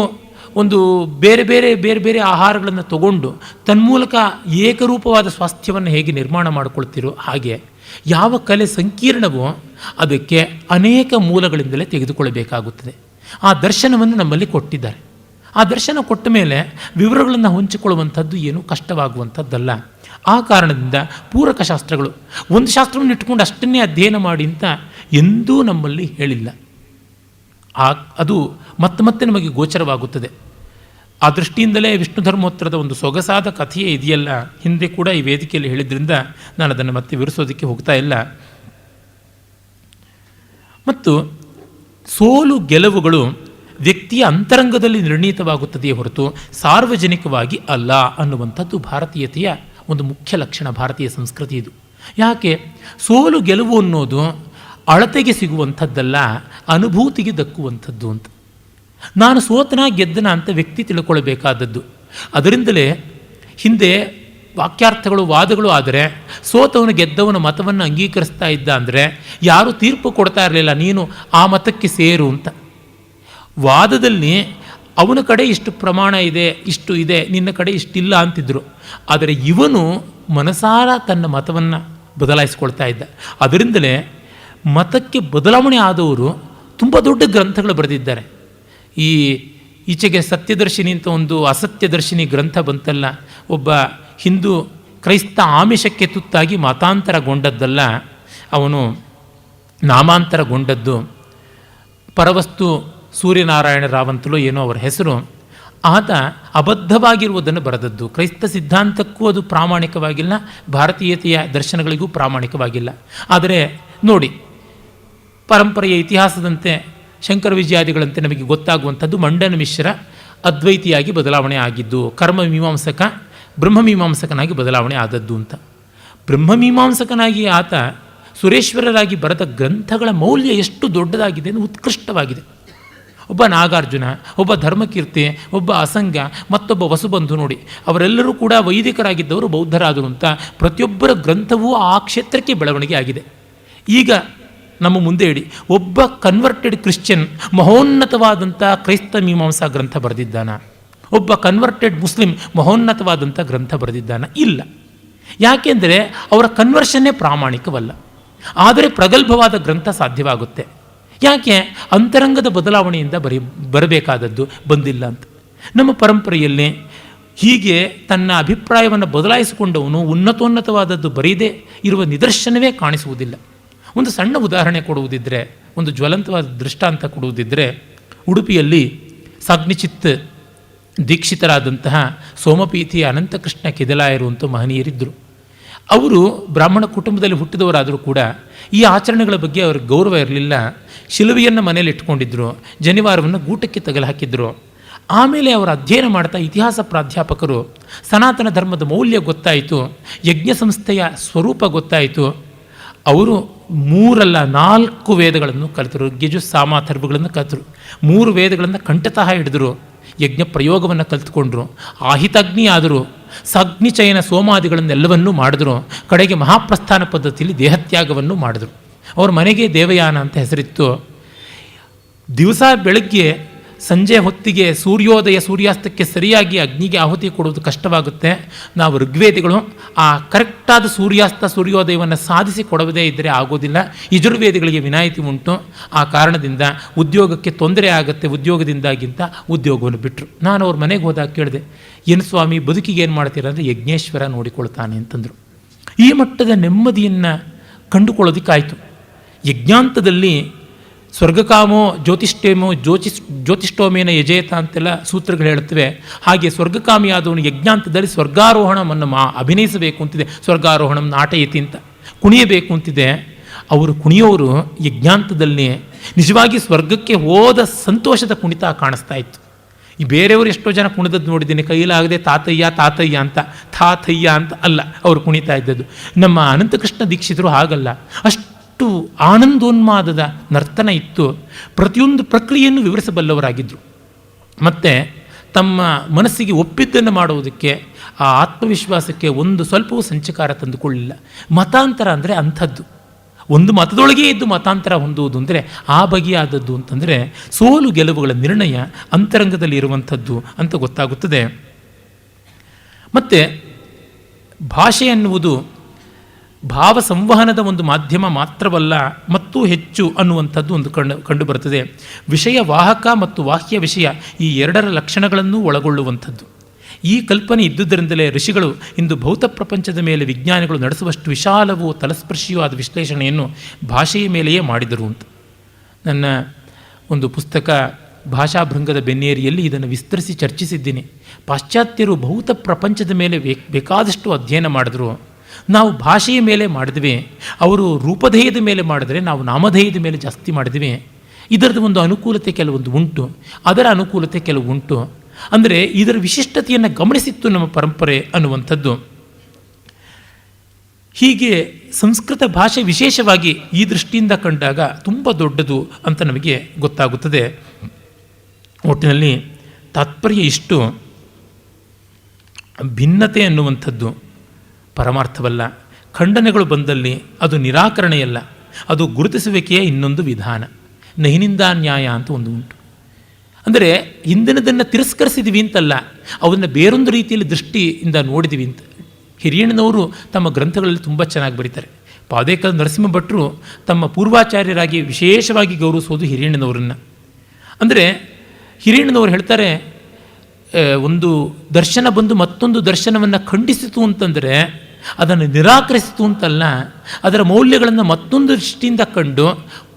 A: ಒಂದು ಬೇರೆ ಬೇರೆ ಬೇರೆ ಬೇರೆ ಆಹಾರಗಳನ್ನು ತಗೊಂಡು ತನ್ಮೂಲಕ ಏಕರೂಪವಾದ ಸ್ವಾಸ್ಥ್ಯವನ್ನು ಹೇಗೆ ನಿರ್ಮಾಣ ಮಾಡಿಕೊಳ್ತೀರೋ ಹಾಗೆ ಯಾವ ಕಲೆ ಸಂಕೀರ್ಣವೋ ಅದಕ್ಕೆ ಅನೇಕ ಮೂಲಗಳಿಂದಲೇ ತೆಗೆದುಕೊಳ್ಳಬೇಕಾಗುತ್ತದೆ. ಆ ದರ್ಶನವನ್ನು ನಮ್ಮಲ್ಲಿ ಕೊಟ್ಟಿದ್ದಾರೆ. ಆ ದರ್ಶನ ಕೊಟ್ಟ ಮೇಲೆ ವಿವರಗಳನ್ನು ಹಂಚಿಕೊಳ್ಳುವಂಥದ್ದು ಏನೂ ಕಷ್ಟವಾಗುವಂಥದ್ದಲ್ಲ. ಆ ಕಾರಣದಿಂದ ಪೂರಕ ಶಾಸ್ತ್ರಗಳು, ಒಂದು ಶಾಸ್ತ್ರವನ್ನು ಇಟ್ಟುಕೊಂಡು ಅಷ್ಟನ್ನೇ ಅಧ್ಯಯನ ಮಾಡಿ ಅಂತ ಎಂದೂ ನಮ್ಮಲ್ಲಿ ಹೇಳಿಲ್ಲ. ಅದು ಮತ್ತೆ ಮತ್ತೆ ನಮಗೆ ಗೋಚರವಾಗುತ್ತದೆ. ಆ ದೃಷ್ಟಿಯಿಂದಲೇ ವಿಷ್ಣು ಧರ್ಮೋತ್ತರದ ಒಂದು ಸೊಗಸಾದ ಕಥೆಯೇ ಇದೆಯಲ್ಲ, ಹಿಂದೆ ಕೂಡ ಈ ವೇದಿಕೆಯಲ್ಲಿ ಹೇಳಿದ್ರಿಂದ ನಾನು ಅದನ್ನು ಮತ್ತೆ ವಿವರಿಸೋದಕ್ಕೆ ಹೋಗ್ತಾ ಇಲ್ಲ. ಮತ್ತು ಸೋಲು ಗೆಲುವುಗಳು ವ್ಯಕ್ತಿಯ ಅಂತರಂಗದಲ್ಲಿ ನಿರ್ಣೀತವಾಗುತ್ತದೆಯೇ ಹೊರತು ಸಾರ್ವಜನಿಕವಾಗಿ ಅಲ್ಲ ಅನ್ನುವಂಥದ್ದು ಭಾರತೀಯತೆಯ ಒಂದು ಮುಖ್ಯ ಲಕ್ಷಣ, ಭಾರತೀಯ ಸಂಸ್ಕೃತಿ ಇದು. ಯಾಕೆ ಸೋಲು ಗೆಲುವು ಅನ್ನೋದು ಅಳತೆಗೆ ಸಿಗುವಂಥದ್ದಲ್ಲ, ಅನುಭೂತಿಗೆ ದಕ್ಕುವಂಥದ್ದು ಅಂತ. ನಾನು ಸೋತನ ಗೆದ್ದನ ಅಂತ ವ್ಯಕ್ತಿ ತಿಳ್ಕೊಳ್ಬೇಕಾದದ್ದು. ಅದರಿಂದಲೇ ಹಿಂದೆ ವಾಕ್ಯಾರ್ಥಗಳು, ವಾದಗಳು ಆದರೆ ಸೋತವನು ಗೆದ್ದವನ ಮತವನ್ನು ಅಂಗೀಕರಿಸ್ತಾ ಇದ್ದ ಅಂದರೆ ಯಾರೂ ತೀರ್ಪು ಕೊಡ್ತಾ ಇರಲಿಲ್ಲ, ನೀನು ಆ ಮತಕ್ಕೆ ಸೇರು ಅಂತ. ವಾದದಲ್ಲಿ ಅವನ ಕಡೆ ಇಷ್ಟು ಪ್ರಮಾಣ ಇದೆ, ಇಷ್ಟು ಇದೆ, ನಿನ್ನ ಕಡೆ ಇಷ್ಟಿಲ್ಲ ಅಂತಿದ್ರು. ಆದರೆ ಇವನು ಮನಸಾರ ತನ್ನ ಮತವನ್ನು ಬದಲಾಯಿಸ್ಕೊಳ್ತಾ ಇದ್ದ. ಅದರಿಂದಲೇ ಮತಕ್ಕೆ ಬದಲಾವಣೆ ಆದವರು ತುಂಬ ದೊಡ್ಡ ಗ್ರಂಥಗಳು ಬರೆದಿದ್ದಾರೆ. ಈಚೆಗೆ ಸತ್ಯದರ್ಶಿನಿ ಅಂತ ಒಂದು ಅಸತ್ಯದರ್ಶಿನಿ ಗ್ರಂಥ ಬಂತಲ್ಲ, ಒಬ್ಬ ಹಿಂದೂ ಕ್ರೈಸ್ತ ಆಮಿಷಕ್ಕೆ ತುತ್ತಾಗಿ ಮತಾಂತರಗೊಂಡದ್ದಲ್ಲ, ಅವನು ನಾಮಾಂತರಗೊಂಡದ್ದು. ಪರವಸ್ತು ಸೂರ್ಯನಾರಾಯಣ ರಾವ್ ಅಂತಲೂ ಏನೋ ಅವರ ಹೆಸರು. ಆತ ಅಬದ್ಧವಾಗಿರುವುದನ್ನು ಬರೆದದ್ದು. ಕ್ರೈಸ್ತ ಸಿದ್ಧಾಂತಕ್ಕೂ ಅದು ಪ್ರಾಮಾಣಿಕವಾಗಿಲ್ಲ, ಭಾರತೀಯತೆಯ ದರ್ಶನಗಳಿಗೂ ಪ್ರಾಮಾಣಿಕವಾಗಿಲ್ಲ. ಆದರೆ ನೋಡಿ, ಪರಂಪರೆಯ ಇತಿಹಾಸದಂತೆ ಶಂಕರ ವಿಜಯಾದಿಗಳಂತೆ ನಮಗೆ ಗೊತ್ತಾಗುವಂಥದ್ದು ಮಂಡನ ಮಿಶ್ರ ಅದ್ವೈತಿಯಾಗಿ ಬದಲಾವಣೆ ಆಗಿದ್ದು, ಕರ್ಮಮೀಮಾಂಸಕ ಬ್ರಹ್ಮಮೀಮಾಂಸಕನಾಗಿ ಬದಲಾವಣೆ ಆದದ್ದು ಅಂತ. ಬ್ರಹ್ಮಮೀಮಾಂಸಕನಾಗಿ ಆತ ಸುರೇಶ್ವರರಾಗಿ ಬರೆದ ಗ್ರಂಥಗಳ ಮೌಲ್ಯ ಎಷ್ಟು ದೊಡ್ಡದಾಗಿದೆ, ಉತ್ಕೃಷ್ಟವಾಗಿದೆ. ಒಬ್ಬ ನಾಗಾರ್ಜುನ, ಒಬ್ಬ ಧರ್ಮಕೀರ್ತಿ, ಒಬ್ಬ ಅಸಂಗ, ಮತ್ತೊಬ್ಬ ವಸುಬಂಧು, ನೋಡಿ ಅವರೆಲ್ಲರೂ ಕೂಡ ವೈದಿಕರಾಗಿದ್ದವರು ಬೌದ್ಧರಾದರು ಅಂತ ಪ್ರತಿಯೊಬ್ಬರ ಗ್ರಂಥವೂ ಆ ಕ್ಷೇತ್ರಕ್ಕೆ ಬೆಳವಣಿಗೆ ಆಗಿದೆ. ಈಗ ನಮ್ಮ ಮುಂದೆ ಇಡಿ, ಒಬ್ಬ ಕನ್ವರ್ಟೆಡ್ ಕ್ರಿಶ್ಚಿಯನ್ ಮಹೋನ್ನತವಾದಂಥ ಕ್ರೈಸ್ತ ಮೀಮಾಂಸಾ ಗ್ರಂಥ ಬರೆದಿದ್ದಾನ? ಒಬ್ಬ ಕನ್ವರ್ಟೆಡ್ ಮುಸ್ಲಿಂ ಮಹೋನ್ನತವಾದಂಥ ಗ್ರಂಥ ಬರೆದಿದ್ದಾನ? ಇಲ್ಲ. ಯಾಕೆಂದರೆ ಅವರ ಕನ್ವರ್ಷನ್ನೇ ಪ್ರಾಮಾಣಿಕವಲ್ಲ. ಆದರೆ ಪ್ರಗಲ್ಭವಾದ ಗ್ರಂಥ ಸಾಧ್ಯವಾಗುತ್ತೆ. ಯಾಕೆ? ಅಂತರಂಗದ ಬದಲಾವಣೆಯಿಂದ ಬರಬೇಕಾದದ್ದು ಬಂದಿಲ್ಲ ಅಂತ. ನಮ್ಮ ಪರಂಪರೆಯಲ್ಲಿ ಹೀಗೆ ತನ್ನ ಅಭಿಪ್ರಾಯವನ್ನು ಬದಲಾಯಿಸಿಕೊಂಡವನು ಉನ್ನತೋನ್ನತವಾದದ್ದು ಬರೀದೇ ಇರುವ ನಿದರ್ಶನವೇ ಕಾಣಿಸುವುದಿಲ್ಲ. ಒಂದು ಸಣ್ಣ ಉದಾಹರಣೆ ಕೊಡುವುದಿದ್ದರೆ, ಒಂದು ಜ್ವಲಂತವಾದ ದೃಷ್ಟಾಂತ ಕೊಡುವುದಿದ್ದರೆ, ಉಡುಪಿಯಲ್ಲಿ ಸಾಗ್ನಿಚಿತ್ ದೀಕ್ಷಿತರಾದಂತಹ ಸೋಮಪೀಠಿ ಅನಂತಕೃಷ್ಣ ಕೆದಲಾಯರು ಅಂತ ಮಹನೀಯರಿದ್ದರು. ಅವರು ಬ್ರಾಹ್ಮಣ ಕುಟುಂಬದಲ್ಲಿ ಹುಟ್ಟಿದವರಾದರೂ ಕೂಡ ಈ ಆಚರಣೆಗಳ ಬಗ್ಗೆ ಅವ್ರಿಗೆ ಗೌರವ ಇರಲಿಲ್ಲ. ಶಿಲುವೆಯನ್ನು ಮನೇಲಿ ಇಟ್ಕೊಂಡಿದ್ದರು, ಜನಿವಾರವನ್ನು ಗೂಟಕ್ಕೆ ತಗಲು ಹಾಕಿದ್ರು. ಆಮೇಲೆ ಅವರು ಅಧ್ಯಯನ ಮಾಡ್ತಾ ಇತಿಹಾಸ ಪ್ರಾಧ್ಯಾಪಕರು ಸನಾತನ ಧರ್ಮದ ಮೌಲ್ಯ ಗೊತ್ತಾಯಿತು, ಯಜ್ಞ ಸಂಸ್ಥೆಯ ಸ್ವರೂಪ ಗೊತ್ತಾಯಿತು. ಅವರು 3 ಅಲ್ಲ 4 ವೇದಗಳನ್ನು ಕಲಿತರು, ಗೆಜು ಸಾಮ ಥರ್ವಗಳನ್ನು ಕಲಿತರು. 3 ವೇದಗಳನ್ನು ಕಂಠತಃ ಹಿಡಿದರು, ಯಜ್ಞ ಪ್ರಯೋಗವನ್ನು ಕಲಿತುಕೊಂಡ್ರು, ಆಹಿತಾಗ್ನಿ ಆದರು, ಸಾಗ್ನಿಚಯನ ಸೋಮಾದಿಗಳನ್ನೆಲ್ಲವನ್ನೂ ಮಾಡಿದ್ರು. ಕಡೆಗೆ ಮಹಾಪ್ರಸ್ಥಾನ ಪದ್ಧತಿಯಲ್ಲಿ ದೇಹತ್ಯಾಗವನ್ನು ಮಾಡಿದ್ರು. ಅವ್ರ ಮನೆಗೆ ದೇವಯಾನ ಅಂತ ಹೆಸರಿತ್ತು. ದಿವಸ ಬೆಳಗ್ಗೆ ಸಂಜೆ ಹೊತ್ತಿಗೆ ಸೂರ್ಯೋದಯ ಸೂರ್ಯಾಸ್ತಕ್ಕೆ ಸರಿಯಾಗಿ ಅಗ್ನಿಗೆ ಆಹುತಿ ಕೊಡುವುದು ಕಷ್ಟವಾಗುತ್ತೆ. ನಾವು ಋಗ್ವೇದಿಗಳು ಆ ಕರೆಕ್ಟಾದ ಸೂರ್ಯಾಸ್ತ ಸೂರ್ಯೋದಯವನ್ನು ಸಾಧಿಸಿ ಕೊಡದೇ ಇದ್ದರೆ ಆಗೋದಿಲ್ಲ. ಯಜುರ್ವೇದಿಗಳಿಗೆ ವಿನಾಯಿತಿ ಉಂಟು. ಆ ಕಾರಣದಿಂದ ಉದ್ಯೋಗಕ್ಕೆ ತೊಂದರೆ ಆಗುತ್ತೆ, ಉದ್ಯೋಗದಿಂದಾಗಿಂತ ಉದ್ಯೋಗವನ್ನು ಬಿಟ್ಟರು. ನಾನು ಅವ್ರ ಮನೆಗೆ ಹೋದಾಗ ಕೇಳಿದೆ, ಏನು ಸ್ವಾಮಿ ಬದುಕಿಗೆ ಏನು ಮಾಡ್ತೀರ ಅಂದರೆ, ಯಜ್ಞೇಶ್ವರ ನೋಡಿಕೊಳ್ತಾನೆ ಅಂತಂದರು. ಈ ಮಟ್ಟದ ನೆಮ್ಮದಿಯನ್ನು ಕಂಡುಕೊಳ್ಳೋದಕ್ಕಾಯಿತು. ಯಜ್ಞಾಂತದಲ್ಲಿ ಸ್ವರ್ಗಕಾಮೋ ಜ್ಯೋತಿಷ್ಠೋಮೇನ ಯಜೇತ ಅಂತೆಲ್ಲ ಸೂತ್ರಗಳು ಹೇಳುತ್ತವೆ. ಹಾಗೆ ಸ್ವರ್ಗಕಾಮಿಯಾದವನು ಯಜ್ಞಾಂತದಲ್ಲಿ ಸ್ವರ್ಗಾರೋಹಣವನ್ನು ಅಭಿನಯಿಸಬೇಕು ಅಂತಿದೆ. ಸ್ವರ್ಗಾರೋಹಣಂ ನಾಟಯತಿ ಅಂತ ಕುಣಿಯಬೇಕು ಅಂತಿದೆ. ಅವರು ಕುಣಿಯೋರು ಯಜ್ಞಾಂತದಲ್ಲಿ ನಿಜವಾಗಿ ಸ್ವರ್ಗಕ್ಕೆ ಹೋದ ಸಂತೋಷದ ಕುಣಿತ ಕಾಣಿಸ್ತಾ ಇತ್ತು. ಈ ಬೇರೆಯವರು ಎಷ್ಟೋ ಜನ ಕುಣಿದದ್ದು ನೋಡಿದ್ದೀನಿ, ಕೈಲಾಗದೆ ತಾತಯ್ಯ ತಾತಯ್ಯ ಅಂತ, ತಾತಯ್ಯ ಅಂತ ಅಲ್ಲ ಅವರು ಕುಣಿತಾ ಇದ್ದದ್ದು. ನಮ್ಮ ಅನಂತಕೃಷ್ಣ ದೀಕ್ಷಿತರು ಹಾಗಲ್ಲ, ಅಷ್ಟು ಆನಂದೋನ್ಮಾದದ ನರ್ತನ ಇತ್ತು. ಪ್ರತಿಯೊಂದು ಪ್ರಕ್ರಿಯೆಯನ್ನು ವಿವರಿಸಬಲ್ಲವರಾಗಿದ್ದರು. ಮತ್ತು ತಮ್ಮ ಮನಸ್ಸಿಗೆ ಒಪ್ಪಿದ್ದನ್ನು ಮಾಡುವುದಕ್ಕೆ, ಆ ಆತ್ಮವಿಶ್ವಾಸಕ್ಕೆ ಒಂದು ಸ್ವಲ್ಪವೂ ಸಂಚಕಾರ ತಂದುಕೊಳ್ಳಿಲ್ಲ. ಮತಾಂತರ ಅಂದರೆ ಅಂಥದ್ದು. ಒಂದು ಮತದೊಳಗೆ ಇದ್ದು ಮತಾಂತರ ಹೊಂದುವುದು ಅಂದರೆ ಆ ಬಗೆಯಾದದ್ದು ಅಂತಂದರೆ ಸೋಲು ಗೆಲುವುಗಳ ನಿರ್ಣಯ ಅಂತರಂಗದಲ್ಲಿ ಇರುವಂಥದ್ದು ಅಂತ ಗೊತ್ತಾಗುತ್ತದೆ. ಮತ್ತು ಭಾಷೆ ಎನ್ನುವುದು ಭಾವ ಸಂವಹನದ ಒಂದು ಮಾಧ್ಯಮ ಮಾತ್ರವಲ್ಲ, ಮತ್ತೂ ಹೆಚ್ಚು ಅನ್ನುವಂಥದ್ದು ಒಂದು ಕಂಡುಬರುತ್ತದೆ. ವಿಷಯ ವಾಹಕ ಮತ್ತು ವಾಹ್ಯ ವಿಷಯ ಈ ಎರಡರ ಲಕ್ಷಣಗಳನ್ನೂ ಒಳಗೊಳ್ಳುವಂಥದ್ದು. ಈ ಕಲ್ಪನೆ ಇದ್ದುದರಿಂದಲೇ ಋಷಿಗಳು ಇಂದು ಭೌತ ಪ್ರಪಂಚದ ಮೇಲೆ ವಿಜ್ಞಾನಿಗಳು ನಡೆಸುವಷ್ಟು ವಿಶಾಲವೂ ತಲಸ್ಪರ್ಶಿಯೂ ಆದ ವಿಶ್ಲೇಷಣೆಯನ್ನು ಭಾಷೆಯ ಮೇಲೆಯೇ ಮಾಡಿದರು ಅಂತ. ನನ್ನ ಒಂದು ಪುಸ್ತಕ ಭಾಷಾಭೃಂಗದ ಬೆನ್ನೇರಿಯಲ್ಲಿ ಇದನ್ನು ವಿಸ್ತರಿಸಿ ಚರ್ಚಿಸಿದ್ದೀನಿ. ಪಾಶ್ಚಾತ್ಯರು ಭೌತ ಪ್ರಪಂಚದ ಮೇಲೆ ಬೇಕಾದಷ್ಟು ಅಧ್ಯಯನ ಮಾಡಿದ್ರು. ನಾವು ಭಾಷೆಯ ಮೇಲೆ ಮಾಡಿದ್ವಿ, ಅವರು ರೂಪಧೇಯದ ಮೇಲೆ ಮಾಡಿದರೆ ನಾವು ನಾಮಧೇಯದ ಮೇಲೆ ಜಾಸ್ತಿ ಮಾಡಿದ್ವಿ. ಇದರದ್ದು ಒಂದು ಅನುಕೂಲತೆ ಕೆಲವೊಂದು ಉಂಟು, ಅದರ ಅನುಕೂಲತೆ ಕೆಲವು ಉಂಟು. ಅಂದರೆ ಇದರ ವಿಶಿಷ್ಟತೆಯನ್ನು ಗಮನಿಸಿತ್ತು ನಮ್ಮ ಪರಂಪರೆ ಅನ್ನುವಂಥದ್ದು. ಹೀಗೆ ಸಂಸ್ಕೃತ ಭಾಷೆ ವಿಶೇಷವಾಗಿ ಈ ದೃಷ್ಟಿಯಿಂದ ಕಂಡಾಗ ತುಂಬ ದೊಡ್ಡದು ಅಂತ ನಮಗೆ ಗೊತ್ತಾಗುತ್ತದೆ. ಒಟ್ಟಿನಲ್ಲಿ ತಾತ್ಪರ್ಯ ಇಷ್ಟು: ಭಿನ್ನತೆ ಅನ್ನುವಂಥದ್ದು ಪರಮಾರ್ಥವಲ್ಲ. ಖಂಡನೆಗಳು ಬಂದಲ್ಲಿ ಅದು ನಿರಾಕರಣೆಯಲ್ಲ, ಅದು ಗುರುತಿಸುವಿಕೆಯ ಇನ್ನೊಂದು ವಿಧಾನ. ನಹಿನಿಂದಾ ನ್ಯಾಯ ಅಂತ ಒಂದು ಉಂಟು. ಅಂದರೆ ಹಿಂದಿನದನ್ನು ತಿರಸ್ಕರಿಸಿದ್ದೀವಿ ಅಂತಲ್ಲ, ಅವನ್ನು ಬೇರೊಂದು ರೀತಿಯಲ್ಲಿ ದೃಷ್ಟಿಯಿಂದ ನೋಡಿದ್ದೀವಿ ಅಂತ. ಹಿರಿಯಣ್ಣನವರು ತಮ್ಮ ಗ್ರಂಥಗಳಲ್ಲಿ ತುಂಬ ಚೆನ್ನಾಗಿ ಬರೀತಾರೆ. ಪಾದೇಕಲ್ ನರಸಿಂಹ ಭಟ್ರು ತಮ್ಮ ಪೂರ್ವಾಚಾರ್ಯರಾಗಿ ವಿಶೇಷವಾಗಿ ಗೌರವಿಸೋದು ಹಿರಿಯಣ್ಣನವರನ್ನು. ಅಂದರೆ ಹಿರಿಯಣ್ಣನವರು ಹೇಳ್ತಾರೆ, ಒಂದು ದರ್ಶನ ಬಂದು ಮತ್ತೊಂದು ದರ್ಶನವನ್ನು ಖಂಡಿಸಿತು ಅಂತಂದರೆ ಅದನ್ನು ನಿರಾಕರಿಸಿತು ಅಂತಲ್ಲ, ಅದರ ಮೌಲ್ಯಗಳನ್ನು ಮತ್ತೊಂದು ದೃಷ್ಟಿಯಿಂದ ಕಂಡು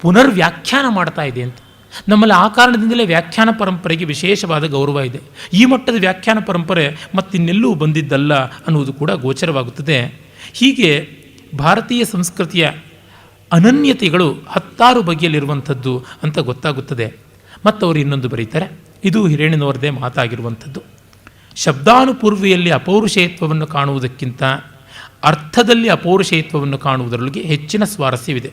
A: ಪುನರ್ವ್ಯಾಖ್ಯಾನ ಮಾಡ್ತಾ ಇದೆ ಅಂತ. ನಮ್ಮಲ್ಲಿ ಆ ಕಾರಣದಿಂದಲೇ ವ್ಯಾಖ್ಯಾನ ಪರಂಪರೆಗೆ ವಿಶೇಷವಾದ ಗೌರವ ಇದೆ. ಈ ಮಟ್ಟದ ವ್ಯಾಖ್ಯಾನ ಪರಂಪರೆ ಮತ್ತಿನ್ನೆಲ್ಲೂ ಬಂದಿದ್ದಲ್ಲ ಅನ್ನುವುದು ಕೂಡ ಗೋಚರವಾಗುತ್ತದೆ. ಹೀಗೆ ಭಾರತೀಯ ಸಂಸ್ಕೃತಿಯ ಅನನ್ಯತೆಗಳು 10 ಬಗೆಯಲ್ಲಿರುವಂಥದ್ದು ಅಂತ ಗೊತ್ತಾಗುತ್ತದೆ. ಮತ್ತು ಅವರು ಇನ್ನೊಂದು ಬರೀತಾರೆ, ಇದು ಹಿರಿಯಣ್ಣನವರದೇ ಮಾತಾಗಿರುವಂಥದ್ದು: ಶಬ್ದಾನುಪೂರ್ವಿಯಲ್ಲಿ ಅಪೌರುಷೇಯತ್ವವನ್ನು ಕಾಣುವುದಕ್ಕಿಂತ ಅರ್ಥದಲ್ಲಿ ಅಪೌರುಷೇಯತ್ವವನ್ನು ಕಾಣುವುದರೊಳಗೆ ಹೆಚ್ಚಿನ ಸ್ವಾರಸ್ಯವಿದೆ.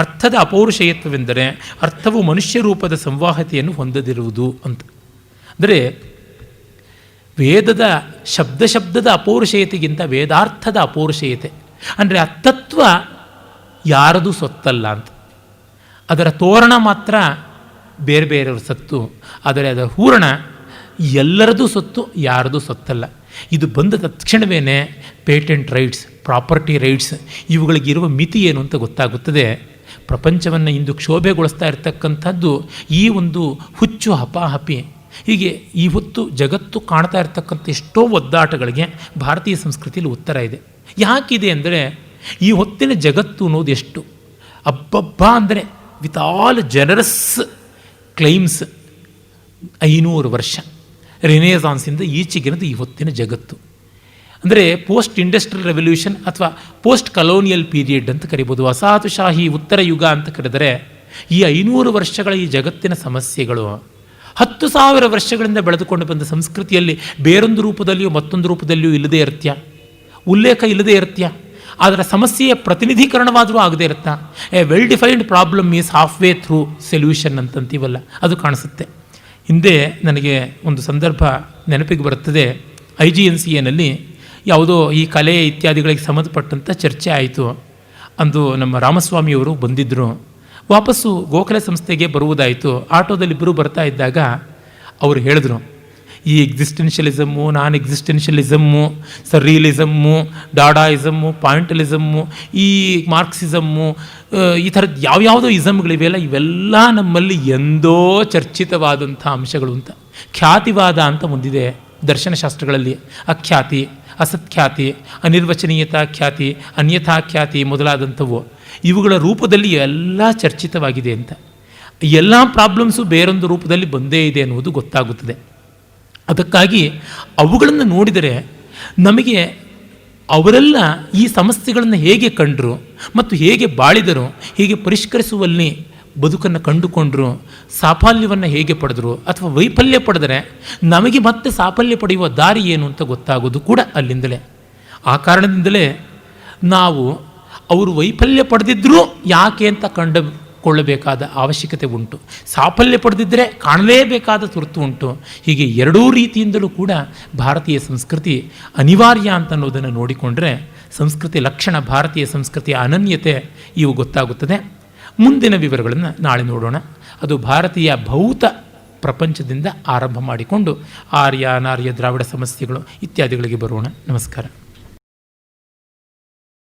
A: ಅರ್ಥದ ಅಪೌರುಷೇಯತ್ವವೆಂದರೆ ಅರ್ಥವು ಮನುಷ್ಯ ರೂಪದ ಸಂವಾಹತೆಯನ್ನು ಹೊಂದದಿರುವುದು ಅಂತ. ಅಂದರೆ ವೇದದ ಶಬ್ದದ ಅಪೌರುಷೇಯತೆಗಿಂತ ವೇದಾರ್ಥದ ಅಪೌರುಷೇಯತೆ ಅಂದರೆ ಆ ತತ್ವ ಯಾರದು ಸೊತ್ತಲ್ಲ ಅಂತ. ಅದರ ತೋರಣ ಮಾತ್ರ ಬೇರೆ ಬೇರೆಯವ್ರ ಸತ್ತು, ಆದರೆ ಅದರ ಹೂರಣ ಎಲ್ಲರದು ಸೊತ್ತು, ಯಾರದು ಸೊತ್ತಲ್ಲ. ಇದು ಬಂದ ತಕ್ಷಣವೇ ಪೇಟೆಂಟ್ ರೈಟ್ಸ್, ಪ್ರಾಪರ್ಟಿ ರೈಟ್ಸ್ ಇವುಗಳಿಗಿರುವ ಮಿತಿ ಏನು ಅಂತ ಗೊತ್ತಾಗುತ್ತದೆ. ಪ್ರಪಂಚವನ್ನು ಇಂದು ಕ್ಷೋಭೆಗೊಳಿಸ್ತಾ ಇರತಕ್ಕಂಥದ್ದು ಈ ಒಂದು ಹುಚ್ಚು ಹಪಾಹಪಿ. ಹೀಗೆ ಈ ಹೊತ್ತು ಜಗತ್ತು ಕಾಣ್ತಾ ಇರತಕ್ಕಂಥ ಎಷ್ಟೋ ಒದ್ದಾಟಗಳಿಗೆ ಭಾರತೀಯ ಸಂಸ್ಕೃತಿಯಲ್ಲಿ ಉತ್ತರ ಇದೆ. ಯಾಕಿದೆ ಅಂದರೆ ಈ ಹೊತ್ತಿನ ಜಗತ್ತು ಅನ್ನೋದು ಎಷ್ಟು ಅಬ್ಬಬ್ಬ ಅಂದರೆ ವಿತ್ ಆಲ್ ಜನರಸ್ ಕ್ಲೈಮ್ಸ್ 500 ವರ್ಷ ರಿನೇಸಾನ್ಸಿಂದ ಈಚೆಗಿರೋದು ಈ ಹೊತ್ತಿನ ಜಗತ್ತು. ಅಂದರೆ ಪೋಸ್ಟ್ ಇಂಡಸ್ಟ್ರಿಯಲ್ ರೆವಲ್ಯೂಷನ್ ಅಥವಾ ಪೋಸ್ಟ್ ಕಲೋನಿಯಲ್ ಪೀರಿಯಡ್ ಅಂತ ಕರಿಬೋದು, ವಸಾಹತುಶಾಹಿ ಉತ್ತರ ಯುಗ ಅಂತ ಕರೆದರೆ ಈ 500 ವರ್ಷಗಳ ಈ ಜಗತ್ತಿನ ಸಮಸ್ಯೆಗಳು 10,000 ವರ್ಷಗಳಿಂದ ಬೆಳೆದುಕೊಂಡು ಬಂದ ಸಂಸ್ಕೃತಿಯಲ್ಲಿ ಬೇರೊಂದು ರೂಪದಲ್ಲಿಯೂ ಮತ್ತೊಂದು ರೂಪದಲ್ಲಿಯೂ ಇಲ್ಲದೇ ಇರ್ತ್ಯ, ಉಲ್ಲೇಖ ಇಲ್ಲದೇ ಇರ್ತ್ಯ, ಅದರ ಸಮಸ್ಯೆಯ ಪ್ರತಿನಿಧೀಕರಣವಾದರೂ ಆಗದೇ ಇರುತ್ತಾ. A well defined problem is half way through solution ಅಂತಂತೀವಲ್ಲ, ಅದು ಕಾಣಿಸುತ್ತೆ. ಹಿಂದೆ ನನಗೆ ಒಂದು ಸಂದರ್ಭ ನೆನಪಿಗೆ ಬರುತ್ತದೆ. IGNCAನಲ್ಲಿ ಯಾವುದೋ ಈ ಕಲೆ ಇತ್ಯಾದಿಗಳಿಗೆ ಸಂಬಂಧಪಟ್ಟಂಥ ಚರ್ಚೆ ಆಯಿತು. ಅಂದು ನಮ್ಮ ರಾಮಸ್ವಾಮಿಯವರು ಬಂದಿದ್ದರು. ವಾಪಸ್ಸು ಗೋಖಲೆ ಸಂಸ್ಥೆಗೆ ಬರುವುದಾಯಿತು. ಆಟೋದಲ್ಲಿ ಇಬ್ಬರು ಬರ್ತಾ ಇದ್ದಾಗ ಅವರು ಹೇಳಿದ್ರು, ಈ ಎಕ್ಸಿಸ್ಟೆನ್ಷಿಯಲಿಸಮ್ಮು, ನಾನ್ ಎಕ್ಸಿಸ್ಟೆನ್ಷಿಯಲಿಸಮ್ಮು, ಸರ್ರಿಯಲಿಸಮ್ಮು, ಡಾಡಾಯಿಸಮ್ಮು, ಪಾಯಿಂಟಲಿಸಮ್ಮು, ಈ ಮಾರ್ಕ್ಸಿಸಮ್ಮು, ಈ ಥರದ್ದು ಯಾವ್ಯಾವುದೋ ಇಸಮ್ಗಳಿವೆಯಲ್ಲ, ಇವೆಲ್ಲ ನಮ್ಮಲ್ಲಿ ಎಂದೋ ಚರ್ಚಿತವಾದಂಥ ಅಂಶಗಳು ಅಂತ. ಖ್ಯಾತಿವಾದ ಅಂತ ಮುಂದಿದೆ ದರ್ಶನಶಾಸ್ತ್ರಗಳಲ್ಲಿ. ಅಖ್ಯಾತಿ, ಅಸತ್ಖ್ಯಾತಿ, ಅನಿರ್ವಚನೀಯತಾ ಖ್ಯಾತಿ, ಅನ್ಯಥಾ ಖ್ಯಾತಿ ಮೊದಲಾದಂಥವು ಇವುಗಳ ರೂಪದಲ್ಲಿ ಎಲ್ಲ ಚರ್ಚಿತವಾಗಿದೆ ಅಂತ. ಎಲ್ಲ ಪ್ರಾಬ್ಲಮ್ಸು ಬೇರೊಂದು ರೂಪದಲ್ಲಿ ಬಂದೇ ಇದೆ ಅನ್ನುವುದು ಗೊತ್ತಾಗುತ್ತದೆ. ಅದಕ್ಕಾಗಿ ಅವುಗಳನ್ನು ನೋಡಿದರೆ ನಮಗೆ ಅವರೆಲ್ಲ ಈ ಸಮಸ್ಯೆಗಳನ್ನು ಹೇಗೆ ಕಂಡರು ಮತ್ತು ಹೇಗೆ ಬಾಳಿದರು, ಹೇಗೆ ಪರಿಷ್ಕರಿಸುವಲ್ಲಿ ಬದುಕನ್ನು ಕಂಡುಕೊಂಡರು, ಸಾಫಲ್ಯವನ್ನು ಹೇಗೆ ಪಡೆದರು ಅಥವಾ ವೈಫಲ್ಯ ಪಡೆದರೆ ನಮಗೆ ಮತ್ತೆ ಸಾಫಲ್ಯ ಪಡೆಯುವ ದಾರಿ ಏನು ಅಂತ ಗೊತ್ತಾಗೋದು ಕೂಡ ಅಲ್ಲಿಂದಲೇ. ಆ ಕಾರಣದಿಂದಲೇ ನಾವು ಅವರು ವೈಫಲ್ಯ ಪಡೆದಿದ್ದರೂ ಯಾಕೆ ಅಂತ ಕಂಡುಕೊಳ್ಳಬೇಕಾದ ಅವಶ್ಯಕತೆ ಉಂಟು, ಸಾಫಲ್ಯ ಪಡೆದಿದ್ದರೆ ಕಾಣಲೇಬೇಕಾದ ತುರ್ತು ಉಂಟು. ಹೀಗೆ ಎರಡೂ ರೀತಿಯಿಂದಲೂ ಕೂಡ ಭಾರತೀಯ ಸಂಸ್ಕೃತಿ ಅನಿವಾರ್ಯ ಅಂತ ಅನ್ನೋದನ್ನು ನೋಡಿಕೊಂಡ್ರೆ ಸಂಸ್ಕೃತಿ ಲಕ್ಷಣ, ಭಾರತೀಯ ಸಂಸ್ಕೃತಿಯ ಅನನ್ಯತೆ ಇವು ಗೊತ್ತಾಗುತ್ತದೆ. ಮುಂದಿನ ವಿವರಗಳನ್ನು ನಾಳೆ ನೋಡೋಣ. ಅದು ಭಾರತೀಯ ಭೌತ ಪ್ರಪಂಚದಿಂದ ಆರಂಭ ಮಾಡಿಕೊಂಡು ಆರ್ಯ ಅನಾರ್ಯ ದ್ರಾವಿಡ ಸಮಸ್ಯೆಗಳು ಇತ್ಯಾದಿಗಳಿಗೆ ಬರೋಣ. ನಮಸ್ಕಾರ.